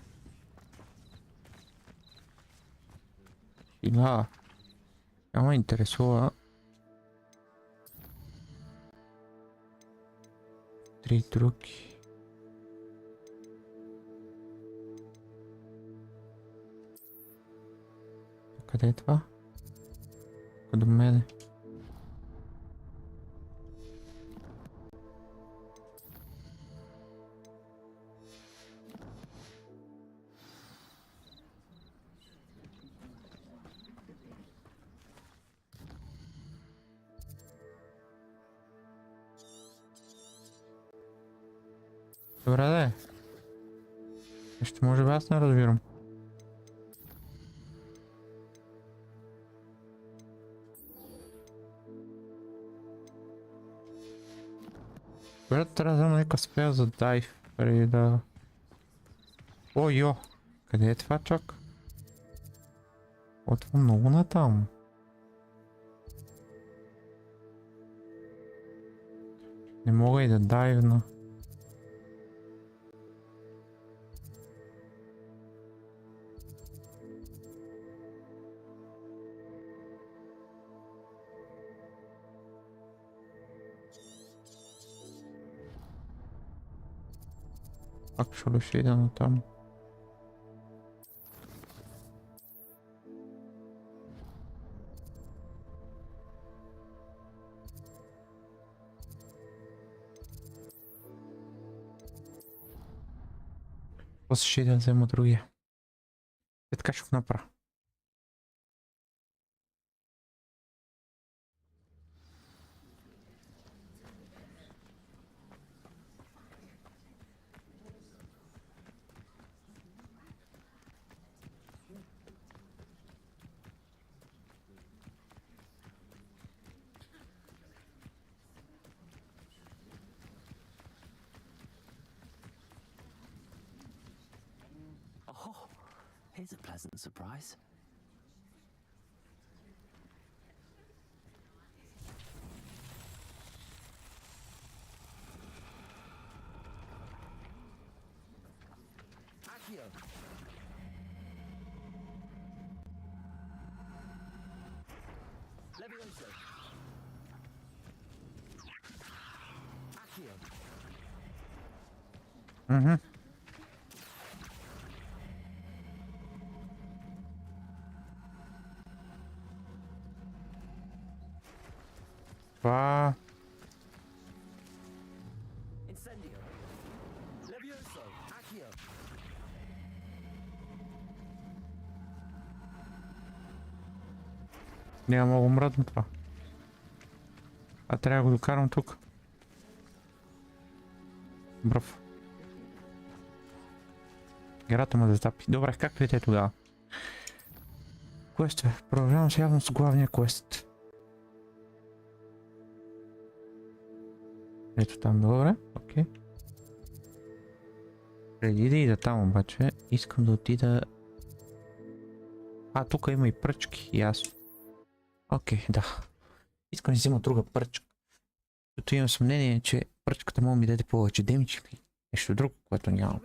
Сега ме интересува три други. Къде е това? До мене. Добре, да е. Нещо може би аз не разбирам. Добре, трябва да взема някакъв спея за дайв, преди да... О, йо! Къде е това чак? О, това много натам. Не мога и да дайвна. Пак ще дошли на там. После ще да взема другия. И така ще го направя. Oh, here's a pleasant surprise. Accio! Mhm. Pa. Incendio. Levioso. Accio. Нямам обратно това. А трябва да го докарам тук. Бръв. Играта ме затапи. Добре, както и те тогава. Квест е. Продължавам се явно с главния квест. Ето там, добре. Окей. Преди да ида там обаче, искам да отида... А, тук има и пръчки, ясно. Окей, да. Искам да взема друга пръчка. Като имам съмнение, че пръчката мога ми даде повече демидж или нещо друго, което нямам.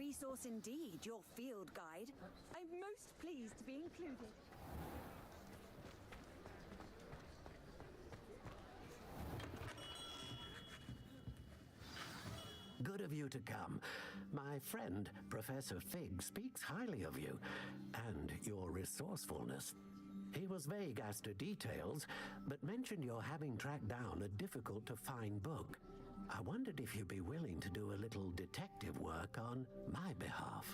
Good of you to come. My friend, Professor Fig, speaks highly of you and your resourcefulness. He was vague as to details, but mentioned your having tracked down a difficult-to-find book. I wondered if you'd be willing to do a little detective work on my behalf.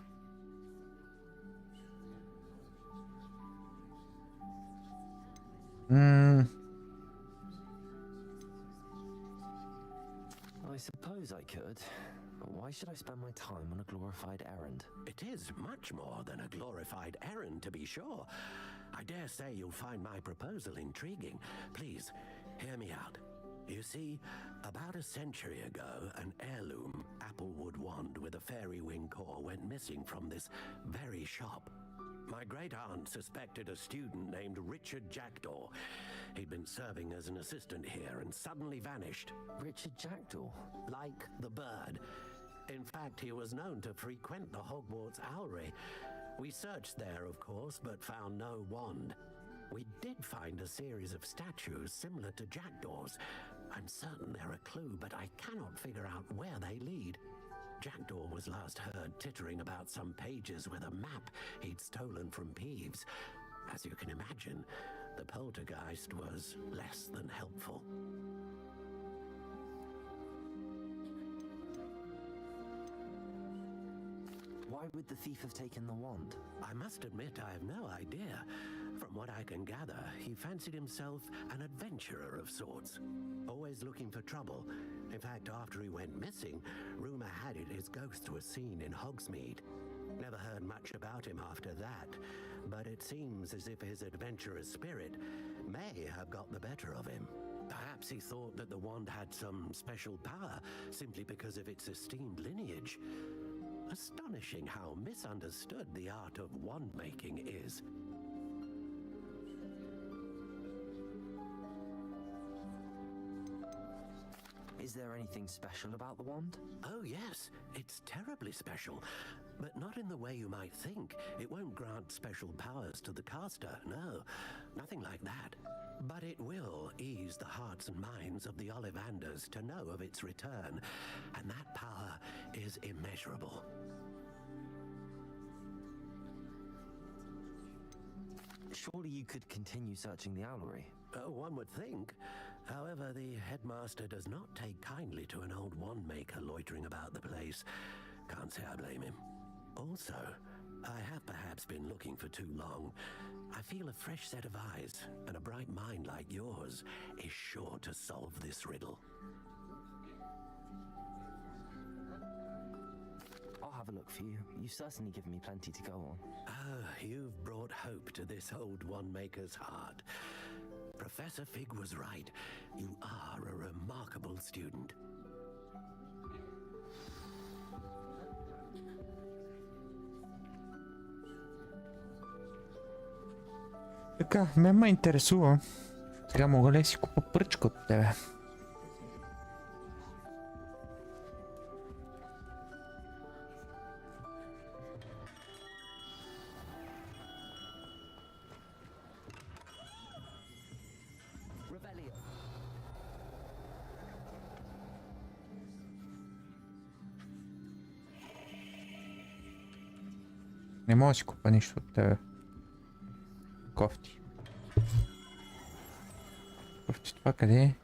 I suppose I could. But why should I spend my time on a glorified errand? It is much more than a glorified errand, to be sure. I dare say you'll find my proposal intriguing. Please, hear me out. You see, about a century ago, an heirloom applewood wand with a fairy wing core went missing from this very shop. My great-aunt suspected a student named Richard Jackdaw. He'd been serving as an assistant here and suddenly vanished. Richard Jackdaw? Like the bird. In fact, he was known to frequent the Hogwarts Owlry. We searched there, of course, but found no wand. We did find a series of statues similar to Jackdaw's. I'm certain they're a clue, but I cannot figure out where they lead. Jackdaw was last heard tittering about some pages with a map he'd stolen from Peeves. As you can imagine, the poltergeist was less than helpful. Why would the thief have taken the wand? I must admit I have no idea. From what I can gather, he fancied himself an adventurer of sorts, always looking for trouble. In fact, after he went missing, rumor had it his ghost was seen in Hogsmeade. Never heard much about him after that, but it seems as if his adventurous spirit may have got the better of him. Perhaps he thought that the wand had some special power simply because of its esteemed lineage. Astonishing how misunderstood the art of wand-making is. Is there anything special about the wand? Oh yes, it's terribly special. But not in the way you might think. It won't grant special powers to the caster, no. Nothing like that. But it will ease the hearts and minds of the Ollivanders to know of its return. And that power is immeasurable. Surely you could continue searching the owlery. Oh, one would think. However, the headmaster does not take kindly to an old wand maker loitering about the place. Can't say I blame him. Also, I have perhaps been looking for too long. I feel a fresh set of eyes, and a bright mind like yours is sure to solve this riddle. I'll have a look for you. You've certainly given me plenty to go on. Oh, you've brought hope to this old wand-maker's heart. Professor Fig was right. You are a remarkable student. Така, ме интересува. Сега мога ли си купа пръчка от тебе? Не мога да си купа нищо от тебе. Кофти. Кофти това къде е?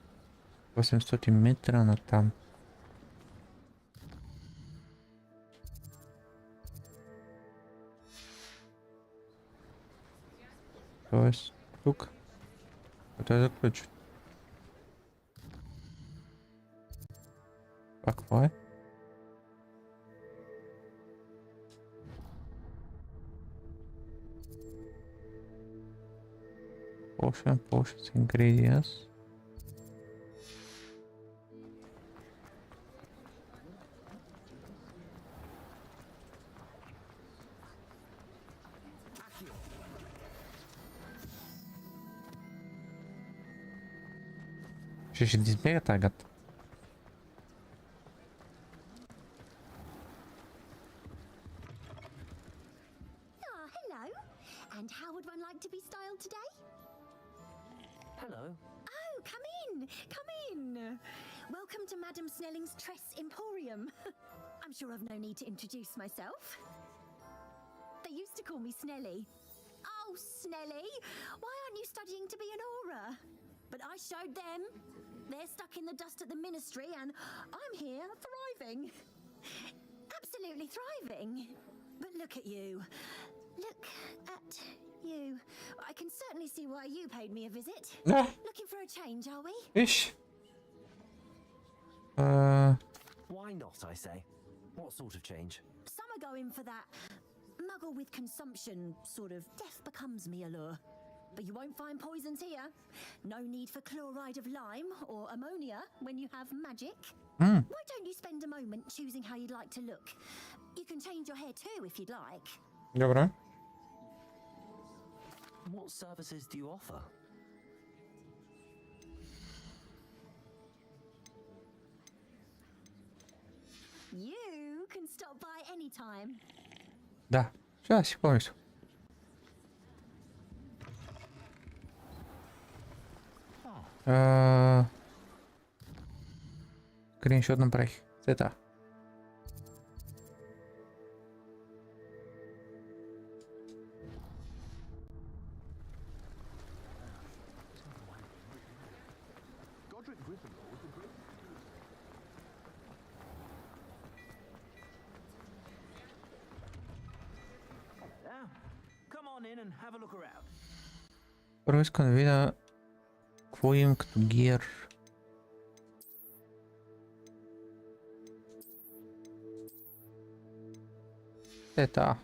800 метра на там. Тоест, тук. Това е за ключ. Това какво е? Potions, ingredients. Ще избега тази гата. Hello. And how would one like to be styled today? Hello. Oh, come in. Come in. Welcome to Madam Snelling's Tress Emporium. I'm sure I've no need to introduce myself. They used to call me Snelly. Oh, Snelly, why aren't you studying to be an aura? But I showed them. They're stuck in the dust at the ministry and I'm here thriving. Absolutely thriving. But look at you. Look at you. I can certainly see why you paid me a visit. Looking for a change, are we? Ish. Why not, I say? What sort of change? Some are going for that muggle with consumption, sort of death becomes me allure. But you won't find poisons here. No need for chloride of lime or ammonia when you have magic. Why don't you spend a moment choosing how you'd like to look? You can change your hair too if you'd like. Добре. What services do you offer? You can stop by anytime. Да, сега си помисля. Скриншот направих. Сета. Първо искам да видя какво имам като гир. Ета.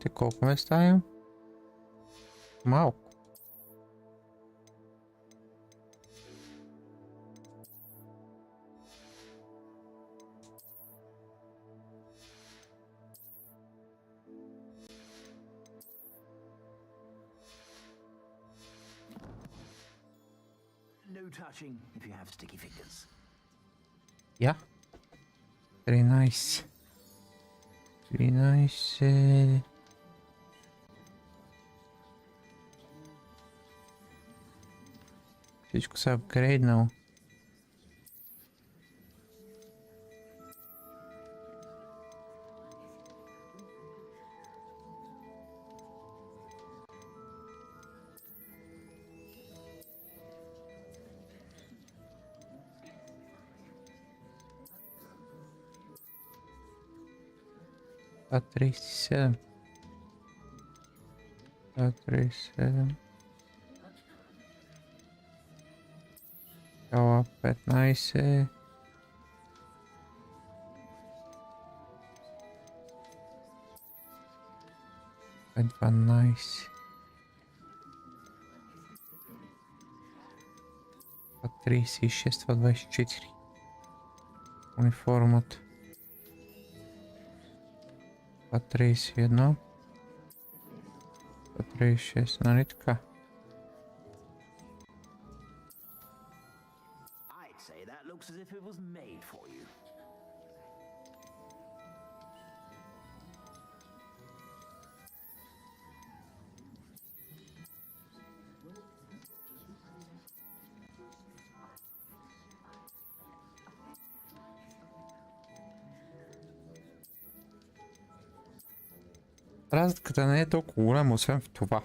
Те колко места имам? Малко. No touching if you have sticky fingers. Yeah. Very nice. Very nice. Всичко се апгрейднал. А 37. А 37. Цяла 15. А 12. А 36, това 24. Униформата. Това 31. Това 36, нали така? I'd say that looks as if it was made for you. Разликата не е толкова голяма, освен в това.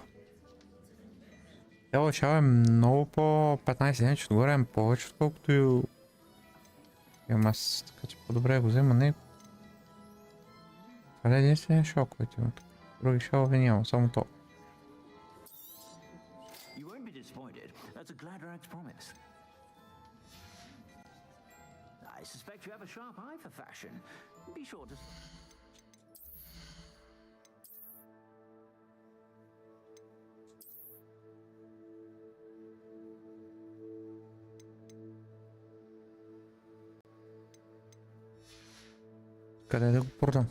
Тяло шал е много по 15 дни отгоре, повече отколкото и имам аз, така че по-добре го взема него. Това е единствения шал, който има тук. Други шалове няма, само то. You won't be disappointed. That's a Gladrax promise. I suspect you have a sharp eye for fashion. Be sure to... Къде да го продам?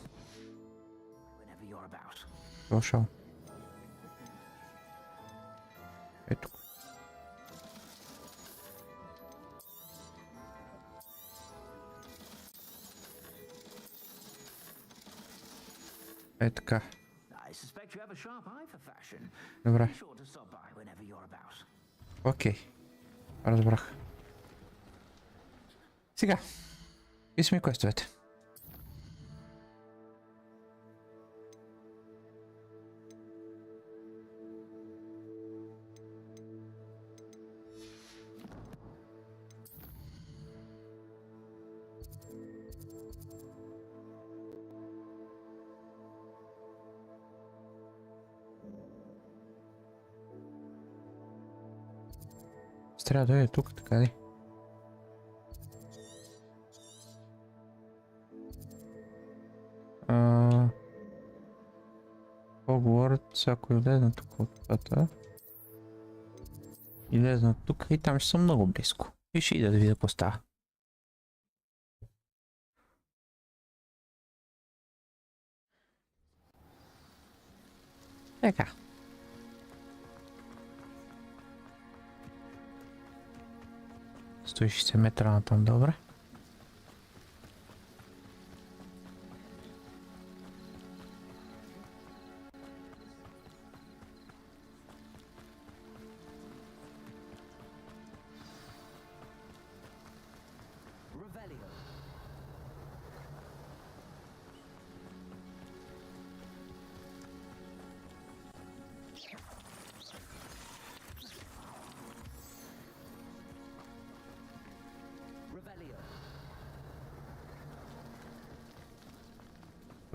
whenever you're about. Дошъл. Ето. Е така. I suspect you have a sharp eye for fashion. Добре. Be sure to stop by whenever you're about. Окей. Разбрах. Сега. И сме квестовете. Трябва да е тук, така ли? Hogwarts, ако излезна тук от пътя. Излезна тук и там ще съм много близко. И ще ида да видя какво става. Така. Стоиш се метра на там, добре.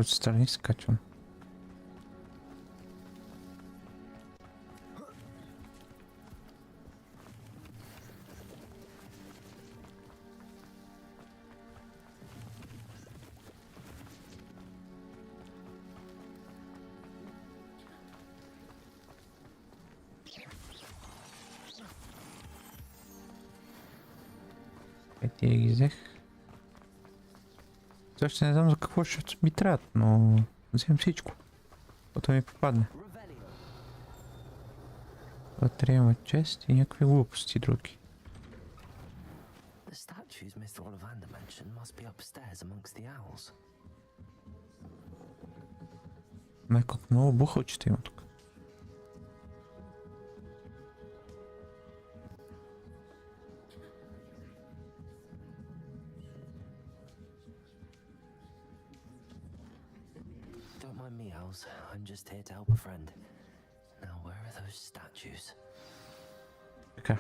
Отстрани скачвам. Тия ги взех. Още не знам за какво ще ми трябва, но вземем всичко. Което ми попадне. Вътре има чест и някакви глупости други. Как много бухалчета има тук. I'm just here to help a friend. Now, where are those statues? Okay.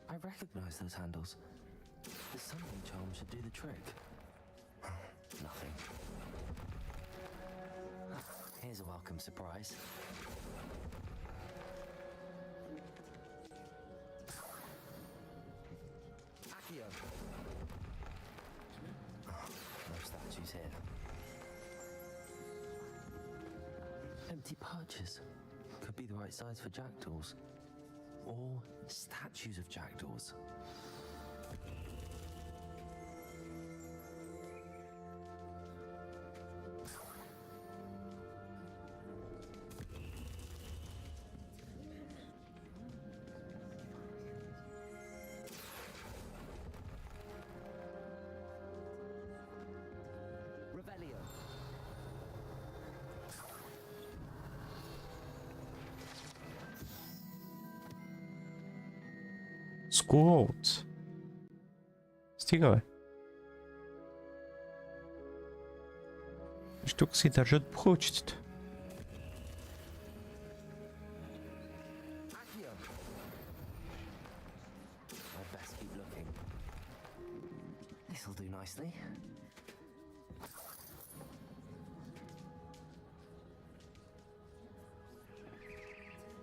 I recognize those handles. The summoning charm should do the trick. Nothing. Here's a welcome surprise. Accio. Statues here. Empty perches. Could be the right size for jackdaws. Or statues of jackdaws. Squat. Стига, бе. Тук си държат прочиците. This'll do nicely.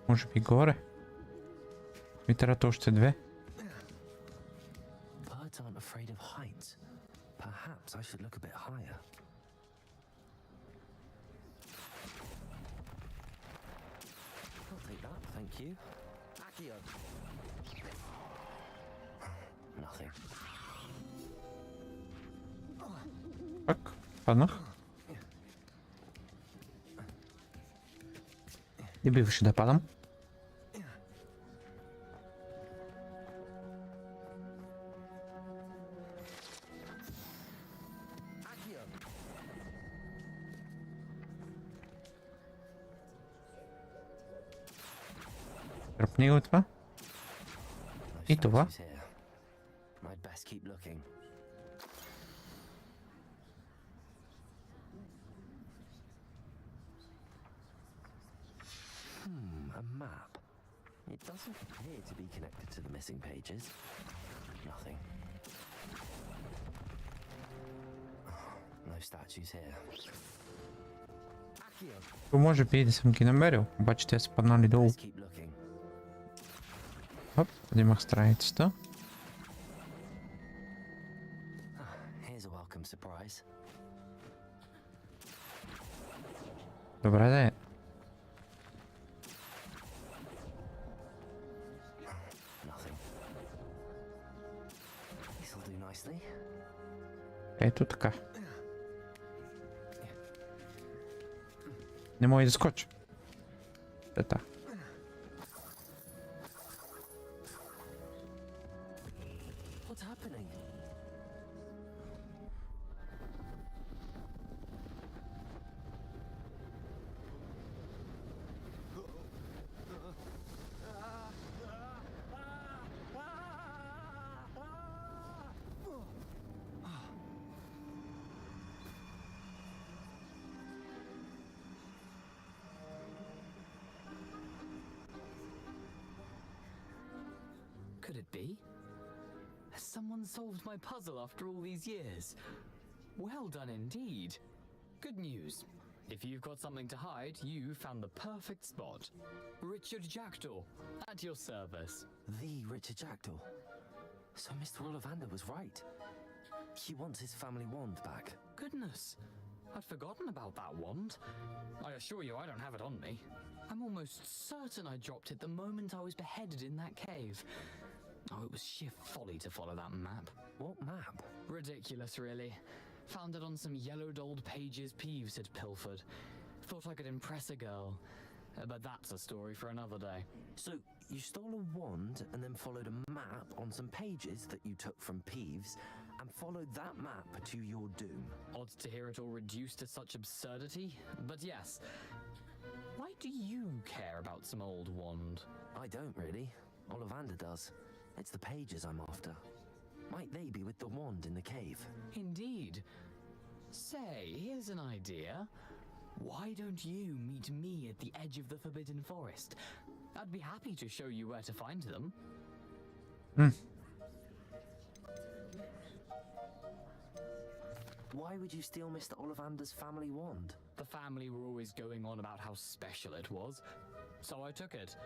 Може би горе. Ми трябват още две. Birds aren't afraid of heights. Perhaps I should look a bit higher. I'll take that, thank you. Accio. Nothing. Пак, паднах. Не биваше да падам. Тръпни го това. И това. I'd best keep looking. A map. It doesn't appear to be connected to the missing pages. Nothing. No statues here. То може би да съм ги намерил, обаче те са паднали долу. Оп, подимах страницата. Добре да е. Ето така. Не мога и да скоча. Ета. Could it be? Has someone solved my puzzle after all these years? Well done indeed. Good news. If you've got something to hide, you found the perfect spot. Richard Jackdaw, at your service. The Richard Jackdaw. So Mr. Ollivander was right. He wants his family wand back. Goodness, I'd forgotten about that wand. I assure you I don't have it on me. I'm almost certain I dropped it the moment I was beheaded in that cave. Oh, it was sheer folly to follow that map. What map? Ridiculous, really. Found it on some yellowed old pages Peeves had pilfered. Thought I could impress a girl. But that's a story for another day. So, you stole a wand and then followed a map on some pages that you took from Peeves and followed that map to your doom. Odd to hear it all reduced to such absurdity, but yes. Why do you care about some old wand? I don't really. Ollivander does. It's the pages I'm after. Might they be with the wand in the cave? Indeed. Say, here's an idea. Why don't you meet me at the edge of the Forbidden Forest? I'd be happy to show you where to find them. Why would you steal Mr. Ollivander's family wand? The family were always going on about how special it was, so I took it.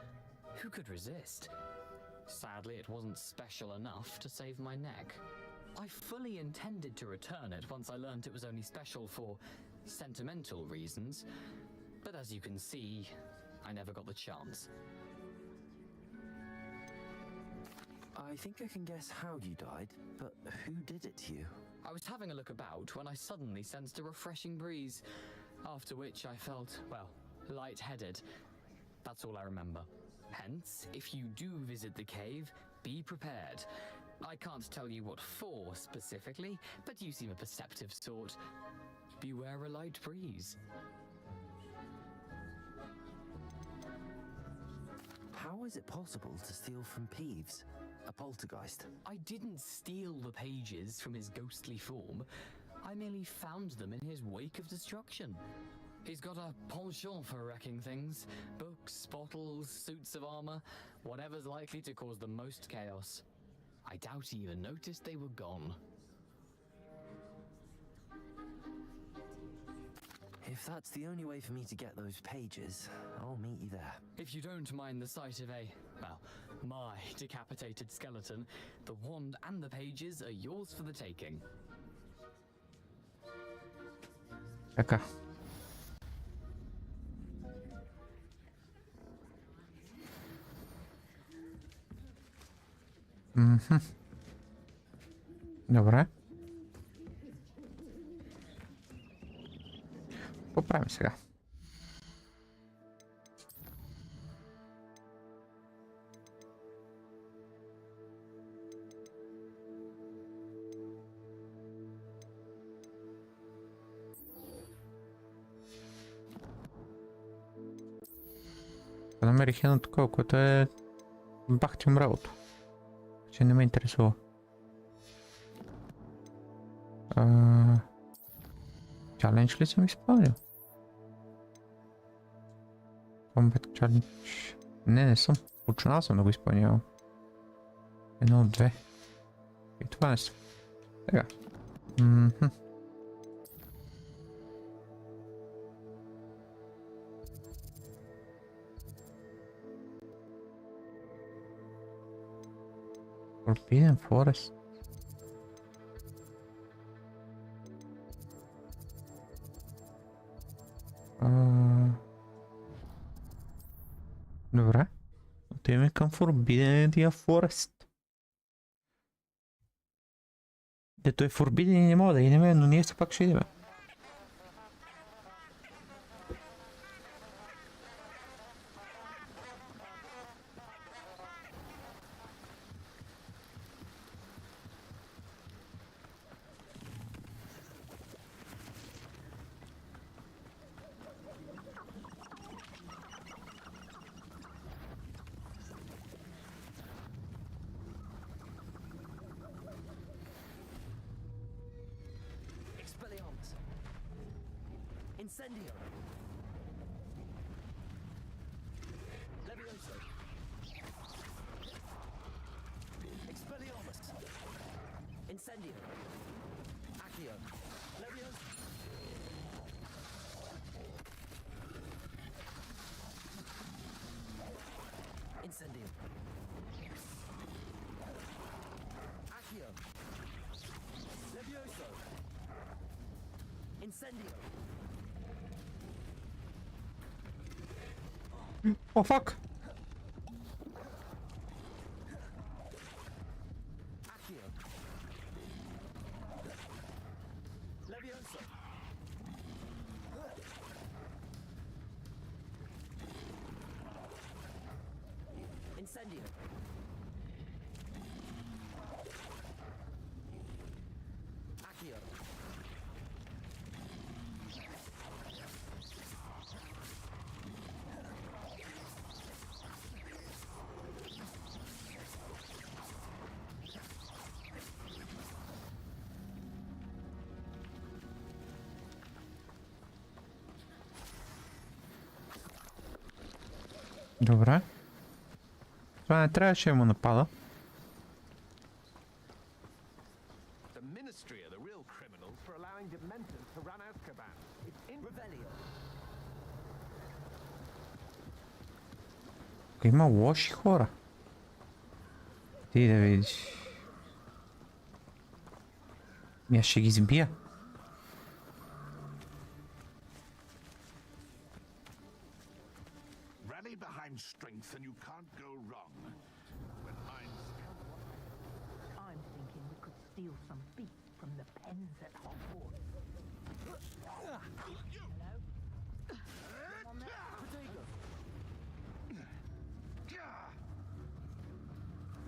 Who could resist? Sadly, it wasn't special enough to save my neck. I fully intended to return it once I learned it was only special for sentimental reasons, but as you can see, I never got the chance. I think I can guess how you died, but who did it to you? I was having a look about when I suddenly sensed a refreshing breeze, after which I felt, well, lightheaded. That's all I remember. Hence, if you do visit the cave, be prepared. I can't tell you what for specifically, but you seem a perceptive sort. Beware a light breeze. How is it possible to steal from Peeves, a poltergeist? I didn't steal the pages from his ghostly form. I I merely found them in his wake of destruction. He's got a penchant for wrecking things. Books, bottles, suits of armor, whatever's likely to cause the most chaos. I doubt he even noticed they were gone. If that's the only way for me to get those pages, I'll meet you there. If you don't mind the sight of my decapitated skeleton, the wand and the pages are yours for the taking. Така. Добре. Какво правим сега? Намерих едно такова, което е бахтим работа. Че не ме интересува. Чалендж ли съм изпълнил? Combat Challenge. Не съм. Починал съм да го изпълнявам. Едно от две. И това не съм. Сега. Forbidden Forest. Добре. Отиваме към Forbidden Forest. Дето е Forbidden и не мога да идеме, но ние все пак ще идеме. Incendio. Levioso. Expelliarmus. Incendio. Accio. Levioso. Incendio. Accio. Levioso. Incendio. Oh fuck! Accio. Levioso. Incendio. Accio. Добре. Това не трябваше да му напада. Има лоши хора. Ти да видиш. Аз ще ги избия. Strength and you can't go wrong. When I'm thinking we could steal some beef from the pens at Hogwarts. Hello?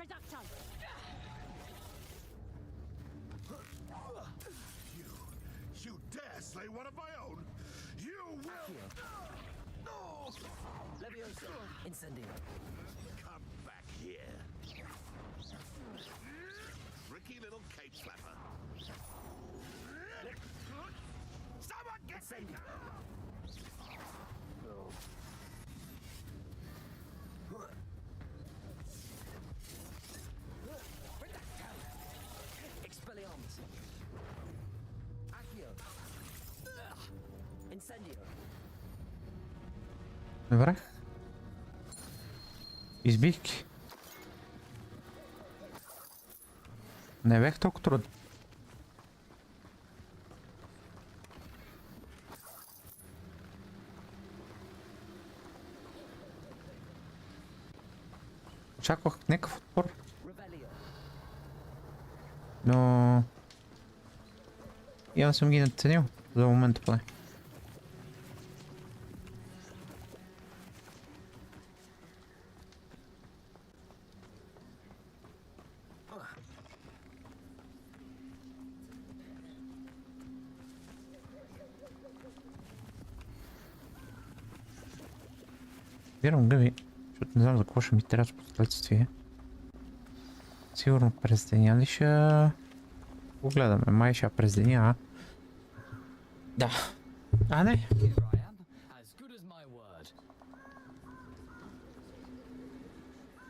Reducto! You dare slay one of my own? You will! Levioso. Incendio. Come back here. Tricky little cake flapper. Incendio. Expelliarmus. Accio. Incendio. Добре. Избийки. Не бех толкова труден. Очаквах някакъв отпор. Но... явно съм ги надценил. За момента поне. Вирам гъби, защото не знам за какво ще ми трябва в последствие. Сигурно през деня ли ще... Погледаме, май ще през деня, а? Да. А не?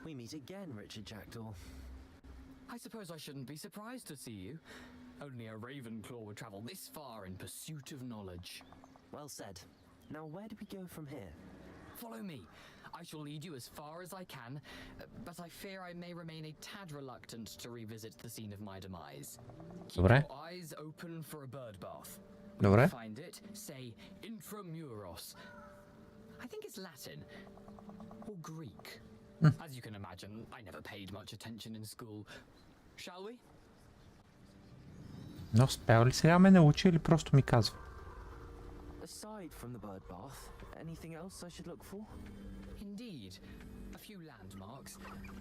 We meet again, Richard Jackdaw. I suppose I shouldn't be surprised to see you. Only a Ravenclaw would travel this far in pursuit of knowledge. Well said. Now where do we go from here? Follow me. I shall lead you as far as I can, but I fear I may remain a tad reluctant to revisit the scene of my demise. Keep your eyes open for a bird bath. When you find it, say intramuros. I think it's Latin or Greek. As you can imagine, I never paid much attention in school. Shall we? Но успял ли сега ме научи или просто ми казва? Aside from the bird bath, anything else I should look for? Indeed. A few landmarks,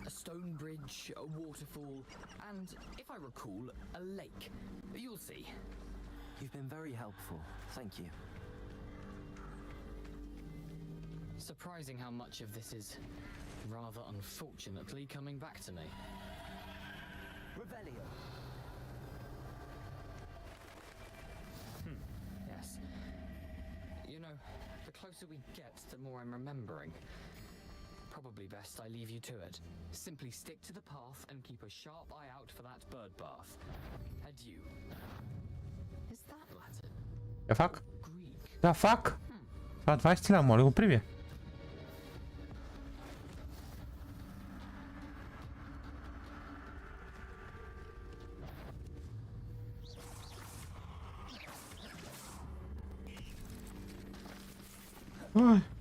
a stone bridge, a waterfall, and, if I recall, a lake. You'll see. You've been very helpful. Thank you. Surprising how much of this is, rather unfortunately, coming back to me. Revelio. Yes. You know, the closer we get, the more I'm remembering. Probably best I leave you to it. Simply stick to the path and keep a sharp eye out for that bird bath. Adieu. Is that Latin? The fuck? The fuck? Това 20 ля, моля го прибия.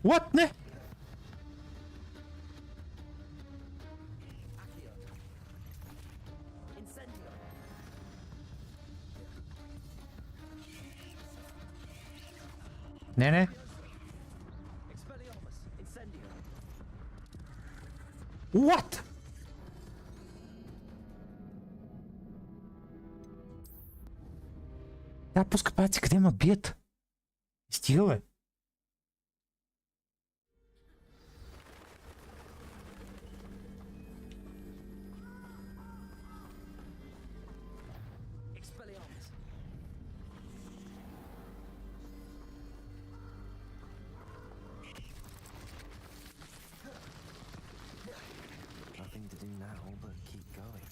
What? Не! Не. What? Да, пуска паци, къде ме бият? Стига, бе. Nothing to do now but keep going.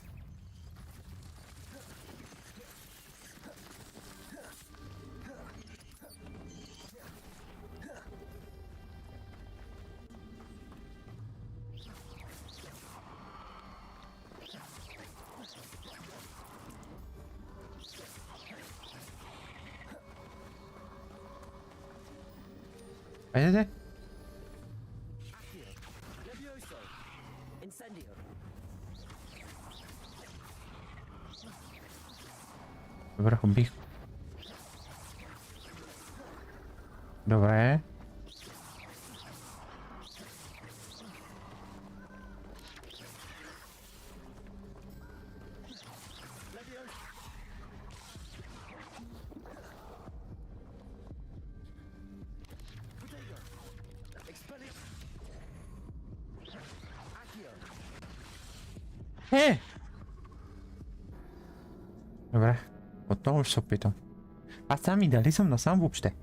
Айде. Levioso. Incendio. Добре, убих. Добре. Добре, отново ще се опитам. Аз сам и дали съм насам въобще?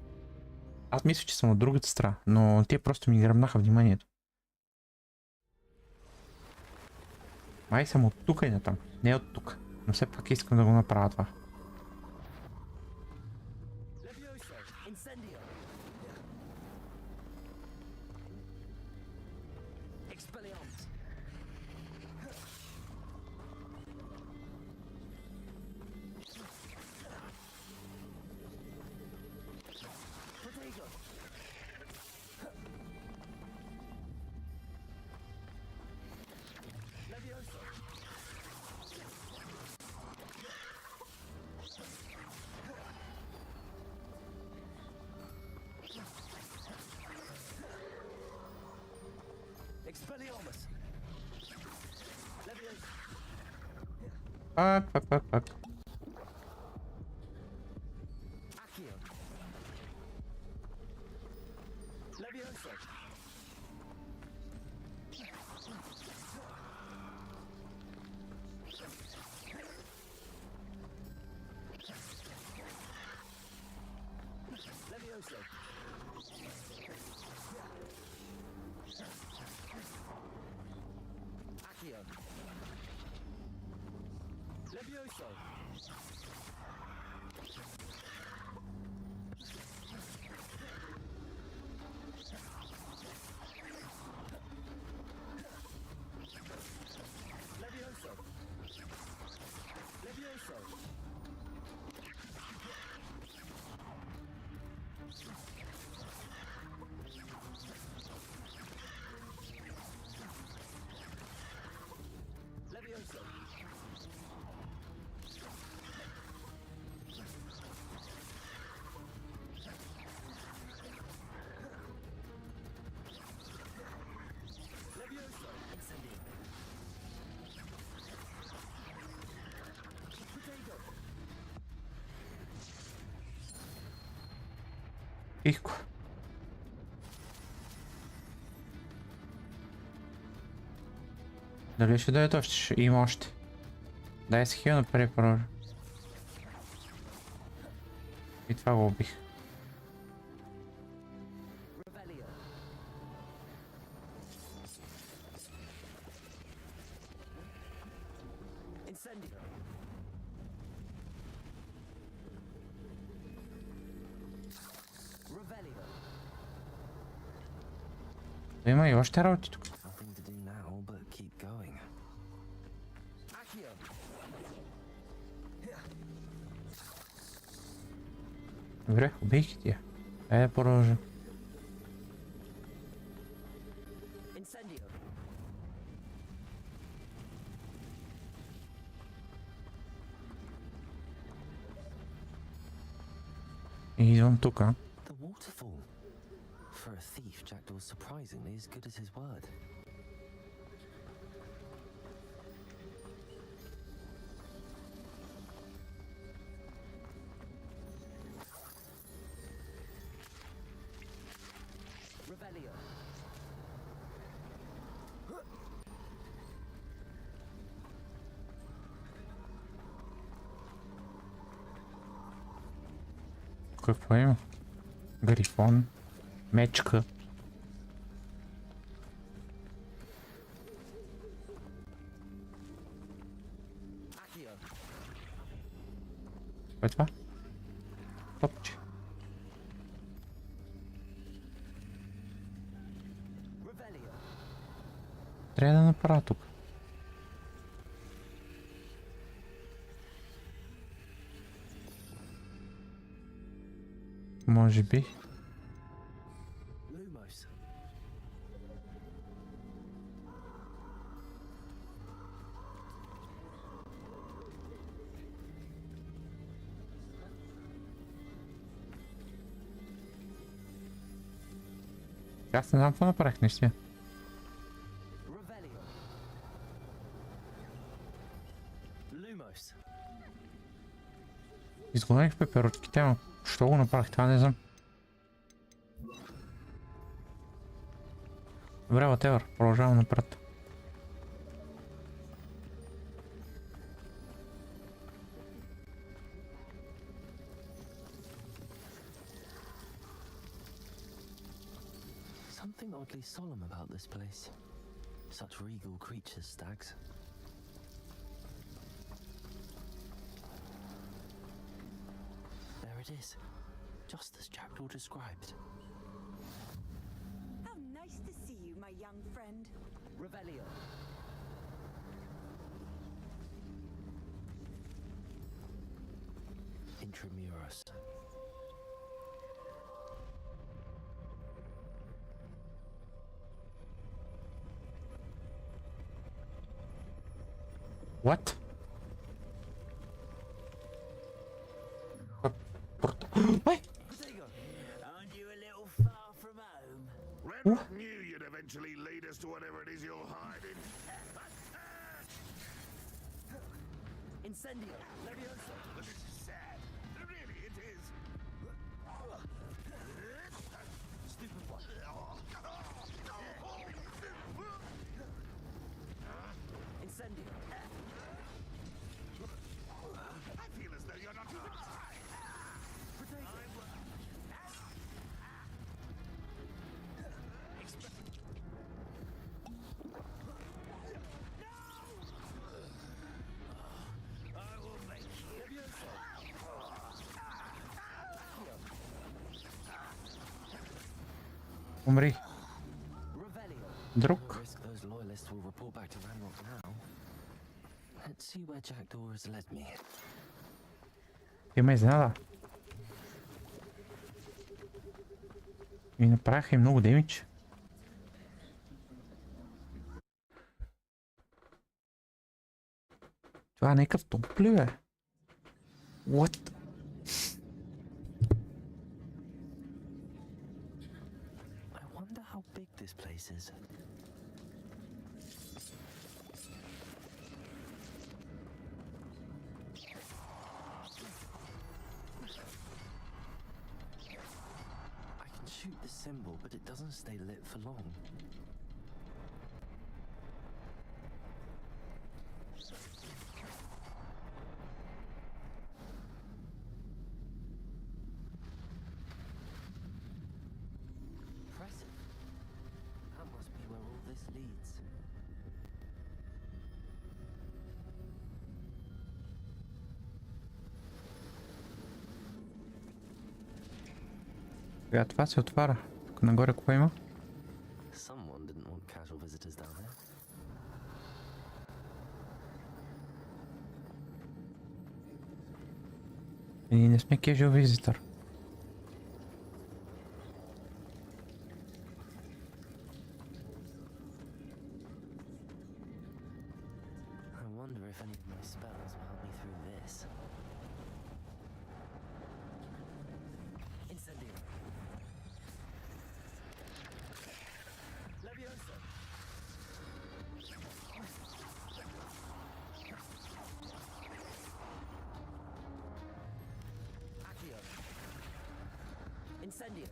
Аз мисля, че съм от другата страна, но те просто ми гръмнаха вниманието. Май съм от тук и натам, не от тук. Но все пак искам да го направя това. Пак. Тихо. Дали ще дойде още? Има още. Дай си хил напред проръ. И това го убих. Има и още работи тук. Добре, убейки тия. Айде да продължим. И идвам тук. For a thief, Jackdaw was surprisingly as good as his word. Revelio. Какво има? Грифон. Мечка. Какво е това? Топче. Трябва да направя тук. Може би. Аз не знам какво направих наистина. Изгоних пеперотките, ама що го направих това не знам. Добре, whatever, продължавам напред. something oddly solemn about this place. Such regal creatures, stags. There it is, just as Jackdaw described. How nice to see you, my young friend. Revelio. Intramuros. What? Wait. Aren't you a little far from home? Red Rock knew you'd eventually lead us to whatever it is you're hiding. Incendio. Levioso. But this is sad. Really, it is. Stupid one. Incendio. I feel as though you're not even trying. I will make you. Umri. Druk. No risk those loyalists will report back to Ranrock now. Let's see where Jackdaw has led me. E mais nada. И направиха и много демидж. Това е някакъв топ ли бе? What? I wonder how big this place is. I can shoot the symbol, but it doesn't stay lit for long. Impressive. That must be where all this leads. Сега това се отваря. Тук нагоре какво има? Someone didn't want casual visitors down there. И ние не сме casual visitor. I wonder if any of my spells will help me through this. Incendio. Levioso. Accio. Incendio.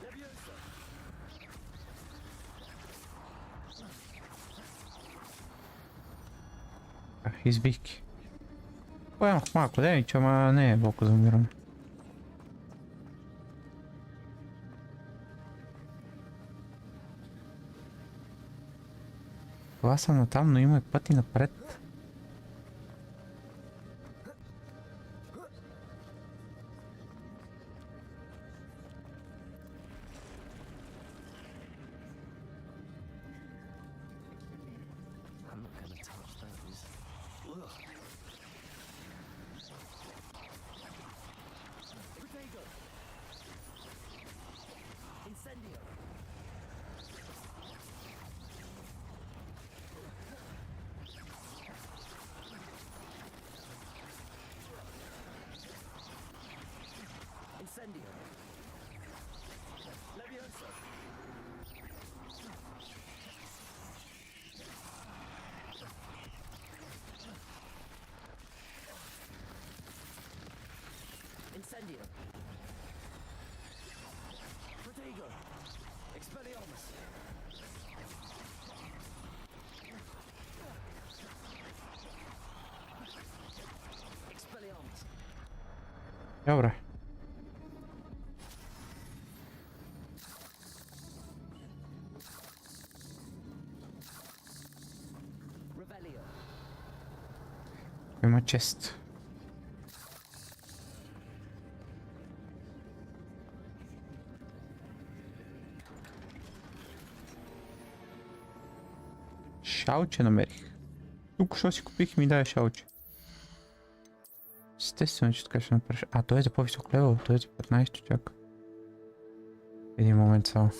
Levioso. Избийки. Поемах малко демидж, ама не е толкова за умиране. Това съм натам, но има и пъти напред. I'm not gonna touch those. Protego. Incendio. Incendio. Levioso. Incendio. Protego. Expelliarmus. Expelliarmus. Добре. Prima chest. Șauce numeric. Тук що си купих и ми даде шауче. Естествено, че така ще направиш. А, той е за по-висок левел. Той е за 15 чак. Един момент само.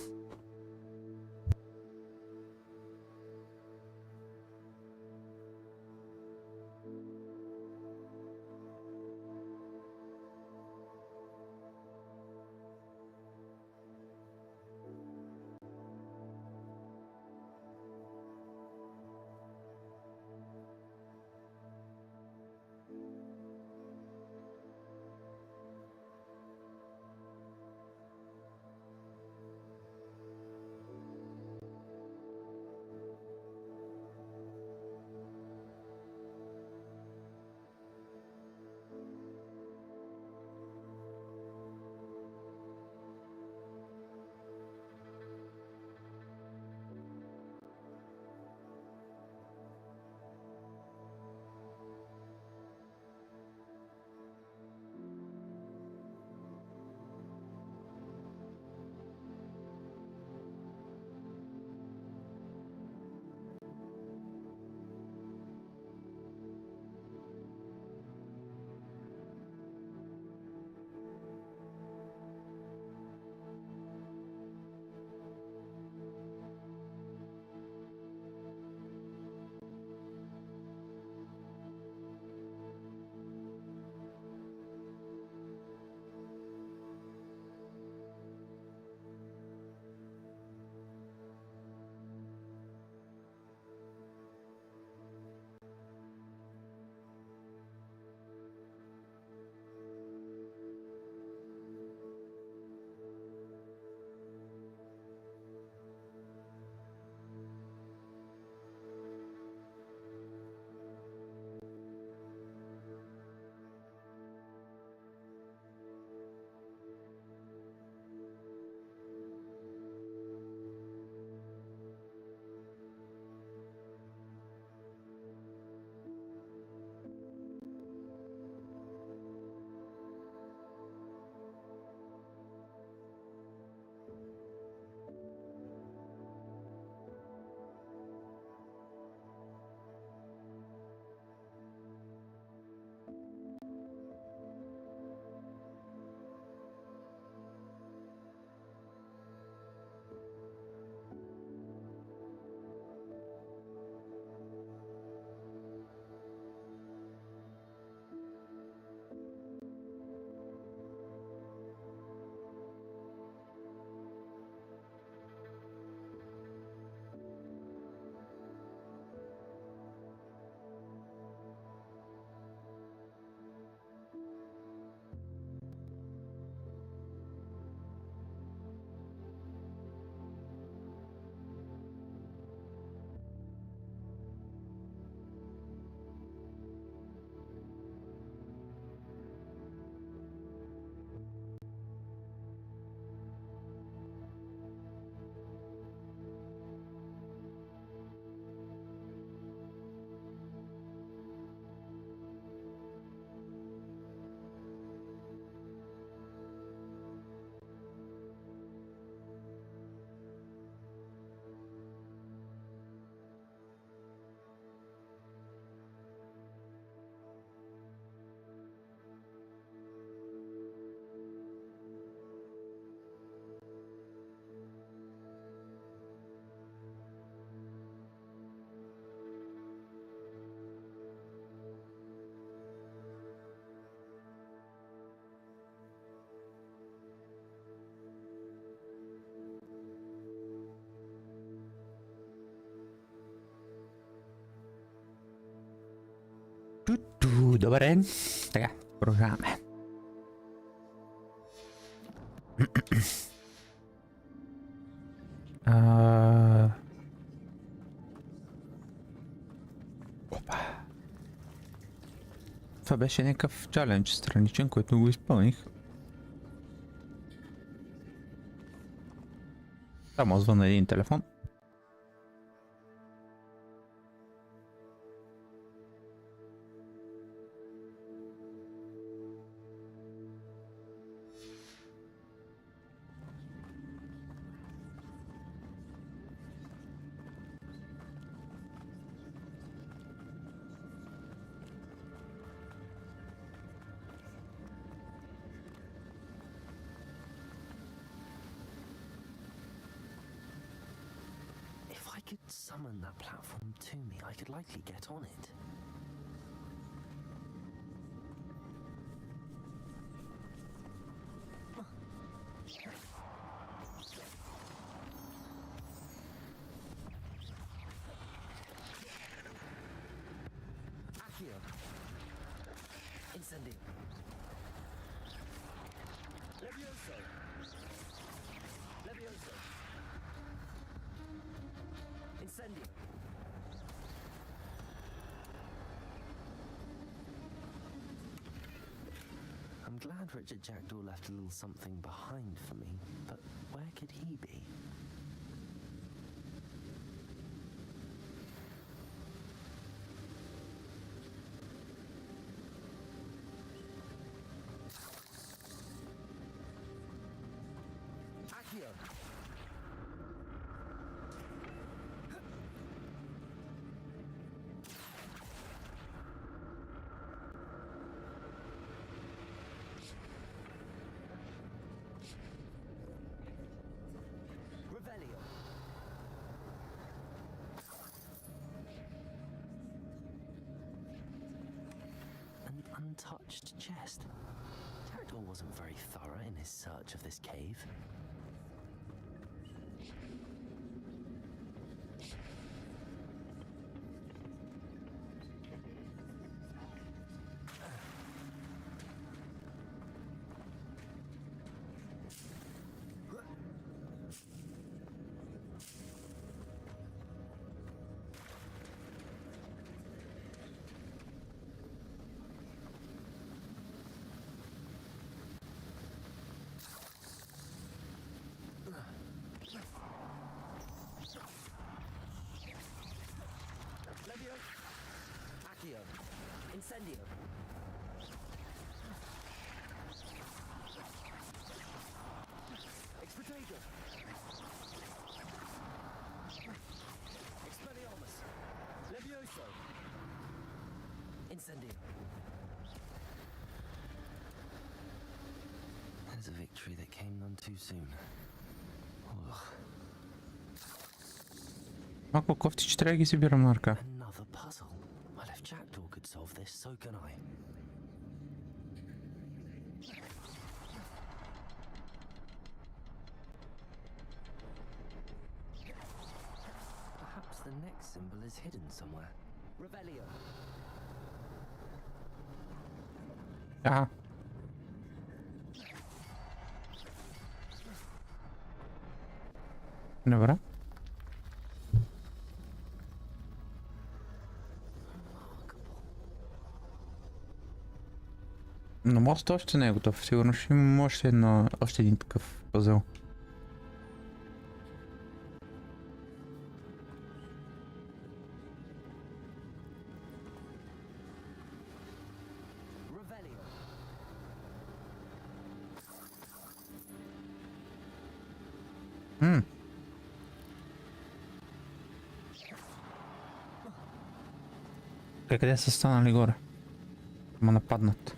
Добър ден. Така, продължаваме. Опа. Това беше някакъв чалендж страничен, който го изпълних. Само звън на един телефон. could summon that platform to me, I could likely get on it. Accio. Incendio. Levioso. Levioso. Incendio. I'm glad Richard Jackdaw left a little something behind for me, but where could he be? Accio. Revelio. An untouched chest. Jackdaw wasn't very thorough in his search of this cave. Levio. Accio. Incendio. Explotator. Expelliarmus. Levioso. Incendio. There's a victory that came none too soon. Ugh. Ако кофти 4 ги си бирам на ръка. Another puzzle. Well, if Jackdaw could solve this, so can I. Perhaps the next symbol is hidden somewhere. Revelio. Ah. Добре. Но мост още не е готов. Сигурно ще имам още един такъв пъзел. Къде са станали горе? Ма нападнат.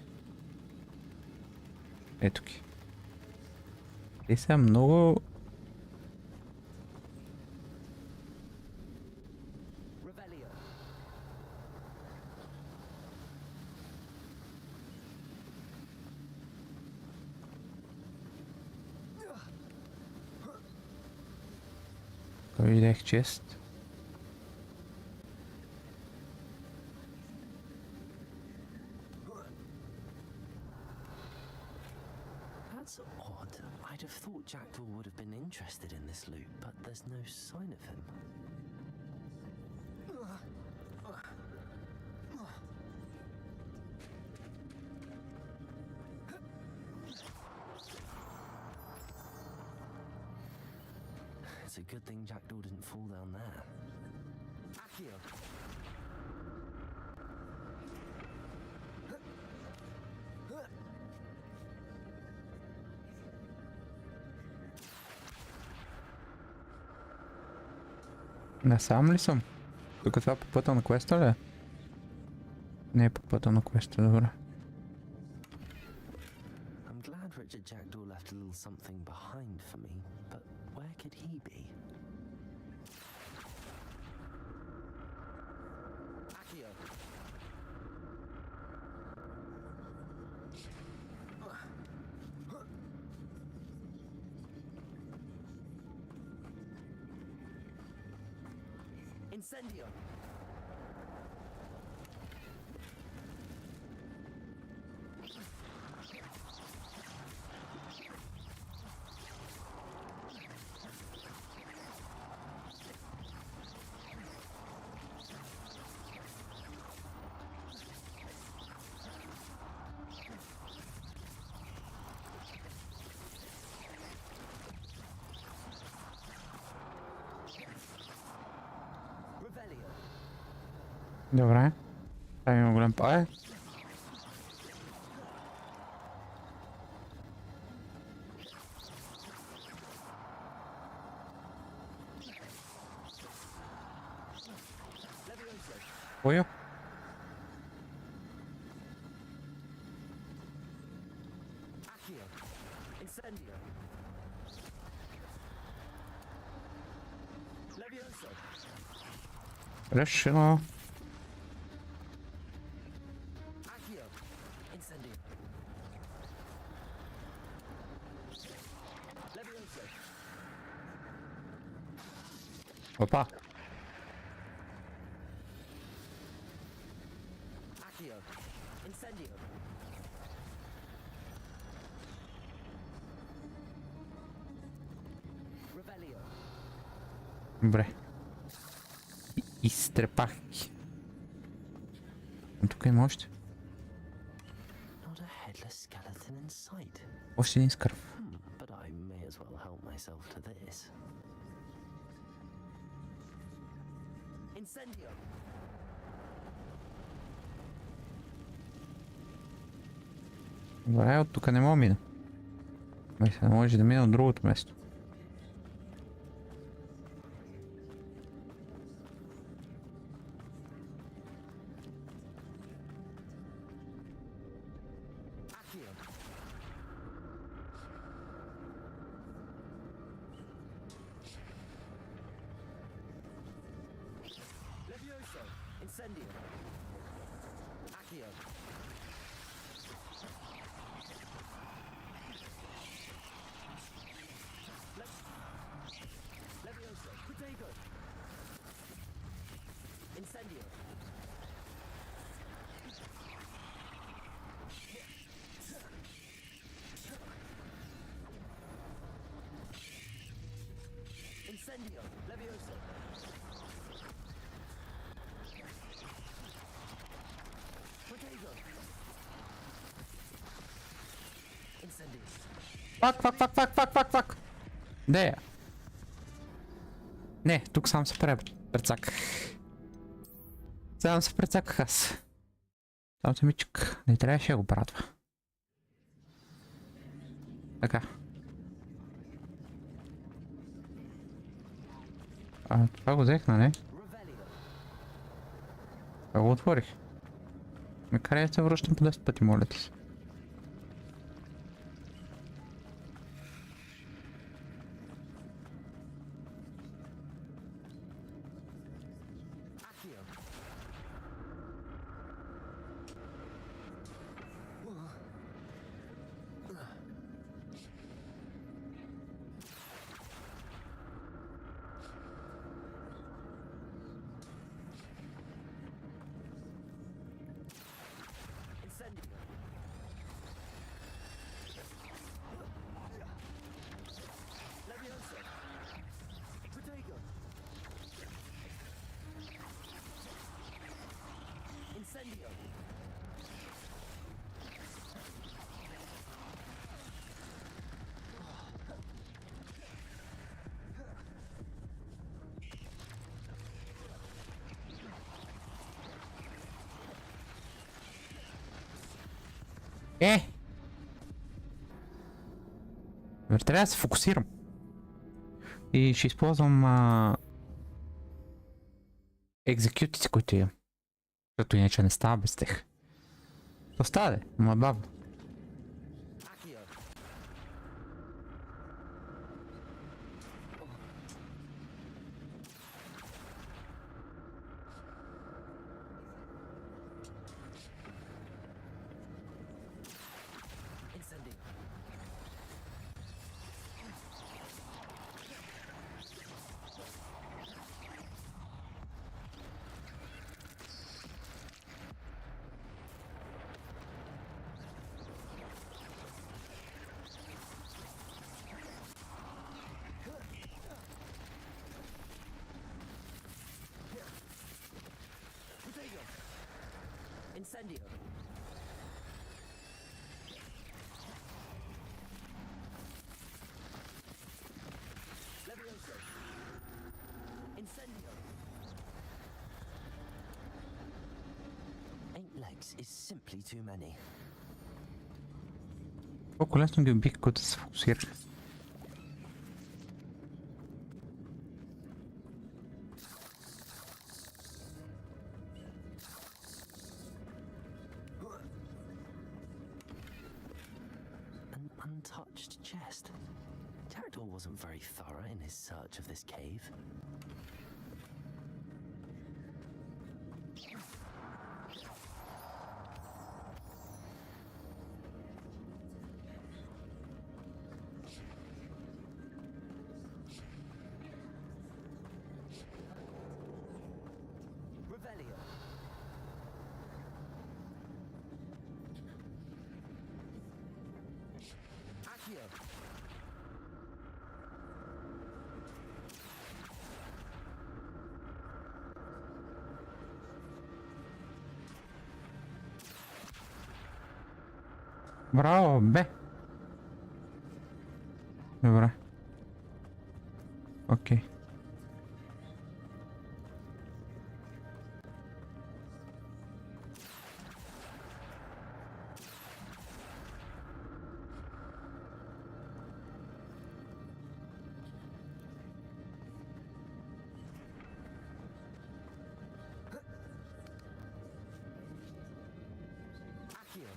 Ето ги. Те са много... Видях чест. That's odd. I'd have thought Jackdaw would have been interested in this loot, but there's no sign of him. It's a good thing Jackdaw didn't fall down there. Accio. Насам ли съм? Тук това по пътя на квеста ли? Не е по пътя на квеста, добре. I'm glad Richard Jackdaw left a little something behind for me, but where could he be? Incendio. Добре. Правим голям пае. Ой. Решено. Опа. Добре. Изтрепах ги. Тук има още. Още един скърв. Добре, от тук не мога мина. Мисля, не може да мина от другото место. Фак. Де е? Не, тук сам се прецаках. Сам се прецаках аз. Там самичък. Не трябваше да го правя. Така. Това го взех, нали? Това го отворих. Ме карай да се връщам по 10 пъти, моля ти се. Трябва да се фокусирам. И ще използвам екзекютите, които имам. Защото иначе не става без тях. То става, ама бавно. Incendio. Levioso. Incendio. 8 legs is simply too many. Колко лесно ги убих, като се фокусирах. An untouched chest. Jackdaw wasn't very thorough in his search of this cave. Revelio. Accio. Браво, бе! Добре. Окей. Accio.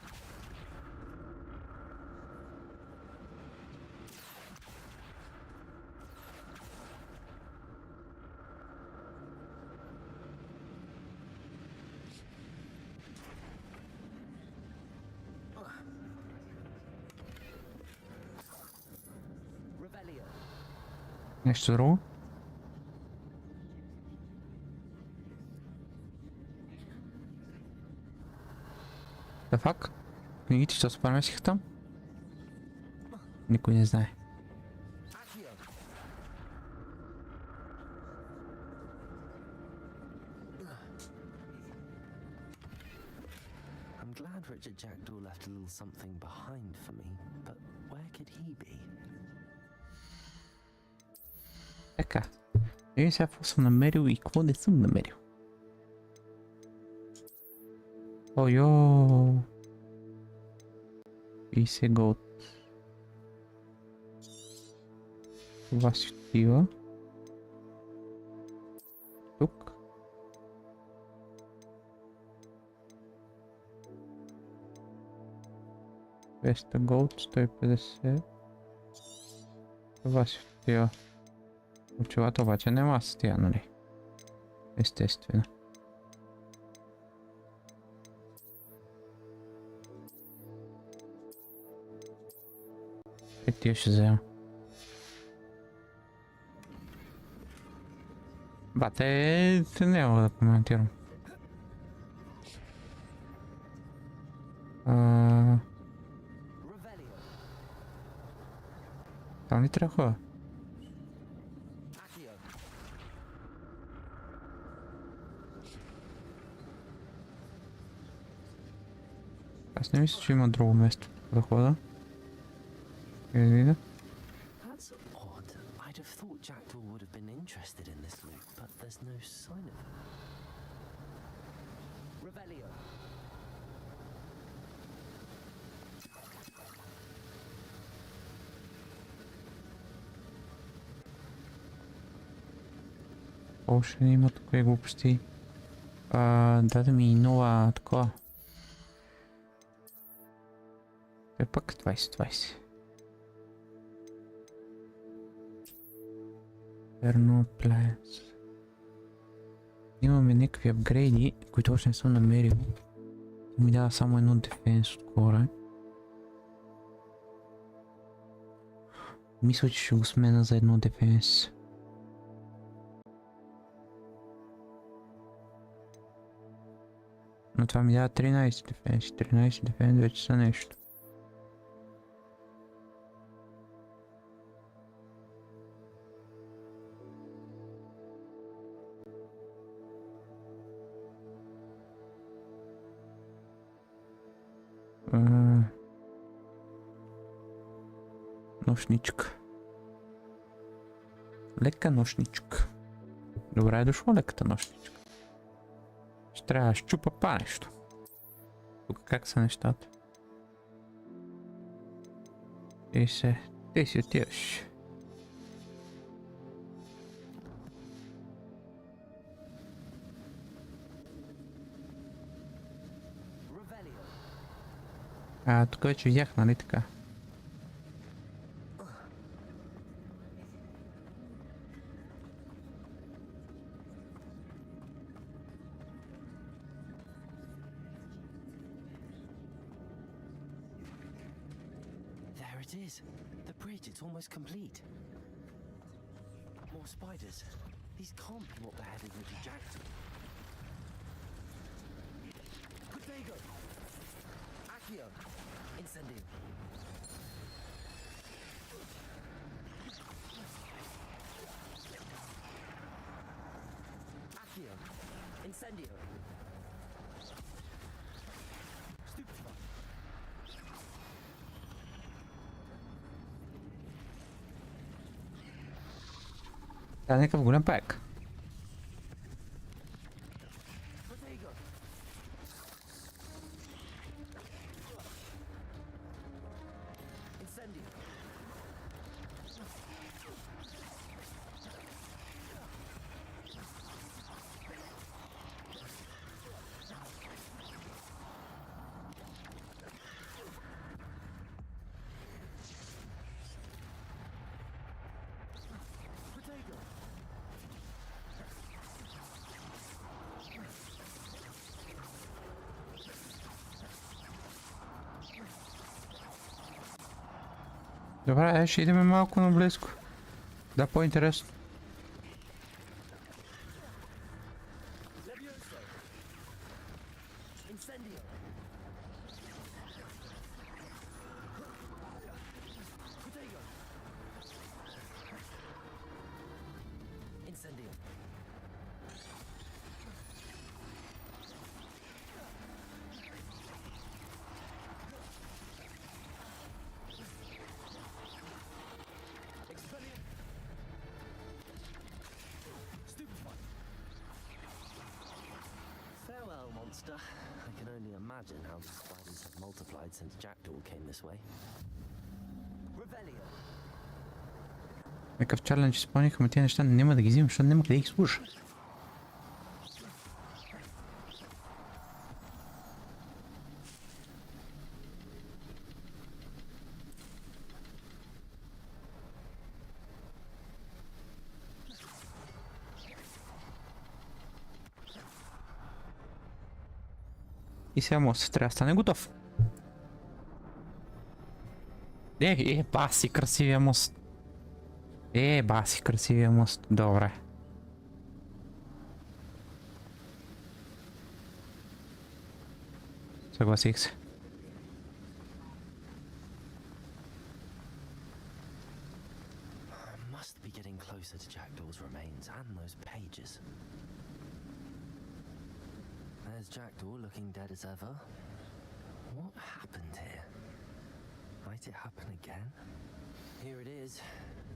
Revelio. Нещо друго? Да фак? Книгите ще се преместиха там? Никой не знае. Accio. I'm glad Richard Jackdaw left a little something behind for me, but where could he be? Така. И сега какво съм намерил и какво не съм намерил. Ойо. И сега от това си отива. Тук. Веста голд 150. Това си отива. Очилата обаче нема с тия, нали? Естествено. Тия ще взема. Бате, няма да коментирам. Там ли трябва хора? Аз не мисля, че има друго место да хода. That's odd. I'd have thought Jackdaw would have been interested in this loot, but there's no sign of it. Revelio. Още не има такива глупости. Даде ми нова такова. Е пък 20-20. Терноплес. Имаме някакви апгрейди, които още не съм намерил. Ми дава само едно дефенс отгоре. Мисля, че ще го смена за едно дефенс. Но това ми дава 13 дефенс. 13 дефенс вече са нещо. Нощничка. Лека нощничка. Добре е дошло леката нощничка. Ще трябва да щупа па нещо. Тук как са нещата? Ти си отиваш. Тук вече видях, нали така? There it is. The bridge, it's almost complete. More spiders. These can't be what beheaded little Jackson. Protego! Accio! Incendio! Accio! Incendio! Stupefy! Това е някакъв голям пак. Protego! Incendio! Protego! Добре, ще идеме малко наблизко. Да, по-интересно. Levioso! Incendio! Protego! Incendio! Expelliarm! Stupefy! Farewell, monster. I can only imagine how the spiders have multiplied since Jackdaw came this way. Revelio! Някакъв чалендж изпълних, ама тия неща няма да ги взимам, защото няма къде ги слуша. И сега мост трябва да стане готов. Баси, красивия мост. Баси, красивия мост. Добре. Съгласих се. I must be getting closer to Jackdaw's remains and those pages. There's Jackdaw looking dead as ever. What happened here? Might it happen again? Here it is.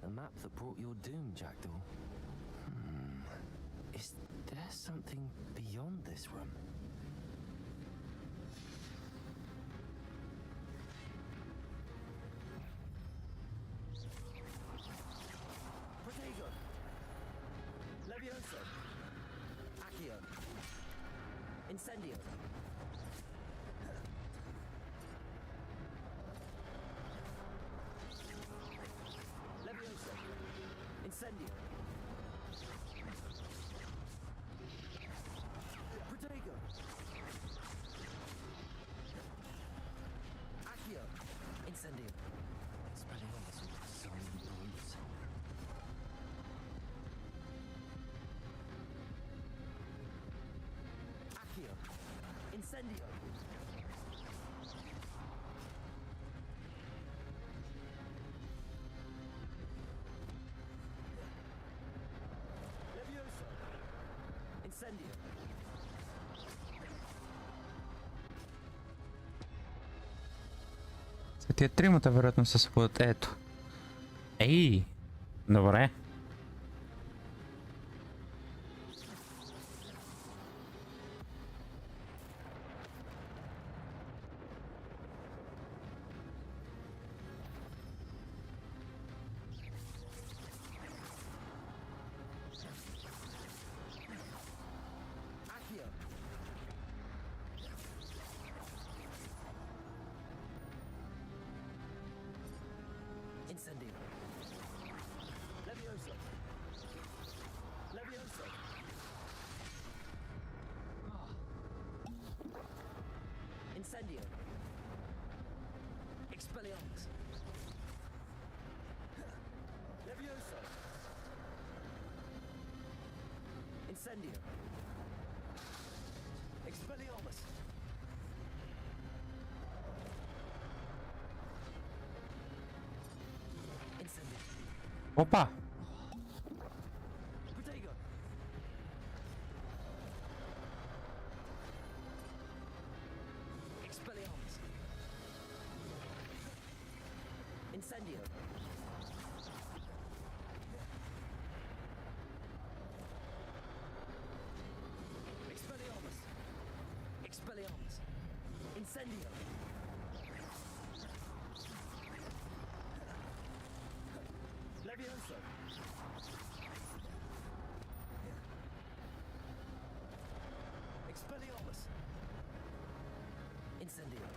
The map that brought your doom, Jackdaw. Is there something beyond this room? Protego! Levioso! Accio! Incendio! Levioso! Incendio! Protego! Accio! Incendio! Spreading on this so many brutes. Accio! Incendio! Levioso! Incendio! Тия тримата вероятно ще се бъдат. Ето. Ей! Добре. Incendio. Levioso. Levioso. Incendio. Expelliarmus. Levioso. Incendio. Expelliarmus. Incendio. Опа! Protego. Expelliarmus. Incendio. Expelliarmus. Expelliarmus. Incendio. Levioso. Expelliarmus. Incendio.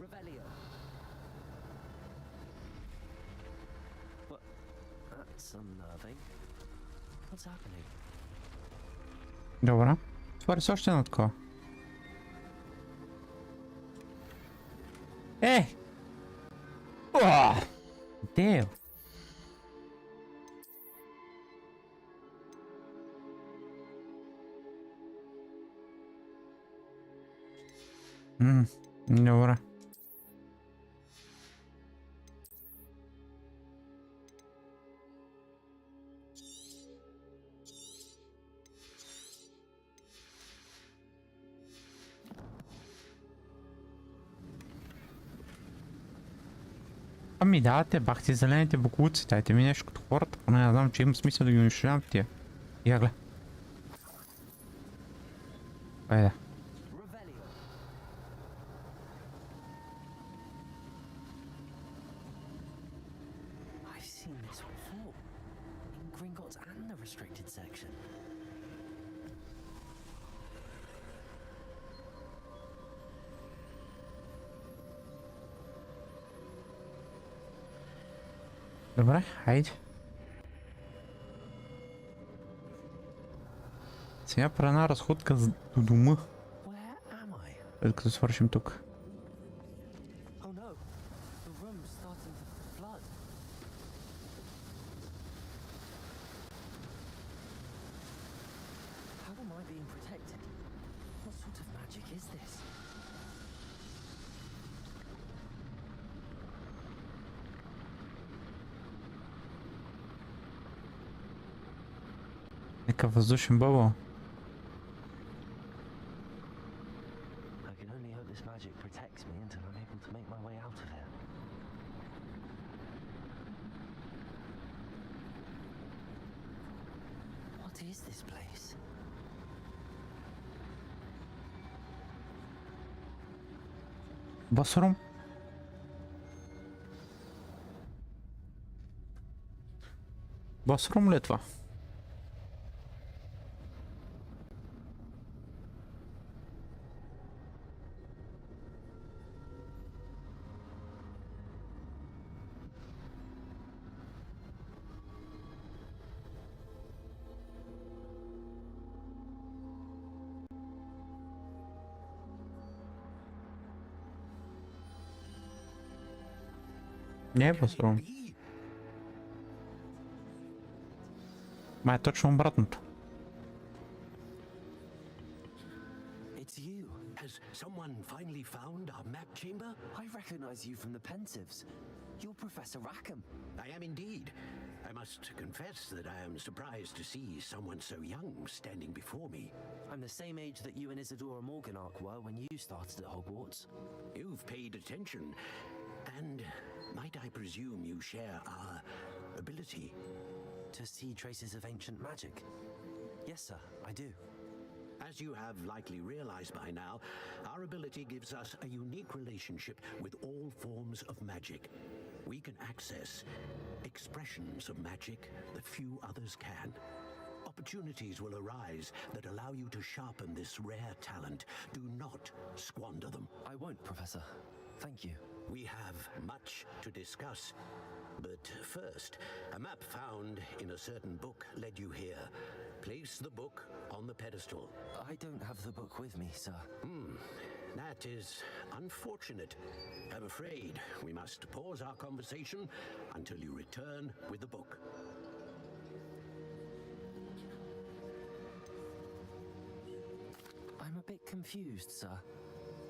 Revelio. What? That's unnerving. What's happening? Добре. Отвори се още едно такова. Е! Уа! Дейл! Добре. Ами давате, бахте зелените буклуци, дайте ми нещо като хората, поне не знам, че има смисъл да ги унищожавам тия. Я гледа. Айде. I've seen this before. In Gringotts and the restricted section. Добре, хайде. Сега правя една разходка до дома. След като свършим тук. Oh no, the room's starting to flood. How am I being protected? What sort of magic is this? Някакъв въздушен бъбъл. I can only hope this magic protects me until I'm able to make my way out of here. What is this place? Басрум? Басрум ли е това? Не е басрум. Ма е точно обратното. It's you. Has someone finally found our map chamber? I recognize you from the Pensives. You're Professor Rackham. I am indeed. I must confess that I am surprised to see someone so young standing before me. I'm the same age that you and Isadora Morganach were when you started at Hogwarts. You've paid attention, and might I presume you share our ability? To see traces of ancient magic? Yes, sir, I do. As you have likely realized by now, our ability gives us a unique relationship with all forms of magic. We can access expressions of magic that few others can. Opportunities will arise that allow you to sharpen this rare talent. Do not squander them. I won't, Professor. Thank you. We have much to discuss. But first, a map found in a certain book led you here. Place the book on the pedestal. I don't have the book with me, sir. That is unfortunate. I'm afraid we must pause our conversation until you return with the book. I'm a bit confused, sir.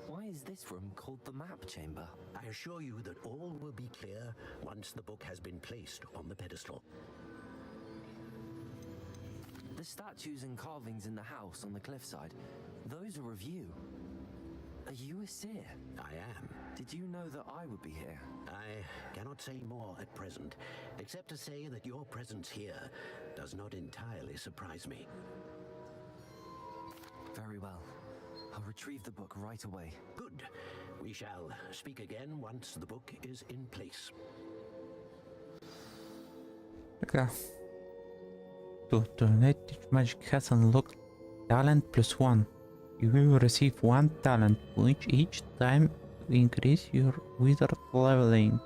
Why is this room called the map chamber? I assure you that all will be clear once the book has been placed on the pedestal. The statues and carvings in the house on the cliffside, those are of you. Are you a seer? I am. Did you know that I would be here? I cannot say more at present, except to say that your presence here does not entirely surprise me. Very well. I'll retrieve the book right away. Good. We shall speak again once the book is in place. Okay. To donate teach magic has unlocked talent +1. You will receive 1 talent point each time you increase your wizard leveling.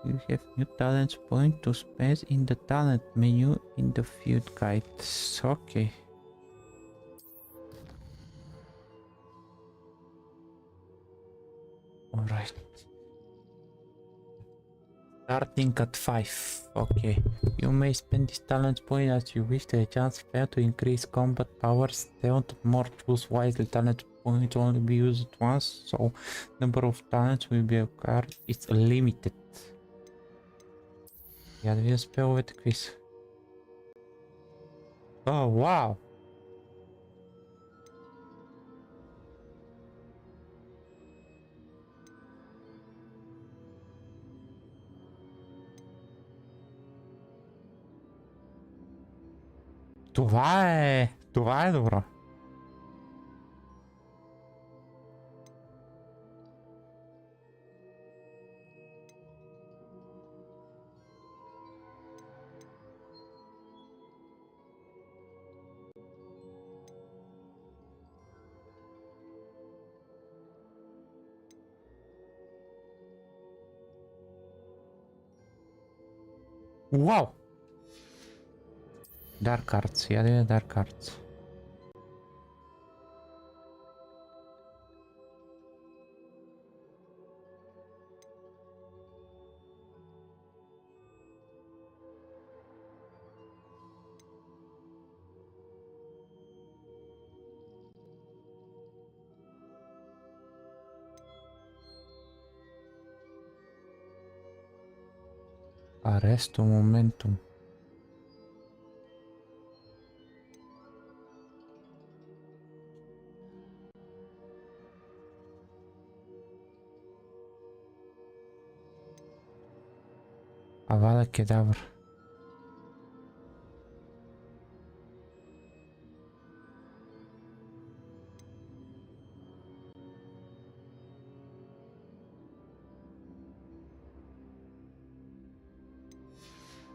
You have new talents point to spend in the talent menu in the field guides. Okay. Alright. Starting at 5. Okay. You may spend this talent point as you wish to a chance fair to increase combat powers. Don't more choose wisely. Talent points only be used once, so number of talents will be acquired is limited. Я две спел в этот квиз. Oh wow! Това е добро. Wow! Dark Arts, я даю Dark Arts. Arresto momentum. Avada Kedavra.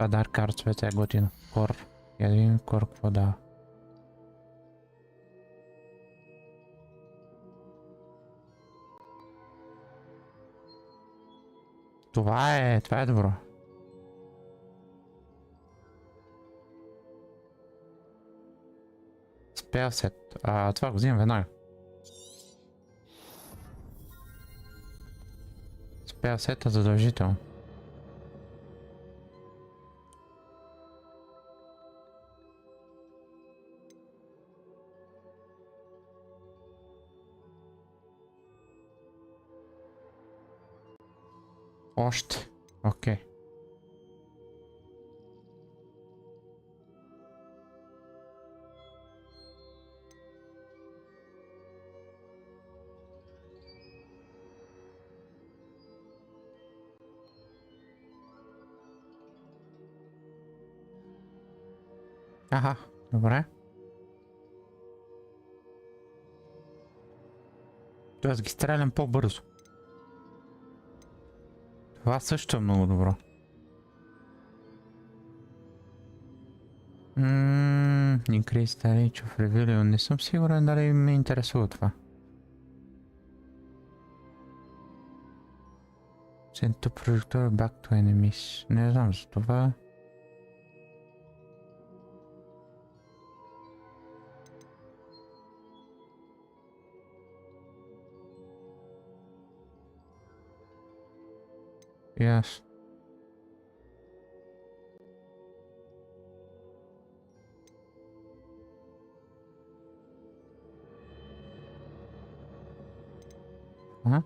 Dark Arts veți готин. Кор. Я даю кор вода. Това е добро. Spell set. Това го взимам веднага. Spell set задължително. Още. Окей. Аха, добре. Тоест ги стрелям по-бързо. Това също е много добро. Increase the reach of Reveal. Не съм сигурен дали ме интересува това. Send to projector back to enemies. Не знам за това. Ясно. А?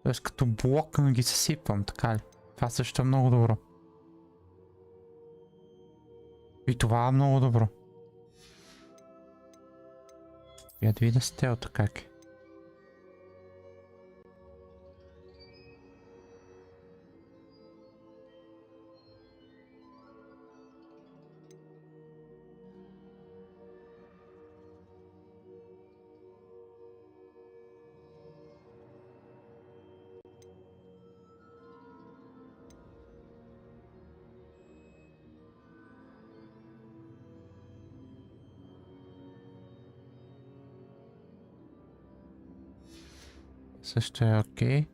Тоест като блок ги съсипвам, така ли? Това също е много добро. И това е много добро. Я да видя стелта как е. Също е окей.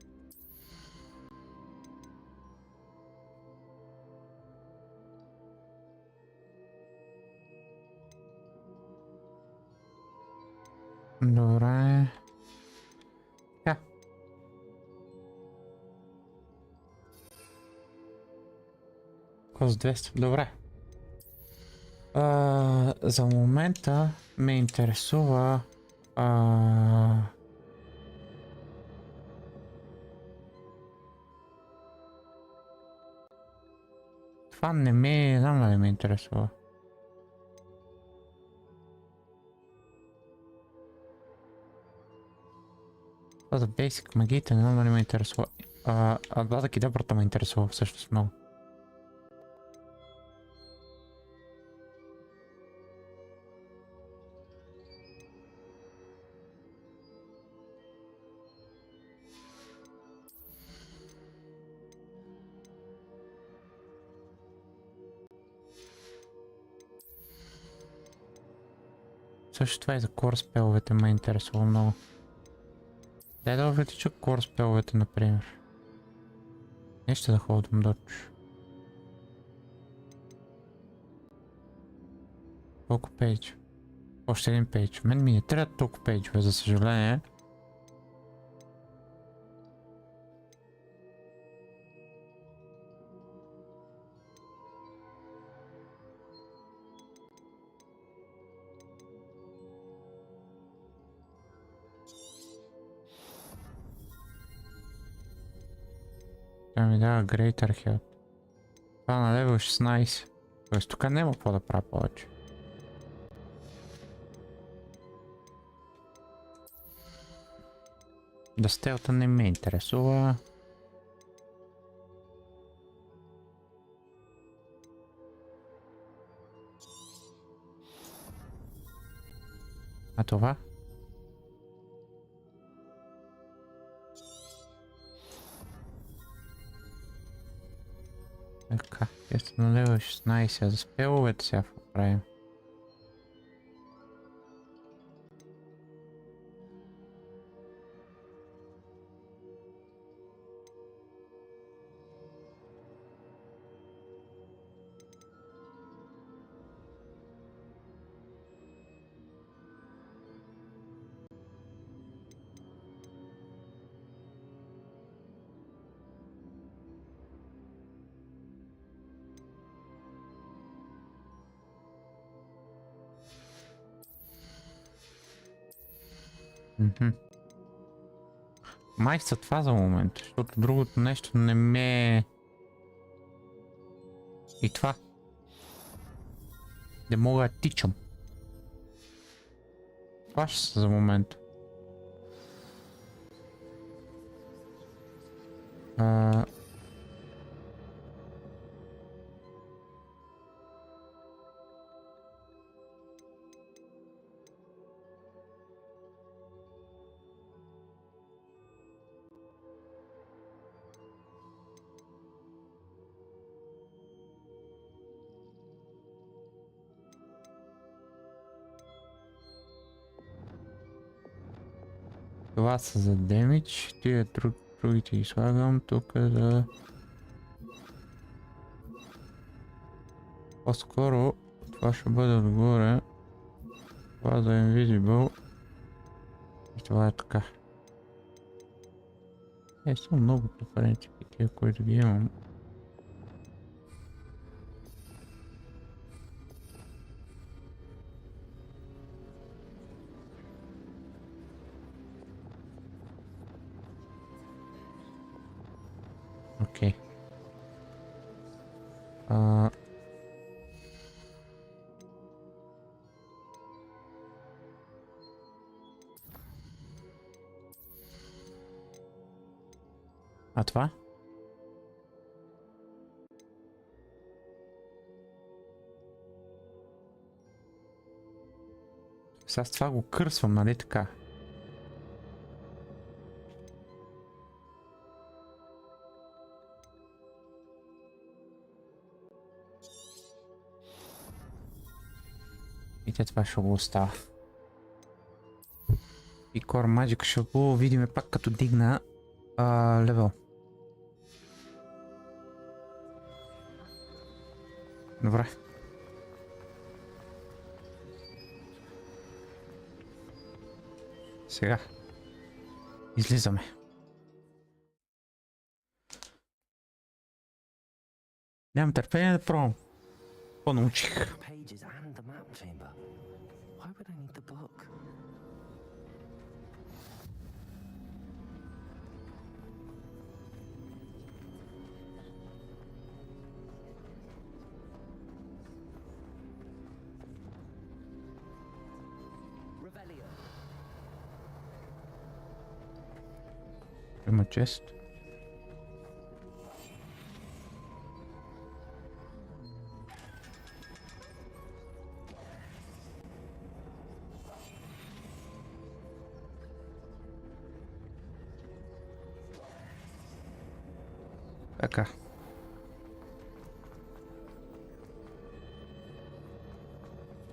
Добре. Така. Кост 200. Добре. За момента ме интересува това не знам дали ме интересува. Това за Basic магиите не знам дали ме интересува. Това за кидабрата ме интересува всъщност много. Също това и за кор спеловете ме интересува много. Дай да увелича кор спеловете, например. Не ще да ходим доч. Колко пейдж? Още един пейдж. Мен ми не трябва толкова пейджове, за съжаление. Тя ми дава Greater Health. Това на левел 16. Тоест тук няма какво да правя повече. Да стелта не ме интересува. А това? Така, ето на левел 16, а за спеловете сега правим. Май са това за момент, защото другото нещо не ме... И това. Не мога да тичам. Това ще са за момент. Това са за демидж, тия другите ги слагам тук за... По-скоро това ще бъде отгоре, това за invisible и това е така. Са много по принципи тия, които ги имам. Окей. А това? Сега с това го кърсвам, нали така? И това ще го остава. И Core Magic ще го видим пак като дигна левел. Добре. Сега. Излизаме. Нямам търпение да пробвам. По-научих. Има чест. Така.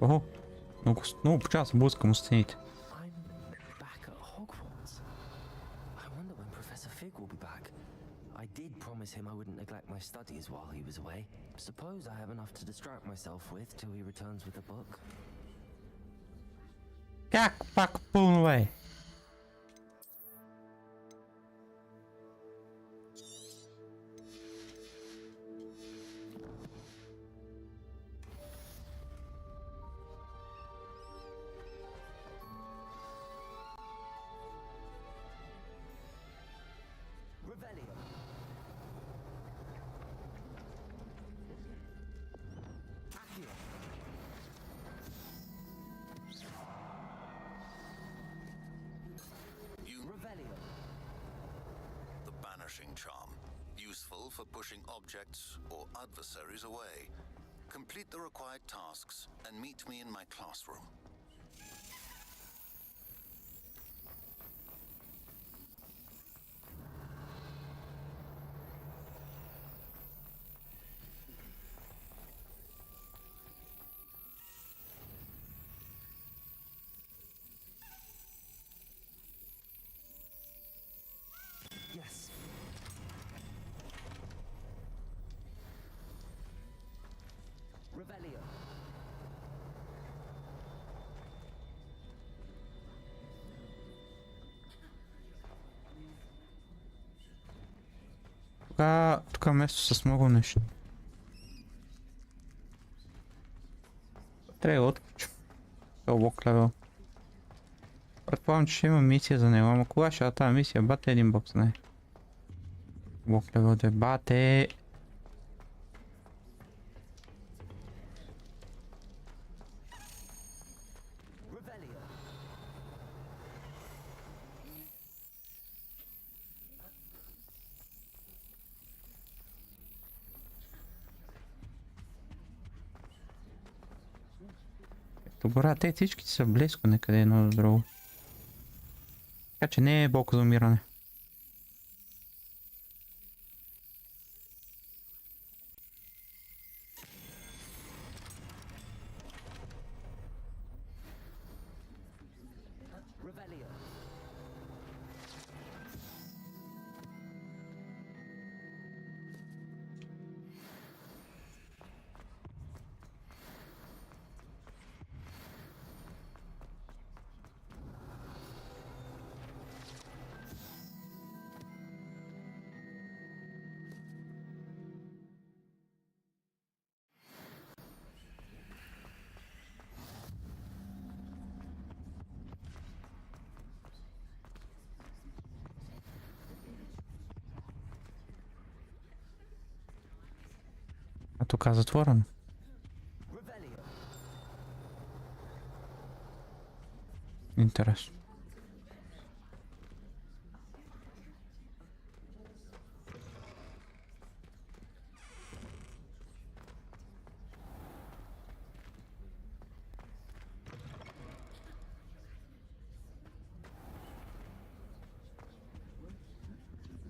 Охо, много почава се блъскам от стените. Will be back. I did promise him I wouldn't neglect my studies while he was away. Suppose I have enough to distract myself with till he returns with a book. Как пак пълно бе? Charm, useful for pushing objects or adversaries away. Complete the required tasks and meet me in my classroom. Yes. Revelio. Тук е место с много нещо. Трябва да отключим. Дълбок левел. Предполагам, че ще има мисия за него, ама кога ще тази мисия? Бате един бог знае. Дълбок левел да бате. Като гора, те всичките са близко некъде едно до друго. Така че не е болко за умиране. А тук е затворено. Интересно.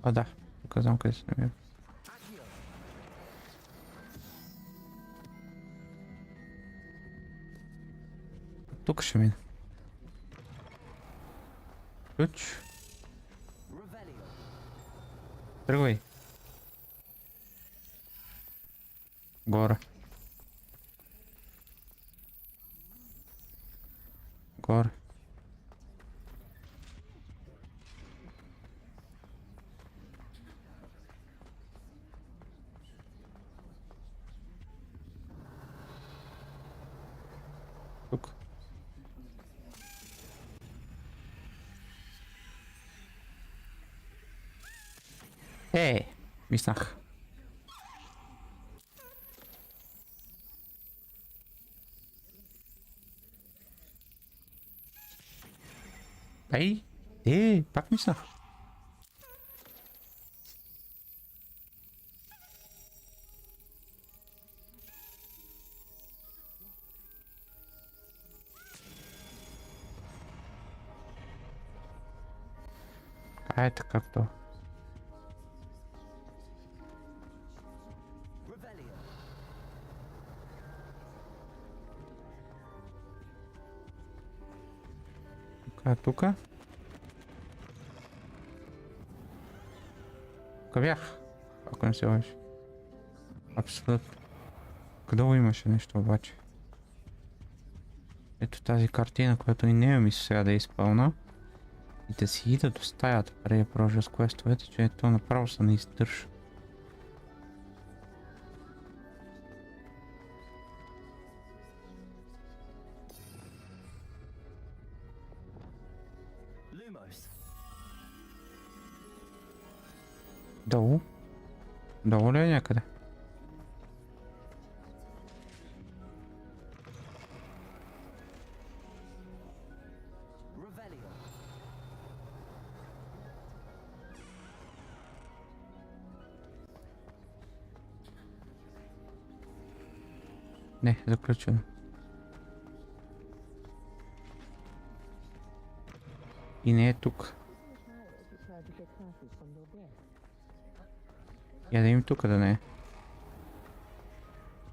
А да, тук знам къде се намира. Тук ще мина. Ключ. Тръгвай. Горе. Горе. Тук. Мислах. Пак мислах. Это как-то. Тук. Тук бях. Ако не се лъжи. Абсолютно. Къде имаше нещо обаче? Ето тази картина, която и не ми сега да изпълна. И да си ида до стаята, преди да продължа с квестовете, че ето направо се не издържа. Долу? Долу ли е някъде? Не, заключено. И не е тук. Я да им тук да не е.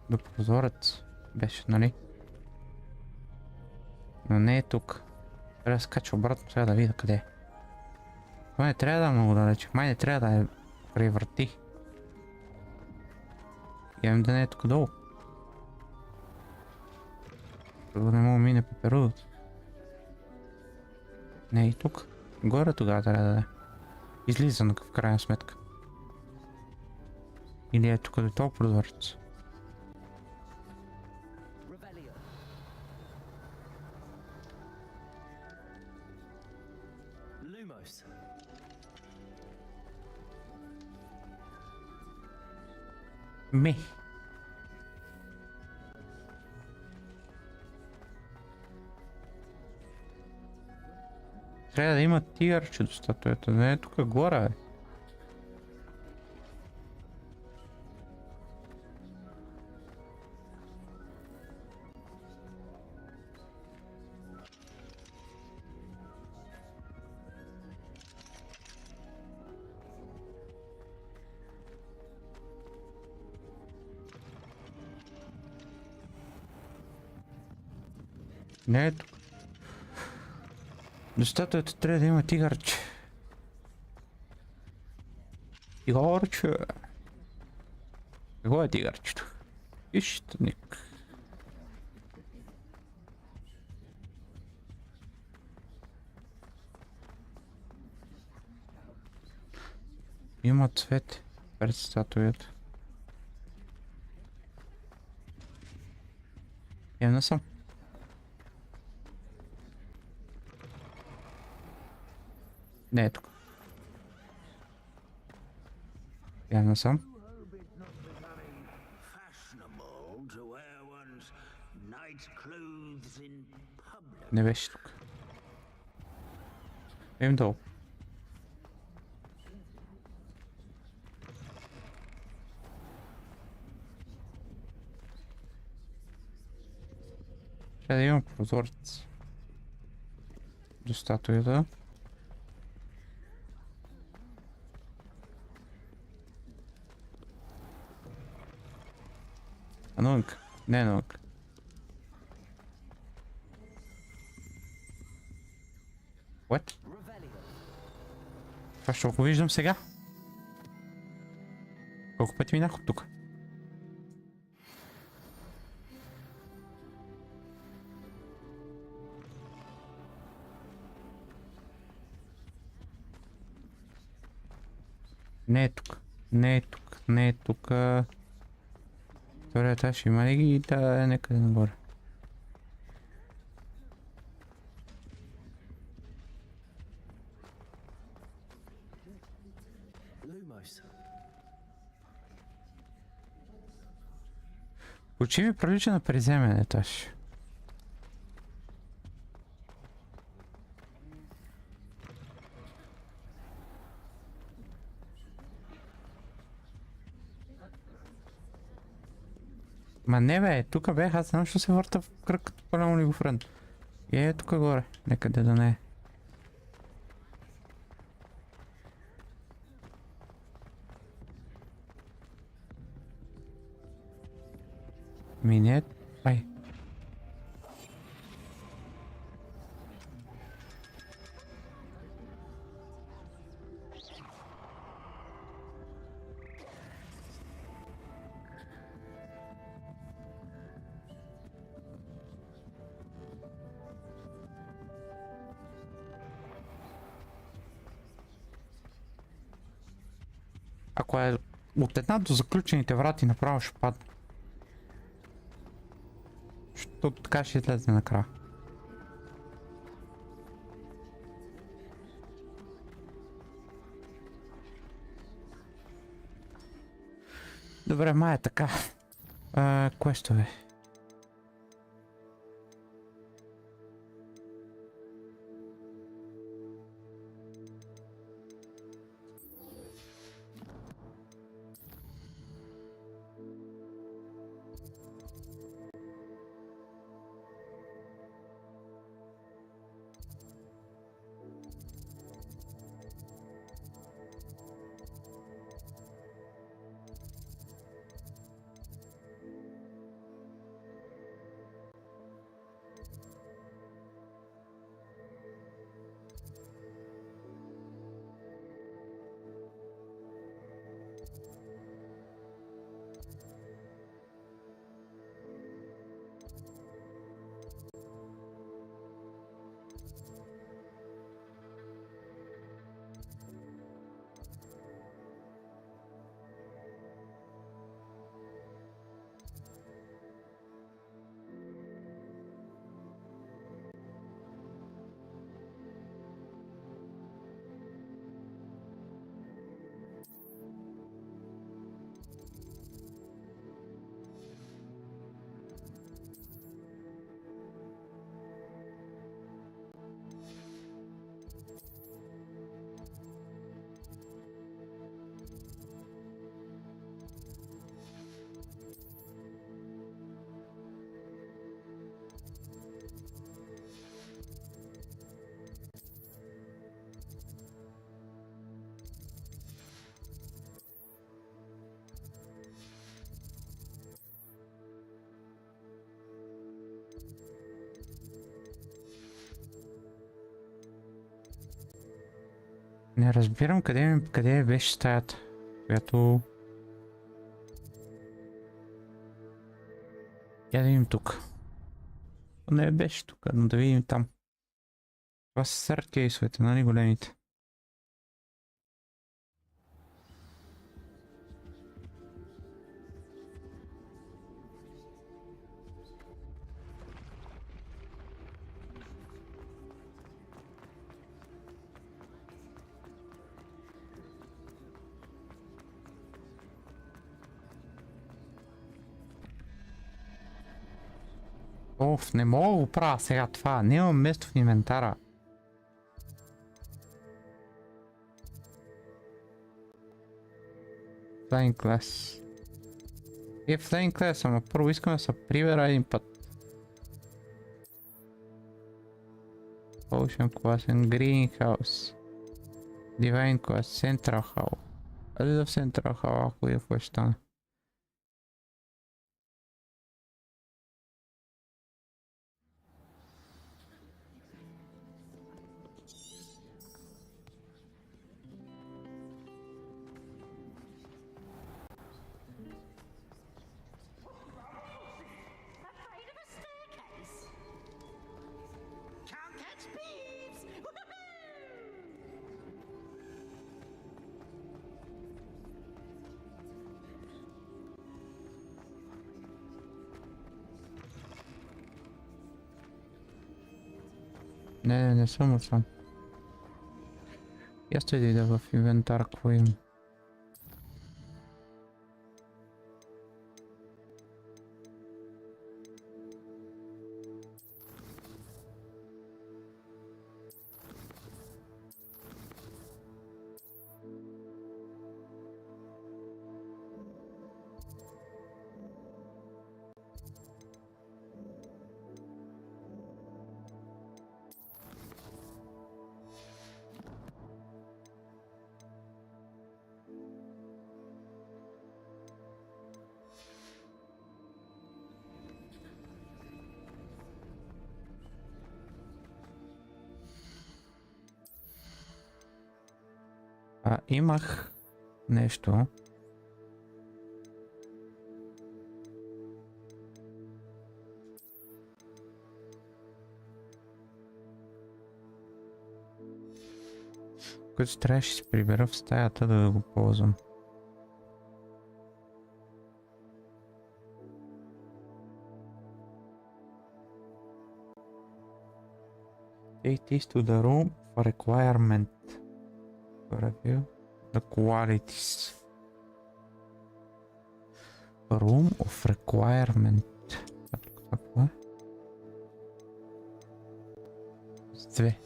До прозорец беше, нали? Но не е тук. Трябва да скача обратно сега да видя къде е. Това не трябва да е много далече. Май не трябва да е превърти. Явим да не е тук долу. Да не мога мине по перудото. Не е и тук. Горе тогава трябва да е. Излиза в крайна сметка. Или е тук до този прозорец. Ми. Трябва да има тигърче до статуята, не е тук горе, бе. Не ето. До статуята трябва да има тигърче. Тигърче. Какво е тигърчето? Ищник. Има цвет пред статуята. Явно съм. Не е тук. Явно съм. Не беше тук. Им долу. Трябва да имам прозорец до статуята. Анунг. Не анунг. What? Това ще го виждам сега. Колко пъти минах от тук? Не е тук. Не е тук. Не е тук. Втория етаж има ли ги? Да, е някъде нагоре. Очи ми прилича на приземен етаж. Ма не бе, тук бях, аз знам, що се върта в кръг като пълен олигофрен. И е тук горе, некъде да не е. Минет, ай. Ако е от една до заключените врати, направо ще падне. Защото така ще излезе накрая. Добре, май е така. Квестове. Не разбирам къде беше стаята, която... Я да видим тук. Не беше тук, но да видим там. Това са сърт кейсовете, нали големите? Оф, не мога да го правя сега това. Нямам место в инвентара. Flying Class. Flying Class, ама първо искам да се прибера един път. Ocean Class and Greenhouse. Divine Class, Central Hall. Али да в Central Hall, ако е в стане. Не съм сам. Я ще видя в инвентар какво има. Имах нещо. Което трябваше да се прибера в стаята да го ползвам. Take this to the room for requirement. Review the qualities. Room of requirement. Какво е? С две.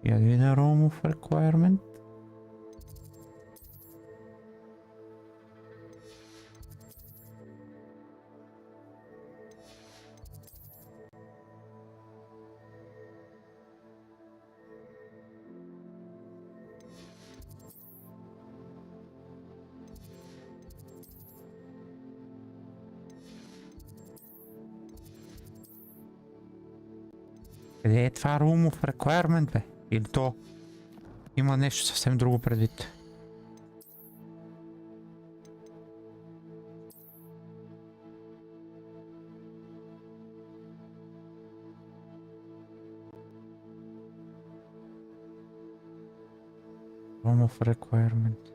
Я да видя Room of requirement. Къде е това Room of Requirement, бе? Или то има нещо съвсем друго предвид? Room of Requirement.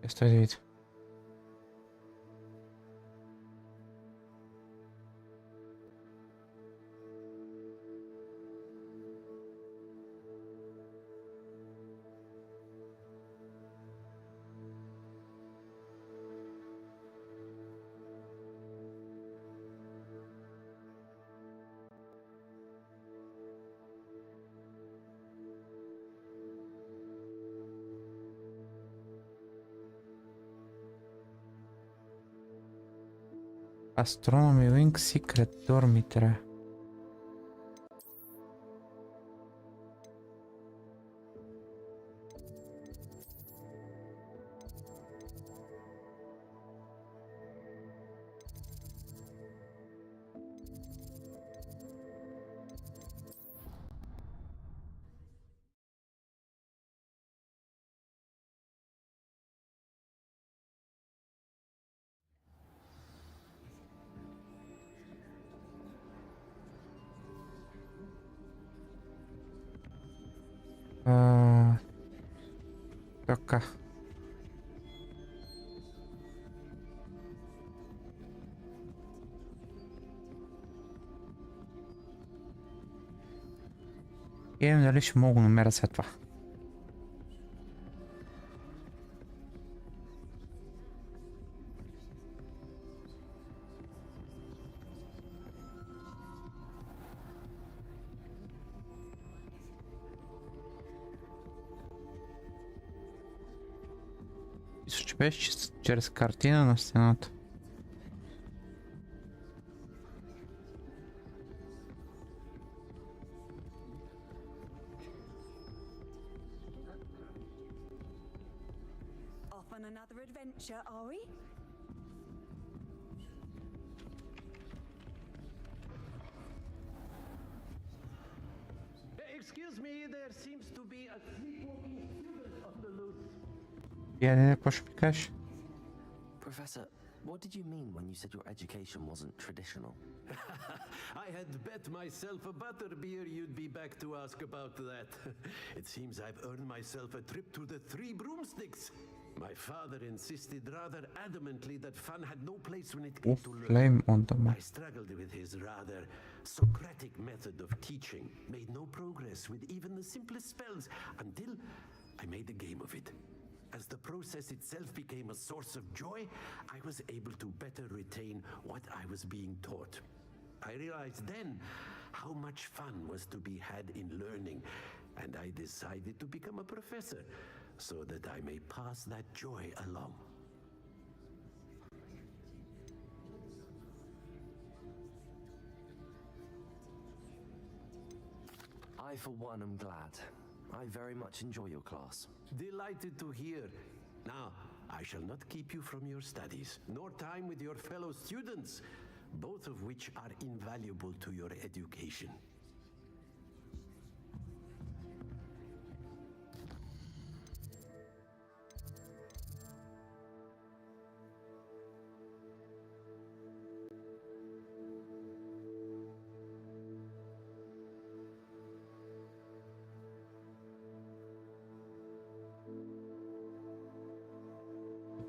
Стой да видя. Astronomy Wing Secret Dormitory. Така. И дали ще мога да намеря след това. Мисля, че беше чрез картина на стената. Off on another adventure, are we? Excuse me, there seems to be a sleepwalking student on the loose. Я какво ще ми кажеш? Professor, what did you mean when you said your education wasn't traditional? I had bet myself a butterbeer you'd be back to ask about that. It seems I've earned myself a trip to the Three Broomsticks. My father insisted rather adamantly that fun had no place when it came to Flame on the I struggled with his rather Socratic method of teaching, made no progress with even the simplest spells until I made a game of it. As the process itself became a source of joy, I was able to better retain what I was being taught. I realized then how much fun was to be had in learning, and I decided to become a professor so that I may pass that joy along. I, for one, am glad. I very much enjoy your class. Delighted to hear. Now, I shall not keep you from your studies, nor time with your fellow students, both of which are invaluable to your education.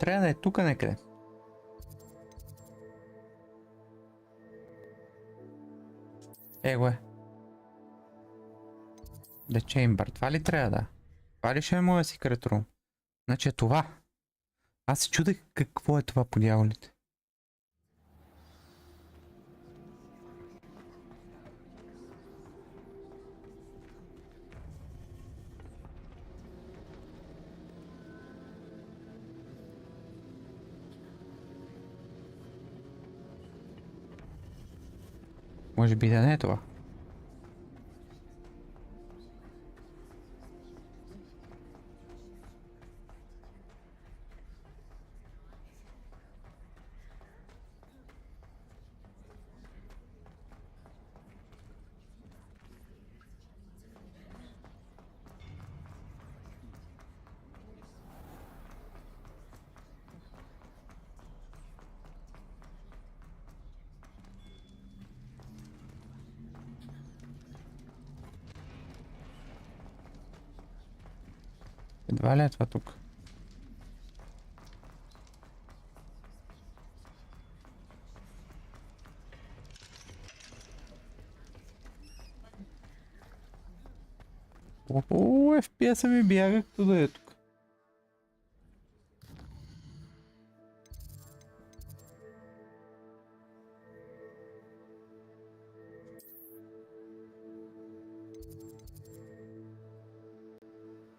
Трябва да е тук някъде. Его е. The Chamber. Това ли трябва да? Това ли ще е моя Secret Room? Значи е това. Аз се чудех какво е това по дяволите. Може би да не е това. Едва ли е това тук? Охо, FPS-а ми бяга като да е тук.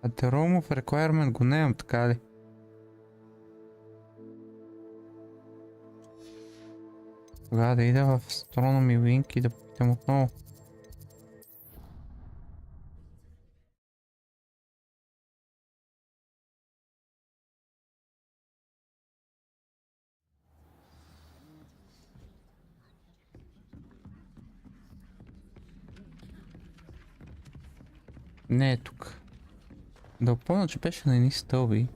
А The Room of Requirement го нямам, така ли? Тогава да ида в Astronomy Wing и да попитам отново. Не е тук. Да опомня, че беше на едни стълби.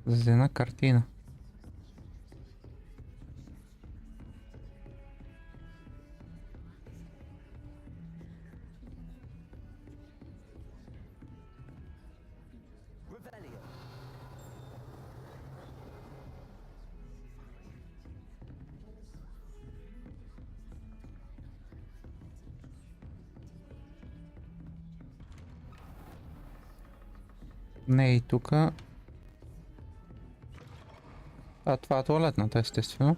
За една картина. Не и тука. А това е туалетната, естествено.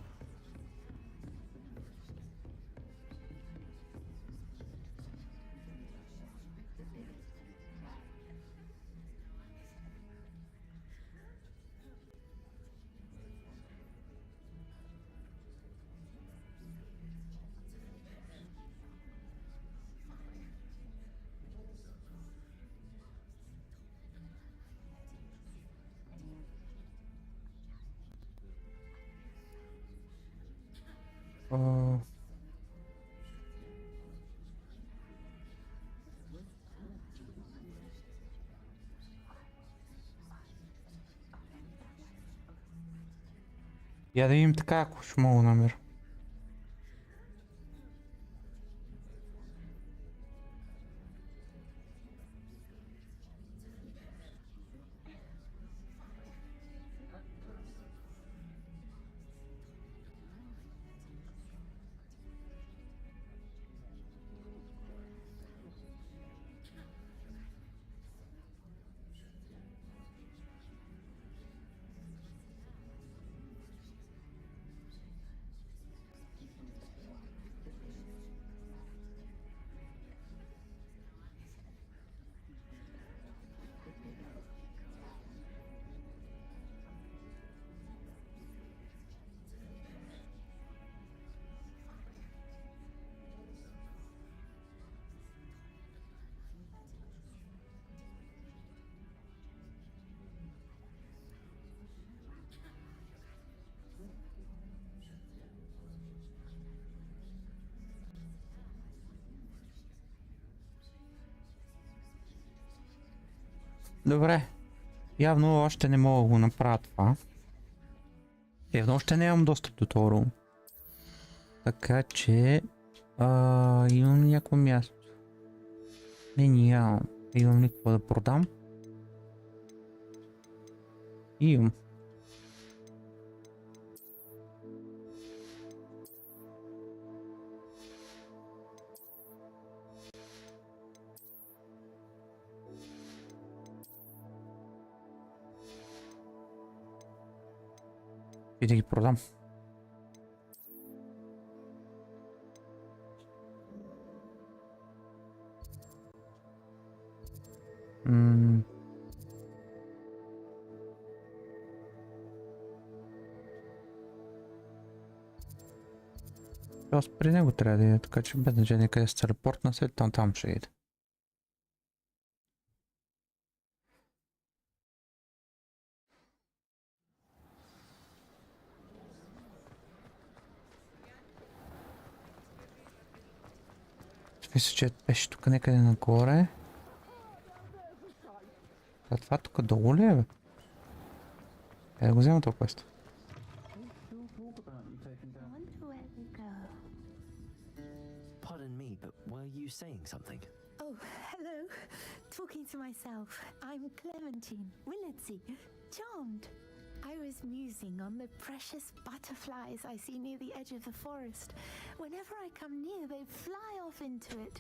Я да видим така, ако ще мога да намеря. Добре. Явно още не мога да го направя това. Явно още нямам достъп до този рум. Така че... имам някакво място. Не, нямам. Имам никакво да продам. Имам. И да ги продам. Аз при него трябва да иде, така че без значение къде се телепортна, след там ще иде. Мисля, че беше тук някъде нагоре. А това тук долу ли е, бе? Да го взема този квест. Pardon me, but were you saying something? Oh, hello. Talking to myself. I'm Clementine, Willardsey, charmed. I was musing on the precious butterflies I see near the edge of the forest. Whenever I come near, they fly off into it.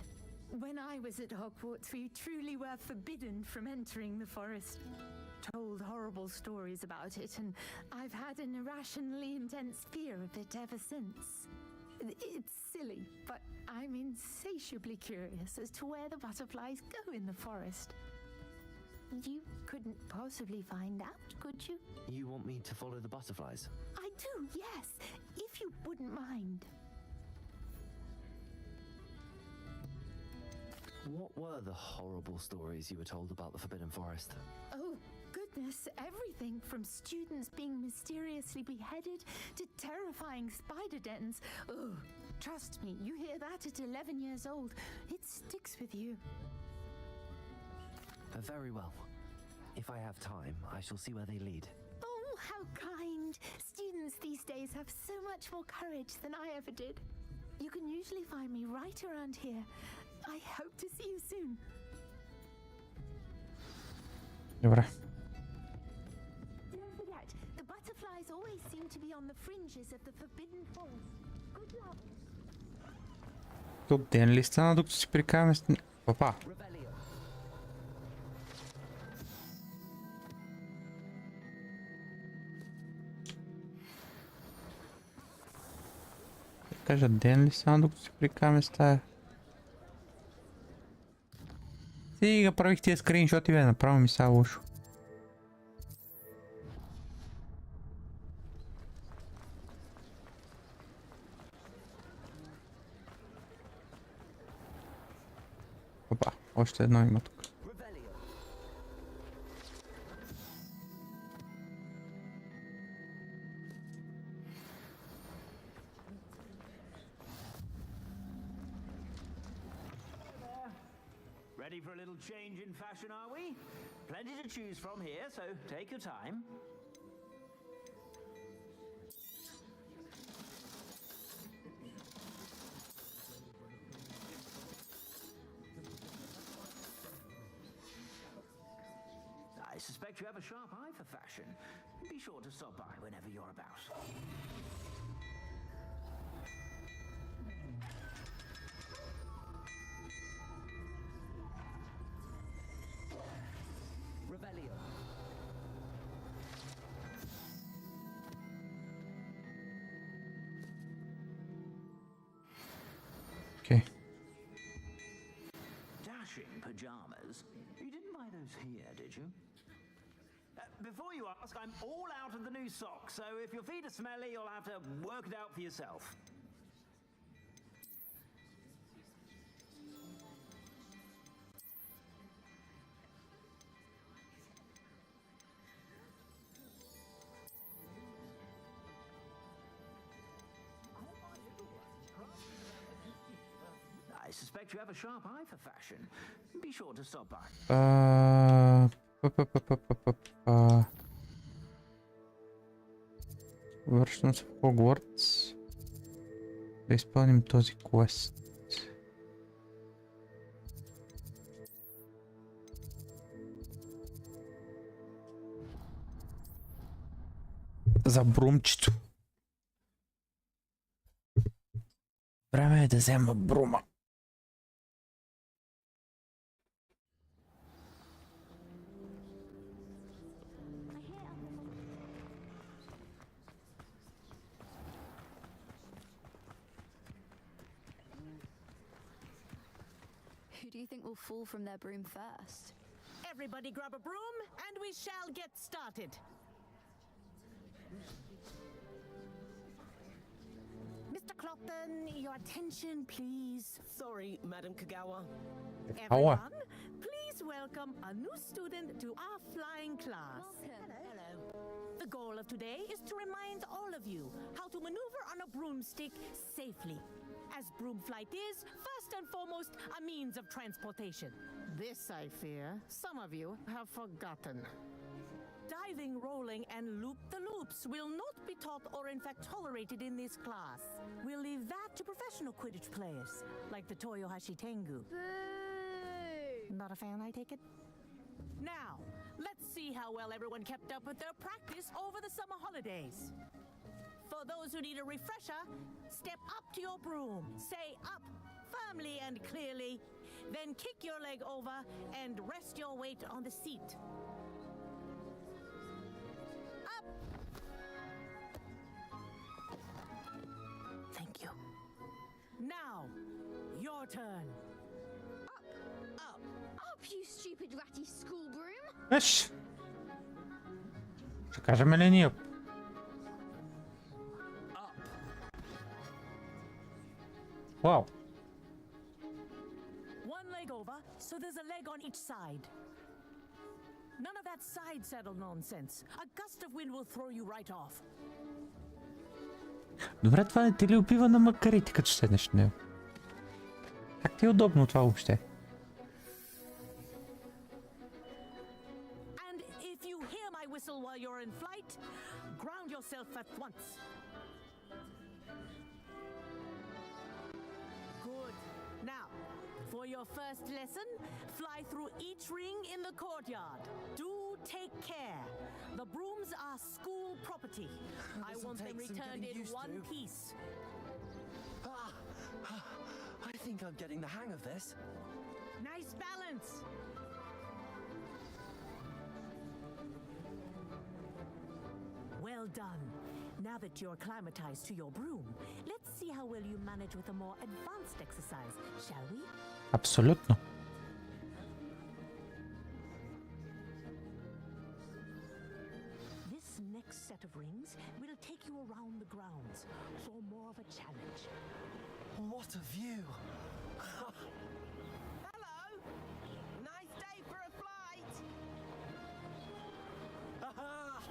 When I was at Hogwarts, we truly were forbidden from entering the forest. Told horrible stories about it, and I've had an irrationally intense fear of it ever since. It's silly, but I'm insatiably curious as to where the butterflies go in the forest. You couldn't possibly find out, could you? You want me to follow the butterflies? I do, yes, if you wouldn't mind. What were the horrible stories you were told about the Forbidden Forest? Oh, goodness, everything from students being mysteriously beheaded to terrifying spider dens. Oh, trust me, you hear that at 11 years old, it sticks with you. Very well. If I have time, I shall see where they lead. Oh, how kind. Students these days have so much more courage than I ever did. You can usually find me right around here. I hope to see you soon. Добре. Don't forget, the butterflies always seem to be on the fringes of the Forbidden Forest. Good luck. Тук ден ли стана, докато си прикараме с... Папа. кажа ден ли само докато си прикаме стая? Сега правих тия скриншоти, бе, направо ми са лошо. Опа, още едно има тук. Ready for a little change in fashion, are we? Plenty to choose from here, so take your time. I suspect you have a sharp eye for fashion. Be sure to stop by whenever you're about. Revelio. Okay. Dashing pajamas? You didn't buy those here, did you? Before you ask, I'm all out of the new socks, so if your feet are smelly, you'll have to work it out for yourself. I suspect you have a sharp eye for fashion. Be sure to stop by. Вършно в Хогвартс. Да изпълним този квест. За брумчето. Време е да взема брума. Who do you think will fall from their broom first? Everybody grab a broom, and we shall get started. Mr. Clopton, your attention, please. Sorry, Madam Kagawa. Everyone, please welcome a new student to our flying class. Hello. The goal of today is to remind all of you how to maneuver on a broomstick safely. As broom flight is, first and foremost, a means of transportation. This, I fear, some of you have forgotten. Diving, rolling, and loop-the-loops will not be taught or in fact tolerated in this class. We'll leave that to professional Quidditch players, like the Toyohashi Tengu. Boo! Not a fan, I take it? Now, let's see how well everyone kept up with their practice over the summer holidays. For those who need a refresher, step up to your broom, say up firmly and clearly, then kick your leg over and rest your weight on the seat. Up! Thank you. Now, your turn. Up, you stupid ratty school broom! Еш! Ще кажем ли ние? Wow. One leg over, so there's a leg on each side. None of that side saddle nonsense. A gust of wind will throw you right off. Добре, това не ти ли опива на макарите, като седнеш в него? Как ти е удобно това въобще? And if you hear my whistle while you're in flight, ground yourself at once. Good. Now, for your first lesson, fly through each ring in the courtyard. Do take care. The brooms are school property. I want them returned in one piece. I think I'm getting the hang of this. Nice balance. Well done. Now that you're acclimatized to your broom, let's see how well you manage with a more advanced exercise, shall we? Абсолютно. This next set of rings will take you around the grounds for more of a challenge. What a view! Hello! Nice day for a flight! Aha!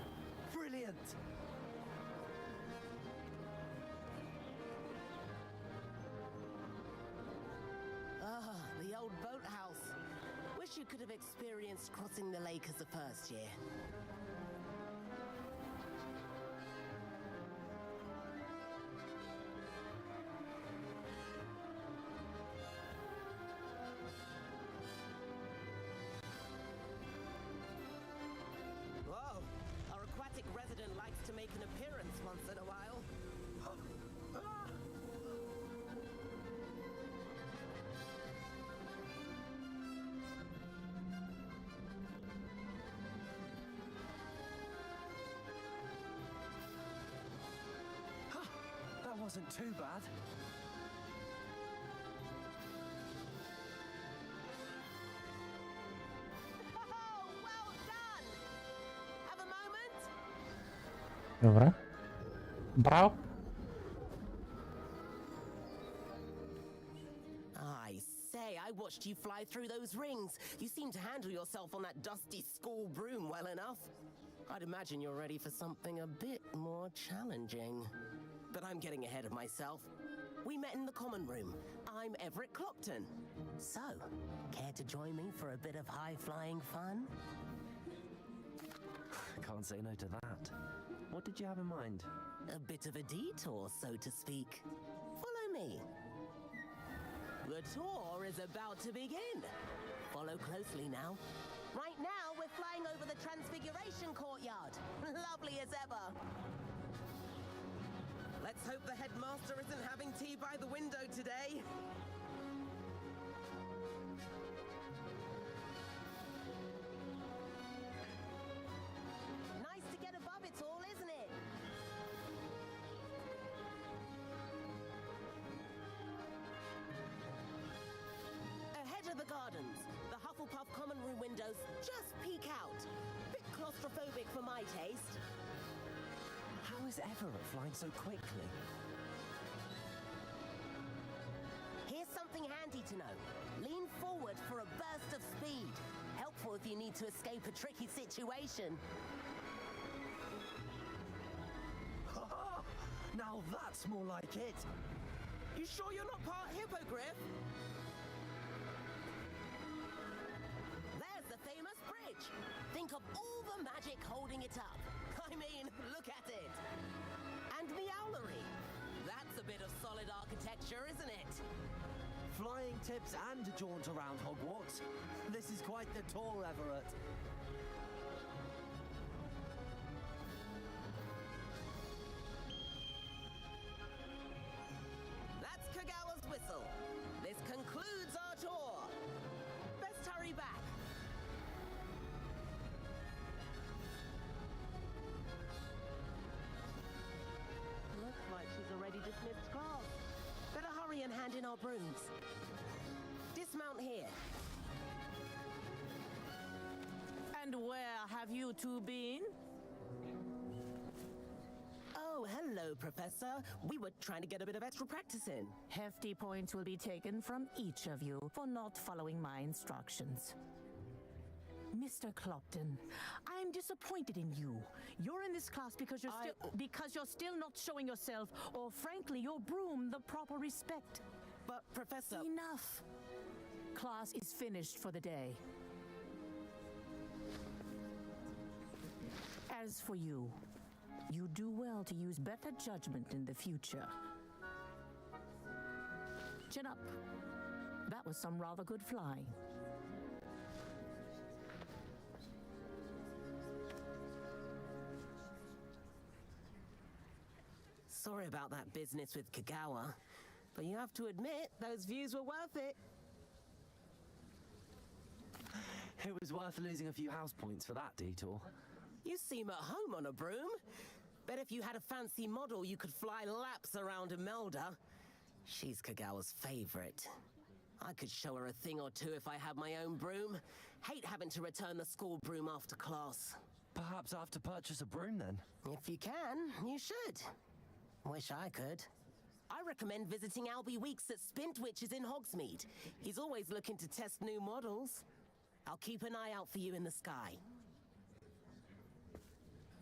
Brilliant! Ah, the old boathouse. Wish you could have experienced crossing the lake as a first year. Whoa! Our aquatic resident likes to make an appearance once in a while. That wasn't too bad. Oh, well done! Have a moment? Добре. Браво. I say, I watched you fly through those rings. You seem to handle yourself on that dusty school broom well enough. I'd imagine you're ready for something a bit more challenging. But I'm getting ahead of myself. We met in the common room. I'm Everett Clopton. So, care to join me for a bit of high-flying fun? Can't say no to that. What did you have in mind? A bit of a detour, so to speak. Follow me. The tour is about to begin. Follow closely now. Right now, we're flying over the Transfiguration Courtyard. Lovely as ever. Let's hope the headmaster isn't having tea by the window today. Nice to get above it all, isn't it? Ahead of the gardens, the Hufflepuff common room windows just peek out. Bit claustrophobic for my taste. How is Everett flying so quickly? Here's something handy to know. Lean forward for a burst of speed. Helpful if you need to escape a tricky situation. Now that's more like it. You sure you're not part hippogriff? There's the famous bridge. Think of all the magic holding it up. I mean, look at it. And Meowlery. That's a bit of solid architecture, isn't it? Flying tips and a jaunt around Hogwarts. This is quite the tour, Everett. That's Kagawa's whistle. This concludes our tour. Best hurry back. Looks like she's already dismissed class. Better hurry and hand in our brooms. Dismount here. And where have you two been? Oh, hello, Professor. We were trying to get a bit of extra practice in. Hefty points will be taken from each of you for not following my instructions. Mr. Clopton, I'm disappointed in you. You're in this class because you're still not showing yourself, or frankly, your broom the proper respect. But, Professor... Enough. Class is finished for the day. As for you, you do well to use better judgment in the future. Chin up. That was some rather good flying. Sorry about that business with Kagawa, but you have to admit, those views were worth it. It was worth losing a few house points for that detour. You seem at home on a broom. Bet if you had a fancy model, you could fly laps around Imelda. She's Kagawa's favorite. I could show her a thing or two if I had my own broom. Hate having to return the school broom after class. Perhaps I have to purchase a broom then? If you can, you should. Wish I could. I recommend visiting Albie Weeks at Spintwitches in Hogsmeade. He's always looking to test new models. I'll keep an eye out for you in the sky.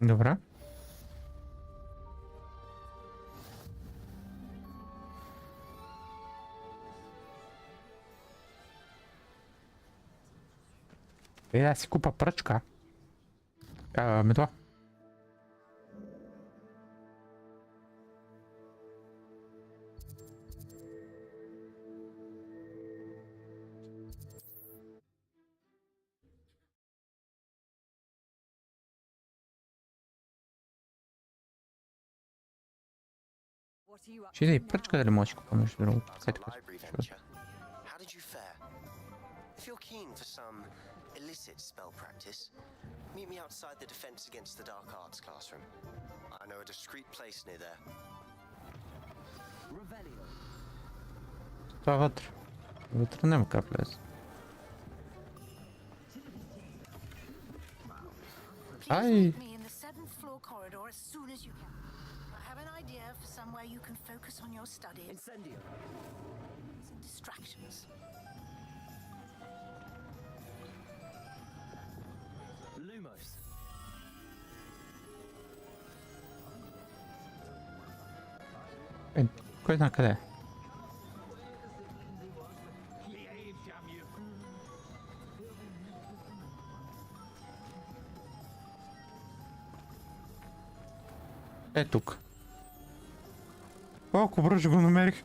Dobra. Vedi, si kupa prčka. Mydła. Ci dai prčka delle moći kupamo još drugu. How did you fare? If you're keen for some illicit spell practice, meet me outside the Defense Against the Dark Arts classroom. I know a discreet place near there. Това вътре. Вътре няма как влезе. Ай! Idea for somewhere you can focus on your studies. Incendio. Some distractions. Lumos. Кой знае къде е? Е тук. Колко бързо го намерих.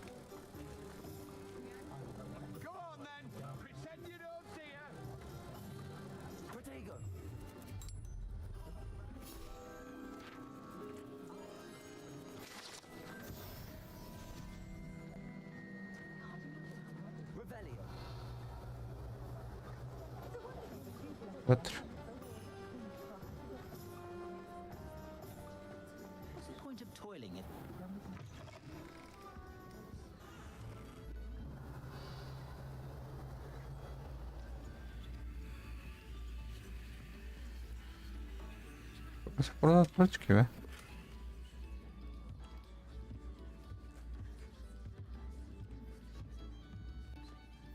Вътре. Се продават пръчки, бе.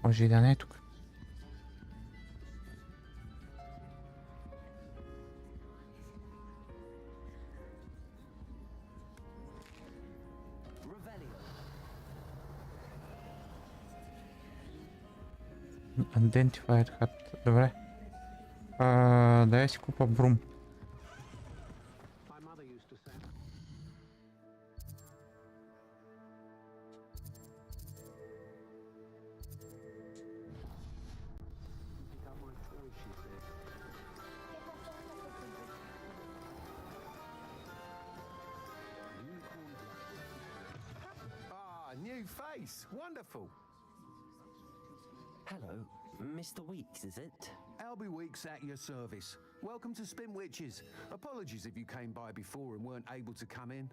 Може и да не е тук. Identified hat. Добре. Да я си купа брум. New face! Wonderful! Hello, Mr. Weeks, is it? Albie Weeks at your service. Welcome to Spintwitches. Apologies if you came by before and weren't able to come in.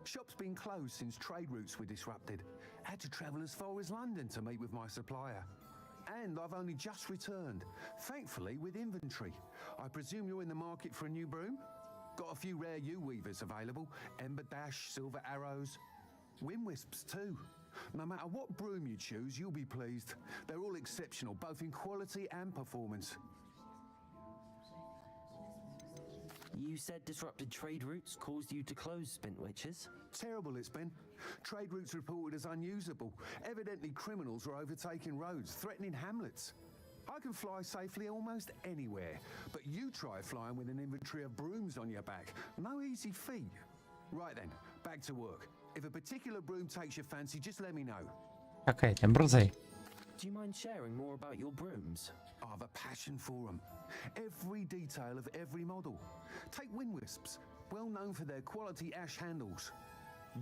Shop's been closed since trade routes were disrupted. Had to travel as far as London to meet with my supplier. And I've only just returned, thankfully with inventory. I presume you're in the market for a new broom? Got a few rare U-weavers available. Ember Dash, Silver Arrows, Wind Wisps too. No matter what broom you choose, you'll be pleased. They're all exceptional, both in quality and performance. You said disrupted trade routes caused you to close Spintwitches? Terrible it's been. Trade routes reported as unusable. Evidently criminals are overtaking roads, threatening hamlets. I can fly safely almost anywhere, but you try flying with an inventory of brooms on your back. No easy feat. Right then, back to work. If a particular broom takes your fancy, just let me know. Okay, then brother. Do you mind sharing more about your brooms? I have a passion for them. Every detail of every model. Take Wind Wisps, well known for their quality ash handles.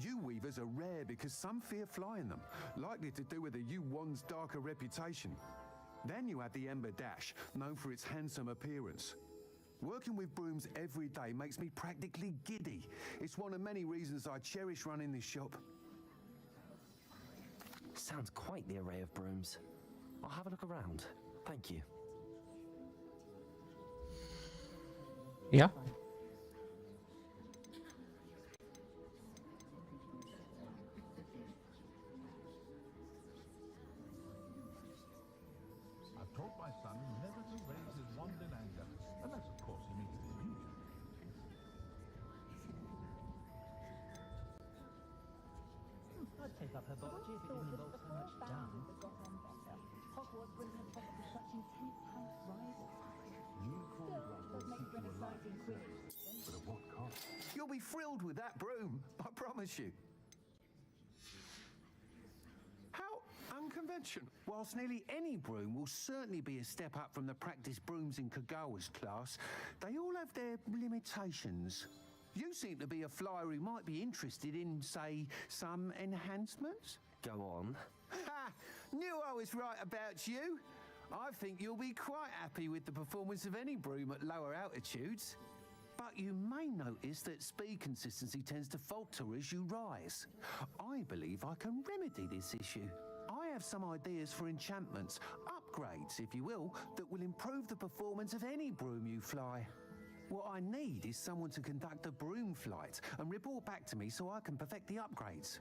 U-weavers are rare because some fear flying them, likely to do with the U-wand's darker reputation. Then you have the Ember Dash, known for its handsome appearance. Working with brooms every day makes me practically giddy. It's one of many reasons I cherish running this shop. Sounds quite the array of brooms. I'll have a look around. Thank you. Yeah. I've taught my son never to raise his wand in anger, unless, of course, he meets the illusion. I'd take up her botany if it didn't involve so much dung. Hogwarts wouldn't have put up with such intense house rivals. Does make for an exciting quiz. But at what cost? You'll be thrilled with that broom, I promise you. How unconventional. Whilst nearly any broom will certainly be a step up from the practice brooms in Kagawa's class, they all have their limitations. You seem to be a flyer who might be interested in, say, some enhancements? Go on. Ha! Knew I was right about you. I think you'll be quite happy with the performance of any broom at lower altitudes. But you may notice that speed consistency tends to falter as you rise. I believe I can remedy this issue. I have some ideas for enchantments, upgrades, if you will, that will improve the performance of any broom you fly. What I need is someone to conduct a broom flight and report back to me so I can perfect the upgrades.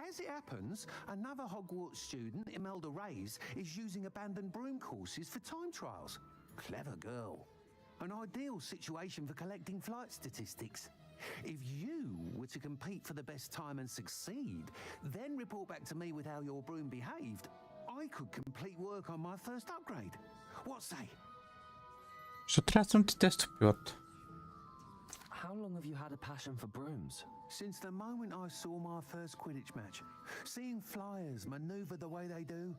As it happens, another Hogwarts student, Imelda Reyes, is using abandoned broom courses for time trials. Clever girl. An ideal situation for collecting flight statistics. If you were to compete for the best time and succeed, then report back to me with how your broom behaved, I could complete work on my first upgrade. What say? Så teraz som till testuppgjort. How long have you had a passion for brooms? Since the moment I saw my first Quidditch match. Seeing flyers maneuver the way they do.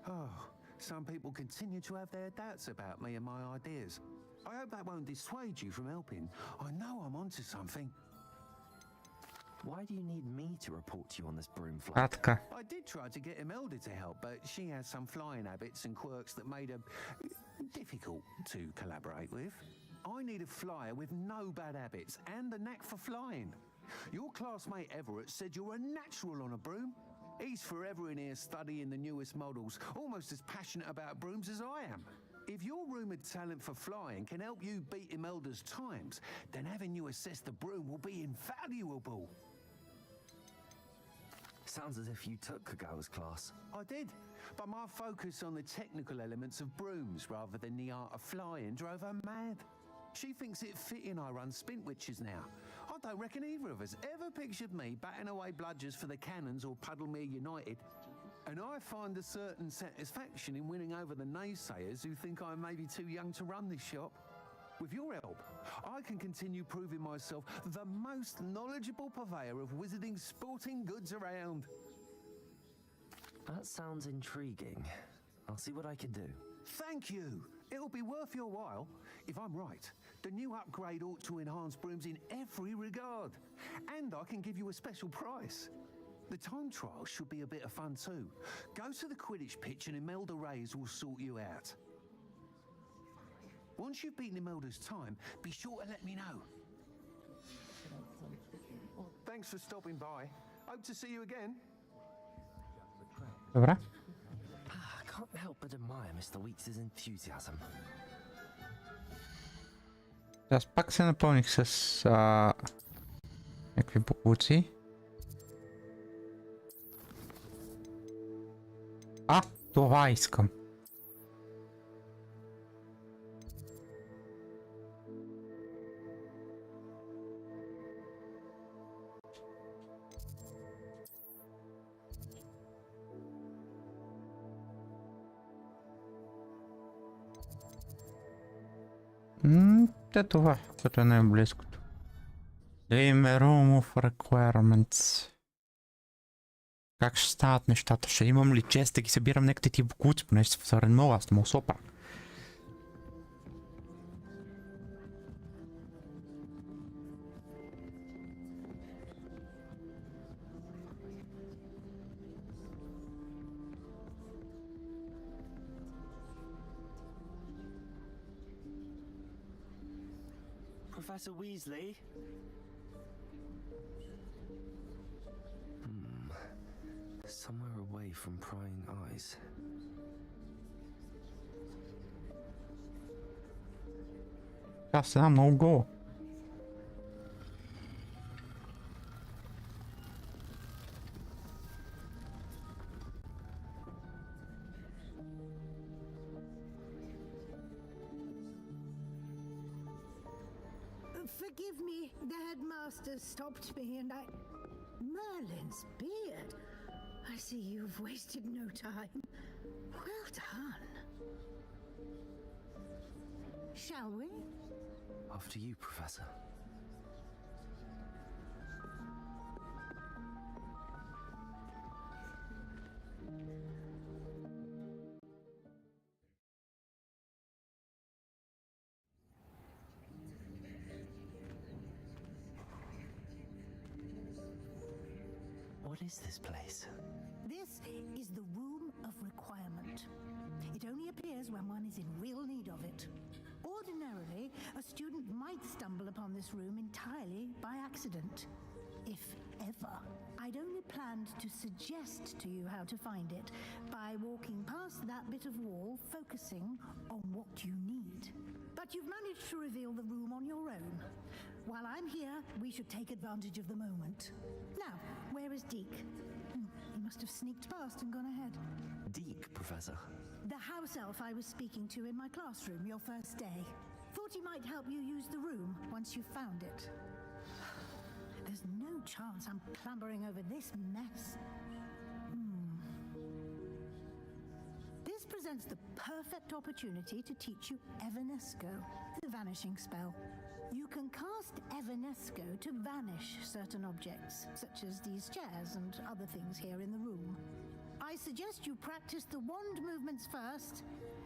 Oh, some people continue to have their doubts about me and my ideas. I hope that won't dissuade you from helping. I know I'm onto something. Why do you need me to report to you on this broom flight? Atka. I did try to get Imelda to help, but she has some flying habits and quirks that made her difficult to collaborate with. I need a flyer with no bad habits and a knack for flying. Your classmate Everett said you're a natural on a broom. He's forever in here studying the newest models, almost as passionate about brooms as I am. If your rumoured talent for flying can help you beat Imelda's times, then having you assess the broom will be invaluable. Sounds as if you took Kagawa's class. I did, but my focus on the technical elements of brooms rather than the art of flying drove her mad. She thinks it fitting I run Spintwitches now. I don't reckon either of us ever pictured me batting away bludgers for the Cannons or Puddlemere United. And I find a certain satisfaction in winning over the naysayers who think I may be too young to run this shop. With your help, I can continue proving myself the most knowledgeable purveyor of wizarding sporting goods around. That sounds intriguing. I'll see what I can do. Thank you. It'll be worth your while. If I'm right, the new upgrade ought to enhance brooms in every regard. And I can give you a special price. The time trial should be a bit of fun too. Go to the Quidditch pitch and Imelda Reyes will sort you out. Once you've beaten Imelda's time, be sure to let me know. Thanks for stopping by. Hope to see you again. Dobra. I can't help but admire Mr. Weeks' enthusiasm. Teraz pak se naplních se s ekvipucí. A to vajskam. Това, което е най-близкото. Да има room of requirements. Как ще стават нещата? Ще имам ли чест да ги събирам някакви тия букуци, поне ще се съвремнува, аз не мога сопа. Professor Weasley? Somewhere away from prying eyes. Kasta hamnar och gå. Forgive me, the headmaster stopped me and I... Merlin's beard. I see you've wasted no time. Well done. Shall we? After you, Professor. What is this place? This is the Room of Requirement. It only appears when one is in real need of it. Ordinarily, a student might stumble upon this room entirely by accident. If ever. I'd only planned to suggest to you how to find it by walking past that bit of wall, focusing on what you need. But you've managed to reveal the room on your own. While I'm here, we should take advantage of the moment. Now, where is Deke? He must have sneaked past and gone ahead. Deke, Professor. The house elf I was speaking to in my classroom your first day. Thought he might help you use the room once you found it. There's no chance I'm clambering over this mess. This presents the perfect opportunity to teach you Evanesco, the vanishing spell. You can cast Evanesco to vanish certain objects, such as these chairs and other things here in the room. I suggest you practice the wand movements first,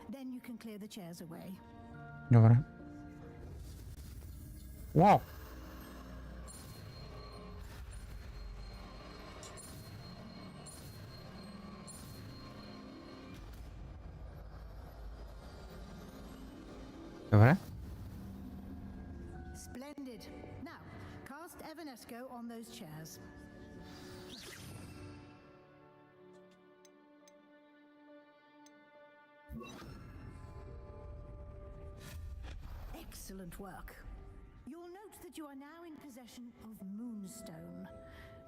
then you can clear the chairs away. Dobra. Wow. Dobra. Splendid. Now, cast Evanesco on those chairs. Excellent work. You'll note that you are now in possession of Moonstone.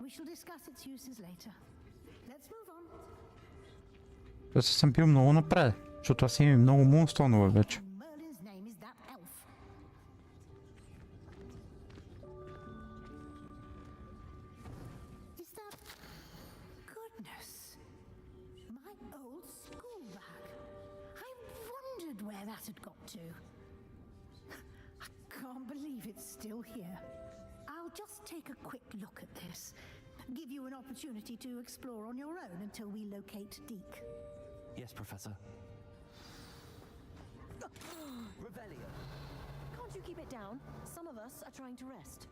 We shall discuss its uses later. Let's move on. To se sem pil mnogo naprej, защото аз имам много мунстонове вече. Merlin's name is that elf. Is that... Goodness. My old school bag. I wondered where that had got to. I can't believe it's still here. I'll just take a quick look at this. Give you an opportunity to explore on your own until we locate Deke. Yes, Professor. Revelio. Can't you keep it down? Some of us are trying to rest.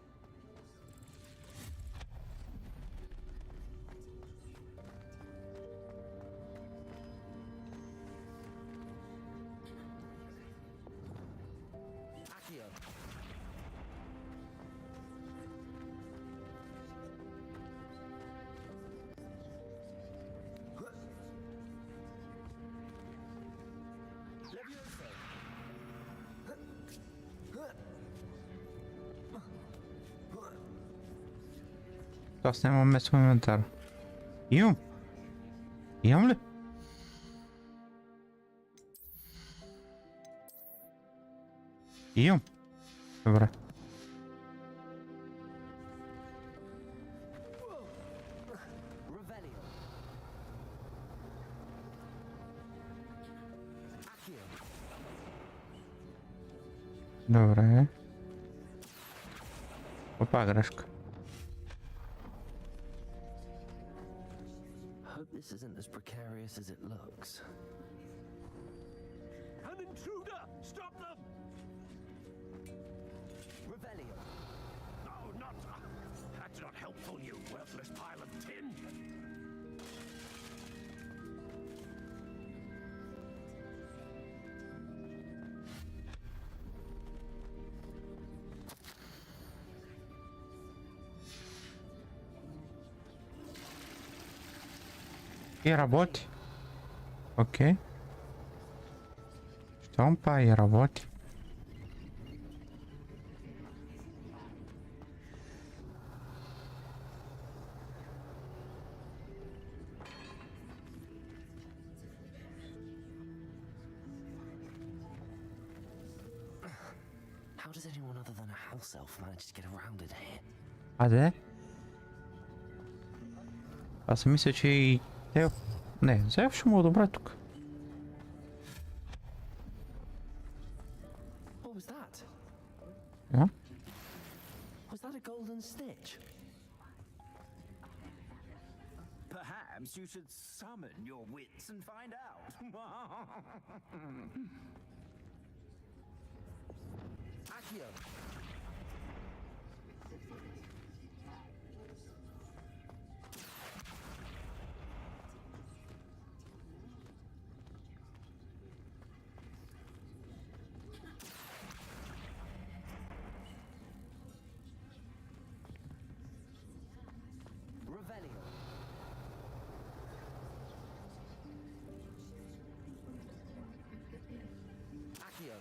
Accio. Asta am messo in inventario. Io? Iamle? Io? Dobra. Revelio. Accio. Dobra. Opa, graszka. Hope this isn't as precarious as it looks. An intruder! Stop them! Revelio. No, not... That's not helpful, you worthless pile of tin! И работать. Окей. Ждем по и работать. How does anyone other than a house elf manage to get around in here? А де? Аз мисля, че и те... Не, за ще мога добре тук. What was that? Yeah? Was that a golden stitch? Perhaps you should summon your wits and find out. Accio! Revelio. Accio.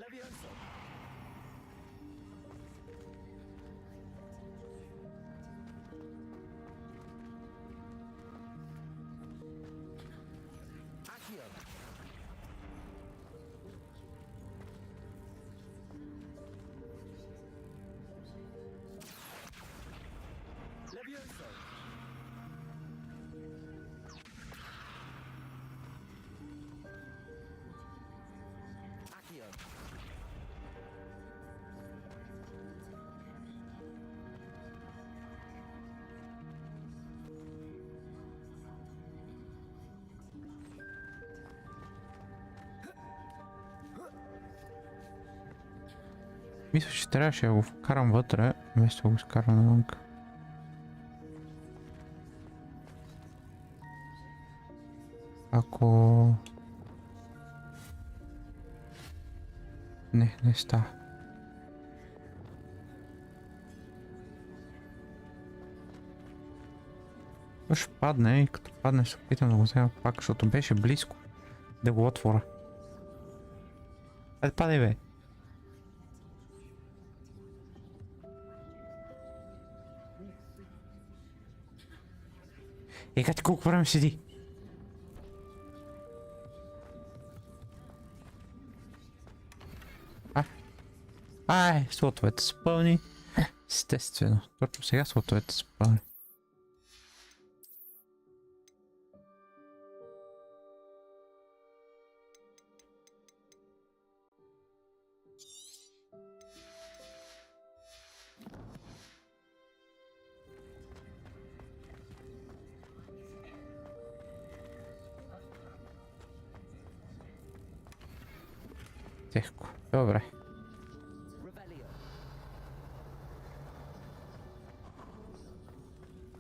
Levioso. Accio. Levioso. Accio. Мисля, че трябваше да го вкарам вътре, вместо да го скарам навън. Ако... Не става. Ще падне и като падне ще опитам да го взема пак, защото беше близко да го отворя. Айде падай бе! Ека колко време седи? Слотовете са пълни. Естествено. Точно сега слотовете са пълни. Тихо. Добре.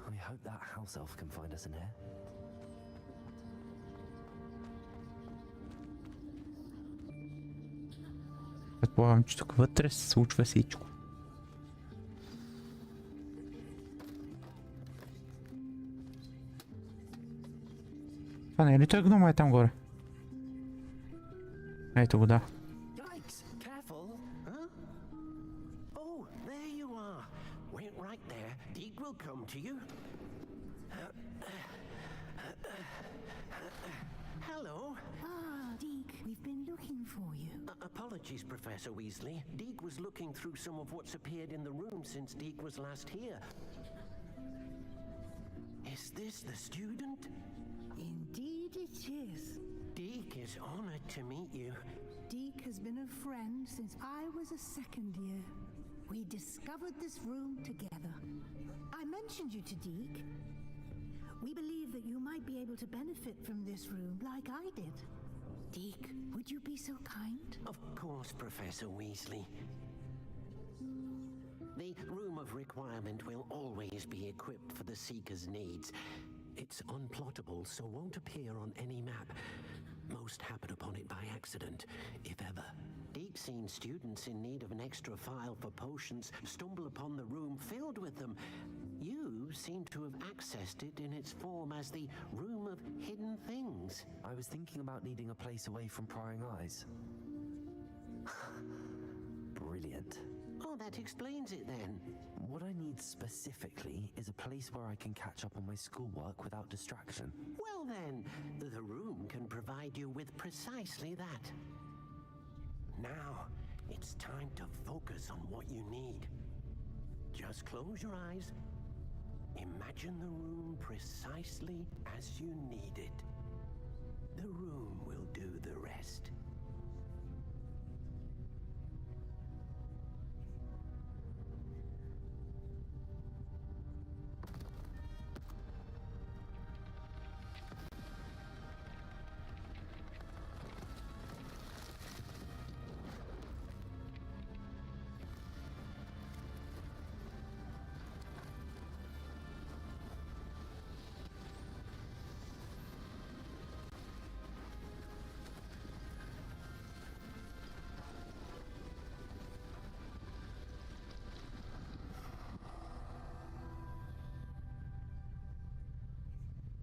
I hope that house elf can find us in here. Предполагам, че тук вътре се случва всичко. Това не е ли той гнома е там горе? Ето го, да. Yikes! Careful! Huh? Oh, there you are. Wait right there. Deke will come to you. Hello. Ah, Deke, we've been looking for you. Apologies, Professor Weasley. Deke was looking through some of what's appeared in the room since Deke was last here. Is this the student? Indeed it is. Deke is honored to meet you. Deke has been a friend since I was a second year. We discovered this room together. I mentioned you to Deke. We believe that you might be able to benefit from this room like I did. Deke, would you be so kind? Of course, Professor Weasley. The Room of Requirement will always be equipped for the Seeker's needs. It's unplottable, so won't appear on any map. most happen upon it by accident, if ever. Deep-seen students in need of an extra file for potions stumble upon the room filled with them. You seem to have accessed it in its form as the Room of Hidden Things. I was thinking about needing a place away from prying eyes. Brilliant. Oh, that explains it then. What I need specifically is a place where I can catch up on my schoolwork without distraction. Well then, the room can provide you with precisely that. Now, it's time to focus on what you need. Just close your eyes. Imagine the room precisely as you need it. The room will do the rest.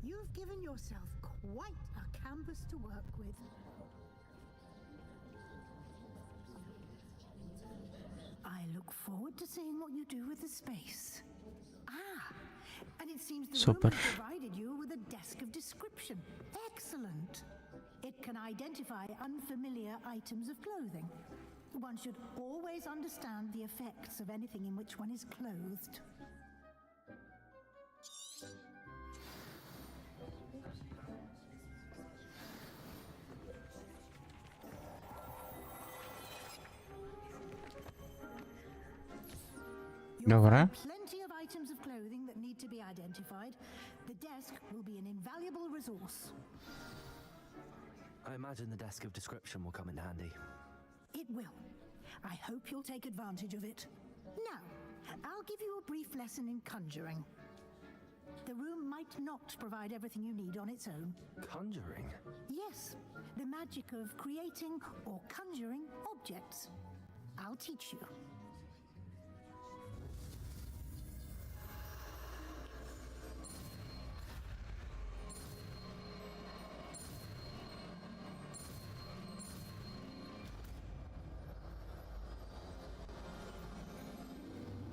You've given yourself quite a canvas to work with. I look forward to seeing what you do with the space. Ah, and it seems the room has provided you with a desk of description. Excellent. It can identify unfamiliar items of clothing. One should always understand the effects of anything in which one is clothed. Dobra. Plenty of items of clothing that need to be identified. The desk will be an invaluable resource. I imagine the desk of description will come in handy. It will. I hope you'll take advantage of it. Now, I'll give you a brief lesson in conjuring. The room might not provide everything you need on its own. Conjuring? Yes, the magic of creating or conjuring objects. I'll teach you.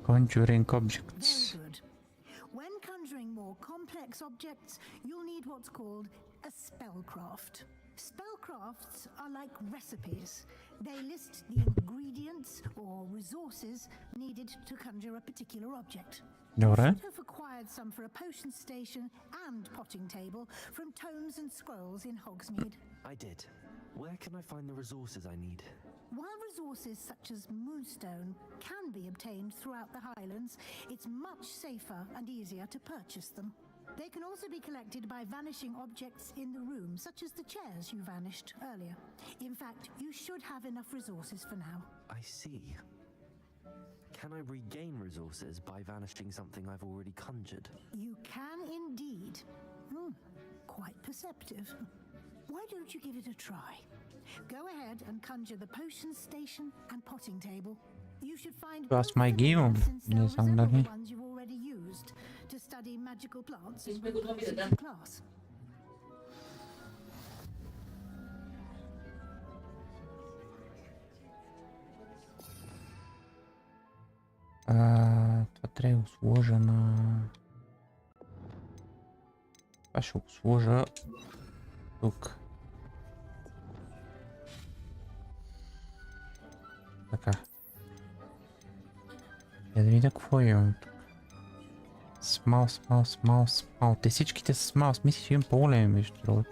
Conjuring objects. Very good. When conjuring more complex objects, you'll need what's called a spellcraft. Spellcrafts are like recipes. They list the ingredients or resources needed to conjure a particular object. You should have acquired some for a potion station and potting table from tomes and scrolls in Hogsmeade. I did. Where can I find the resources I need? While resources such as moonstone can be obtained throughout the Highlands, it's much safer and easier to purchase them. They can also be collected by vanishing objects in the room, such as the chairs you vanished earlier. In fact, you should have enough resources for now. I see. Can I regain resources by vanishing something I've already conjured? You can indeed. Quite perceptive. Why don't you give it a try? Go ahead and conjure the potion station and potting table. You should find To jest magią, nie znam dalej. ones you've already used to study magical plants in class. Това трябва да сложа на... Това ще го сложа тук. Така. Я да видя какво имам тук. Смал. Те всичките са смал. Мисля, че имам по-големи между другото.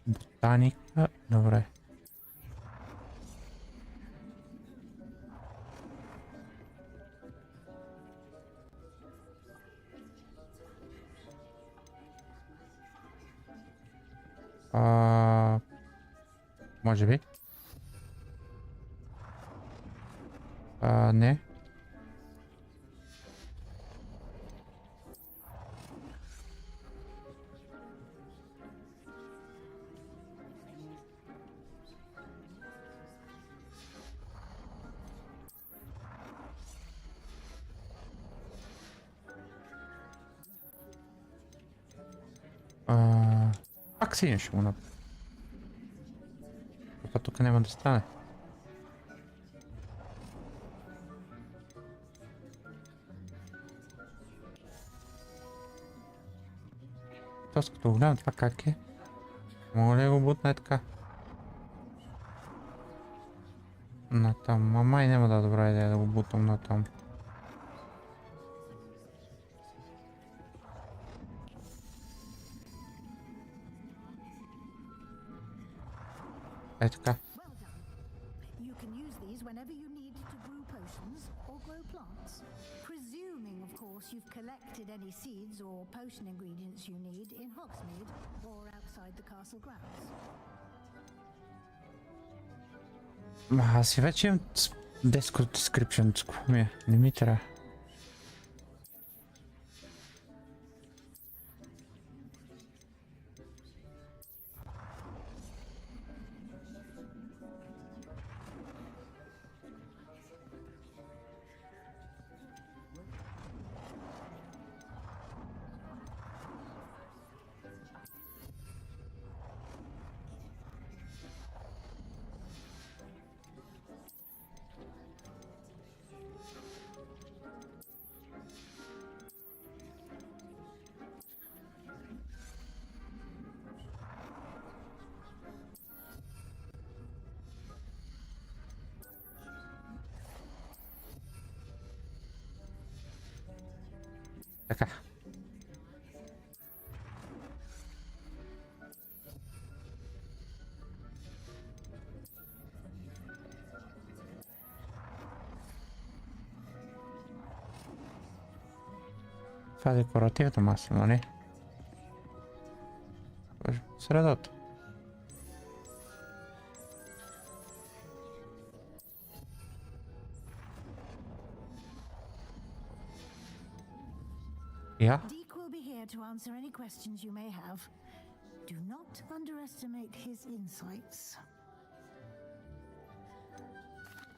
Ботаника. Добре. Може би. Не. Как си ще го направя? Тук няма да стане. Тоест като го гледам това как е, мога ли го бутна е така? Натам, май няма да е добра идея да го бутам натам. Е така. You can use these whenever you need to brew potions or grow plants. Presuming, of course, you've collected any seeds or potion ingredients you need in Hogsmeade or outside the castle grounds. Аз си вече имам Discord description, с какво ми е? Не ми трябва. Така. Това е декоративната маса, нали? Средата. Yeah. Deke will be here to answer any questions you may have. Do not underestimate his insights.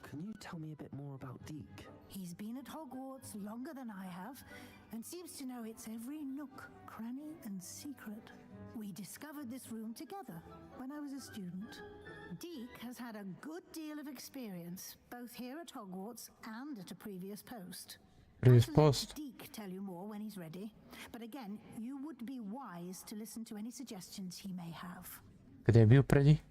Can you tell me a bit more about Deke? He's been at Hogwarts longer than I have, and seems to know its every nook, cranny, and secret. We discovered this room together when I was a student. Deke has had a good deal of experience, both here at Hogwarts and at a previous post. Previous post. Deke tell you more when he's ready, but again, you would be wise to listen to any suggestions he may have. Къде е бил преди?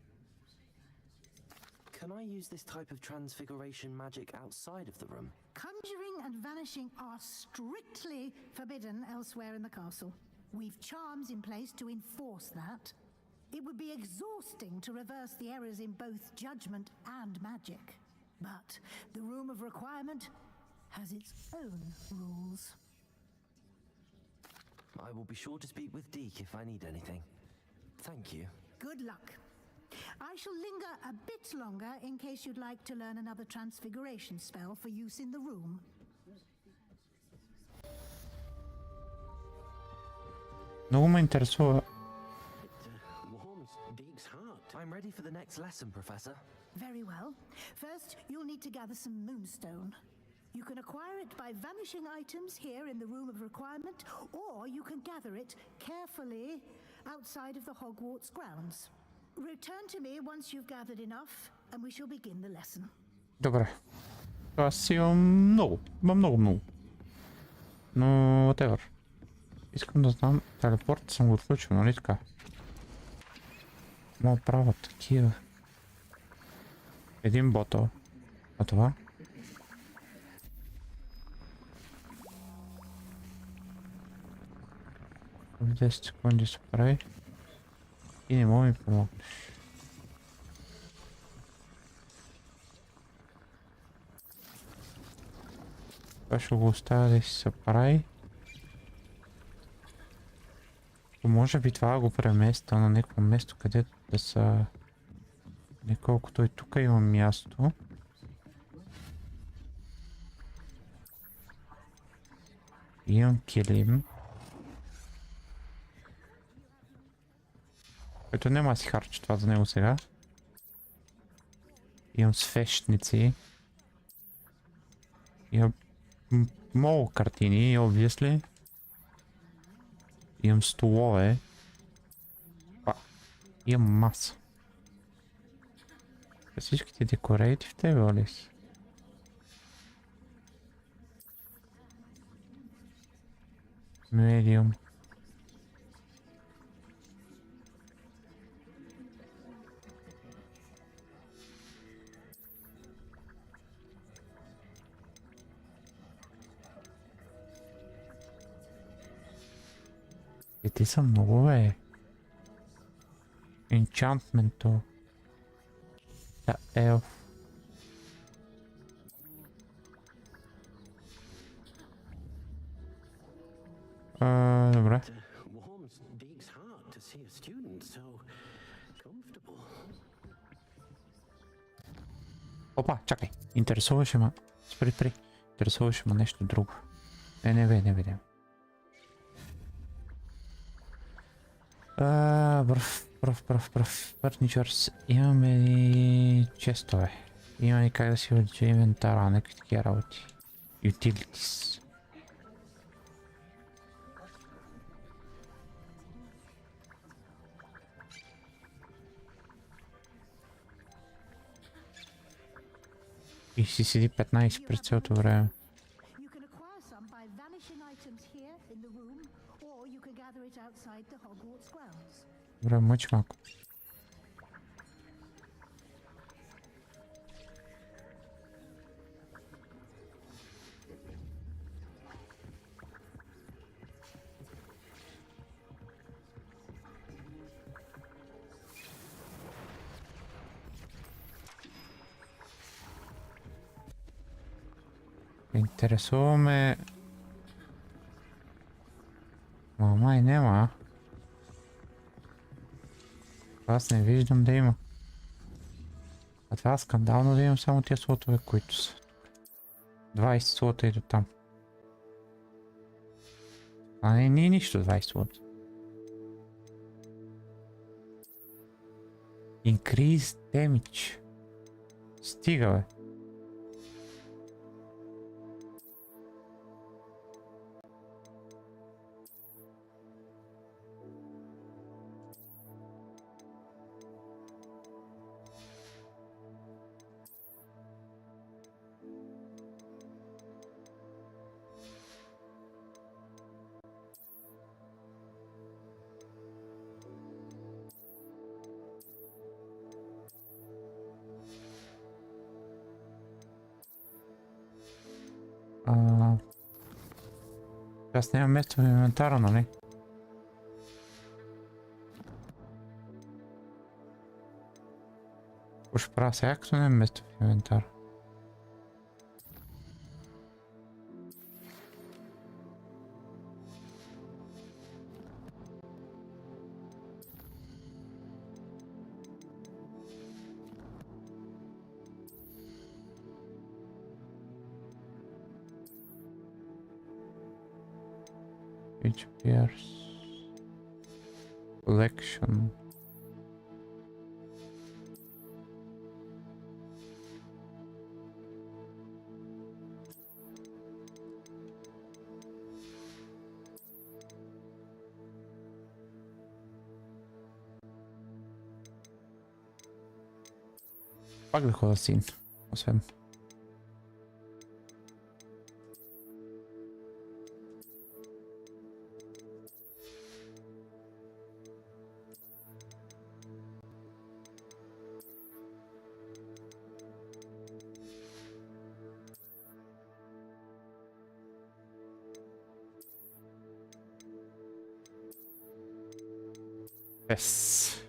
Can I use this type of transfiguration magic outside of the room? Conjuring and vanishing are strictly forbidden elsewhere in the castle. We've charms in place to enforce that. It would be exhausting to reverse the errors in both judgment and magic. But the Room of Requirement has its own rules. I will be sure to speak with Deke if I need anything. Thank you. Good luck. I shall linger a bit longer in case you'd like to learn another transfiguration spell for use in the room. Много ме интересува. Warms Deke's heart. I'm ready for the next lesson, Professor. Very well. First, you'll need to gather some moonstone. You can acquire it by vanishing items here in the Room of Requirement, or you can gather it carefully outside of the Hogwarts grounds. Return to me once you've gathered enough, and we shall begin the lesson. Добре. Аз имам много. Имам много. Но, whatever. Искам да знам, телепорт съм го отключил, нали така? Мога правя такива. Един ботъл. А това? В 10 секунди се прави. И не мога ми помогнеш. Това ще го оставя да си се прави. Може би това го преместа на някакво место, където да са... Не колкото и тук има място. Имам килим. Който няма да си харча това за него сега. Имам свещници. Имам много картини, obviously. Имам столове. Имам маса. Всичките декорейти в тебе ли са? Медиум. И те са много, бе. Enchantment-то. Да, елф. Добре. Warms Deek's heart to see a student so comfortable. Опа, чакай. Интересуваше ме. Спри. Интересуваше ме нещо друго. Не видим. Пръв. Фърничърс. Имаме ли честове? Има ли как да си увеличи инвентара, някакви такива работи? Utilities. И си седи 15 през цялото време. You can acquire some by vanishing items here in the room, or you can gather it outside the Hogwarts grounds. Добре, мъч малко. Интересуваме... Май няма. Аз не виждам да има. А това скандално да имам само тия слотове, които са. 20 слота и до там. А не е нищо 20 слота. Increase damage. Стига, бе. Аз нямам место в инвентара, нали? Какво ще правя сега, като нямам место в инвентара? Which appears collection. Пак да ходя син, освен. Yes.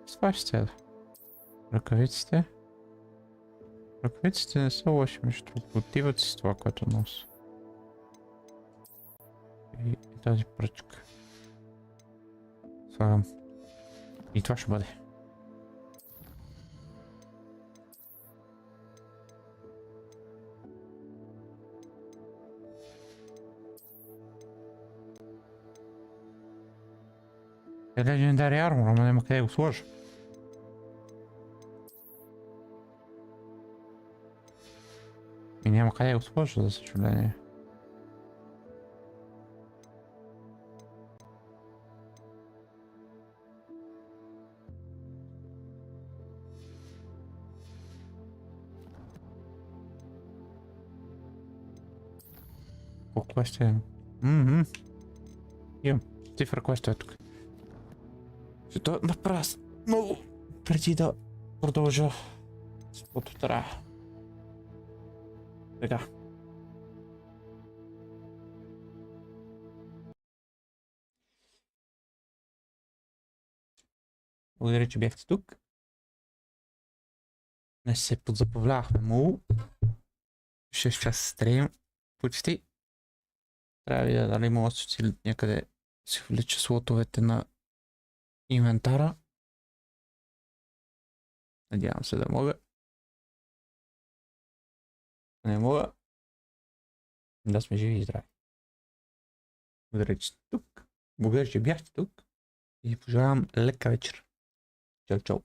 Това ще е. Ръкавиците. Ръкавиците не са лоши, между отиват си с това, което носи. И тази пръчка. Слагам. И това ще бъде. Е легендари армор, ама няма къде го сложа. И И няма къде го сложа, за съжаление. Колко квеста имам? Имам. Цифра квеста е тук. Ще то направя много преди да продължа с каквото трябва. Така. Благодаря, че бяхте тук. Днес се подзабавлявахме много. 6 часа стрим. Почти. Трябва да видя дали мога да си някъде си влича слотовете на инвентара. Надявам се да мога. Не мога. Да сме живи и здрави. Благодаря, че сте тук. Благодаря, че бяхте тук. И пожелавам лека вечер. Чао, чао.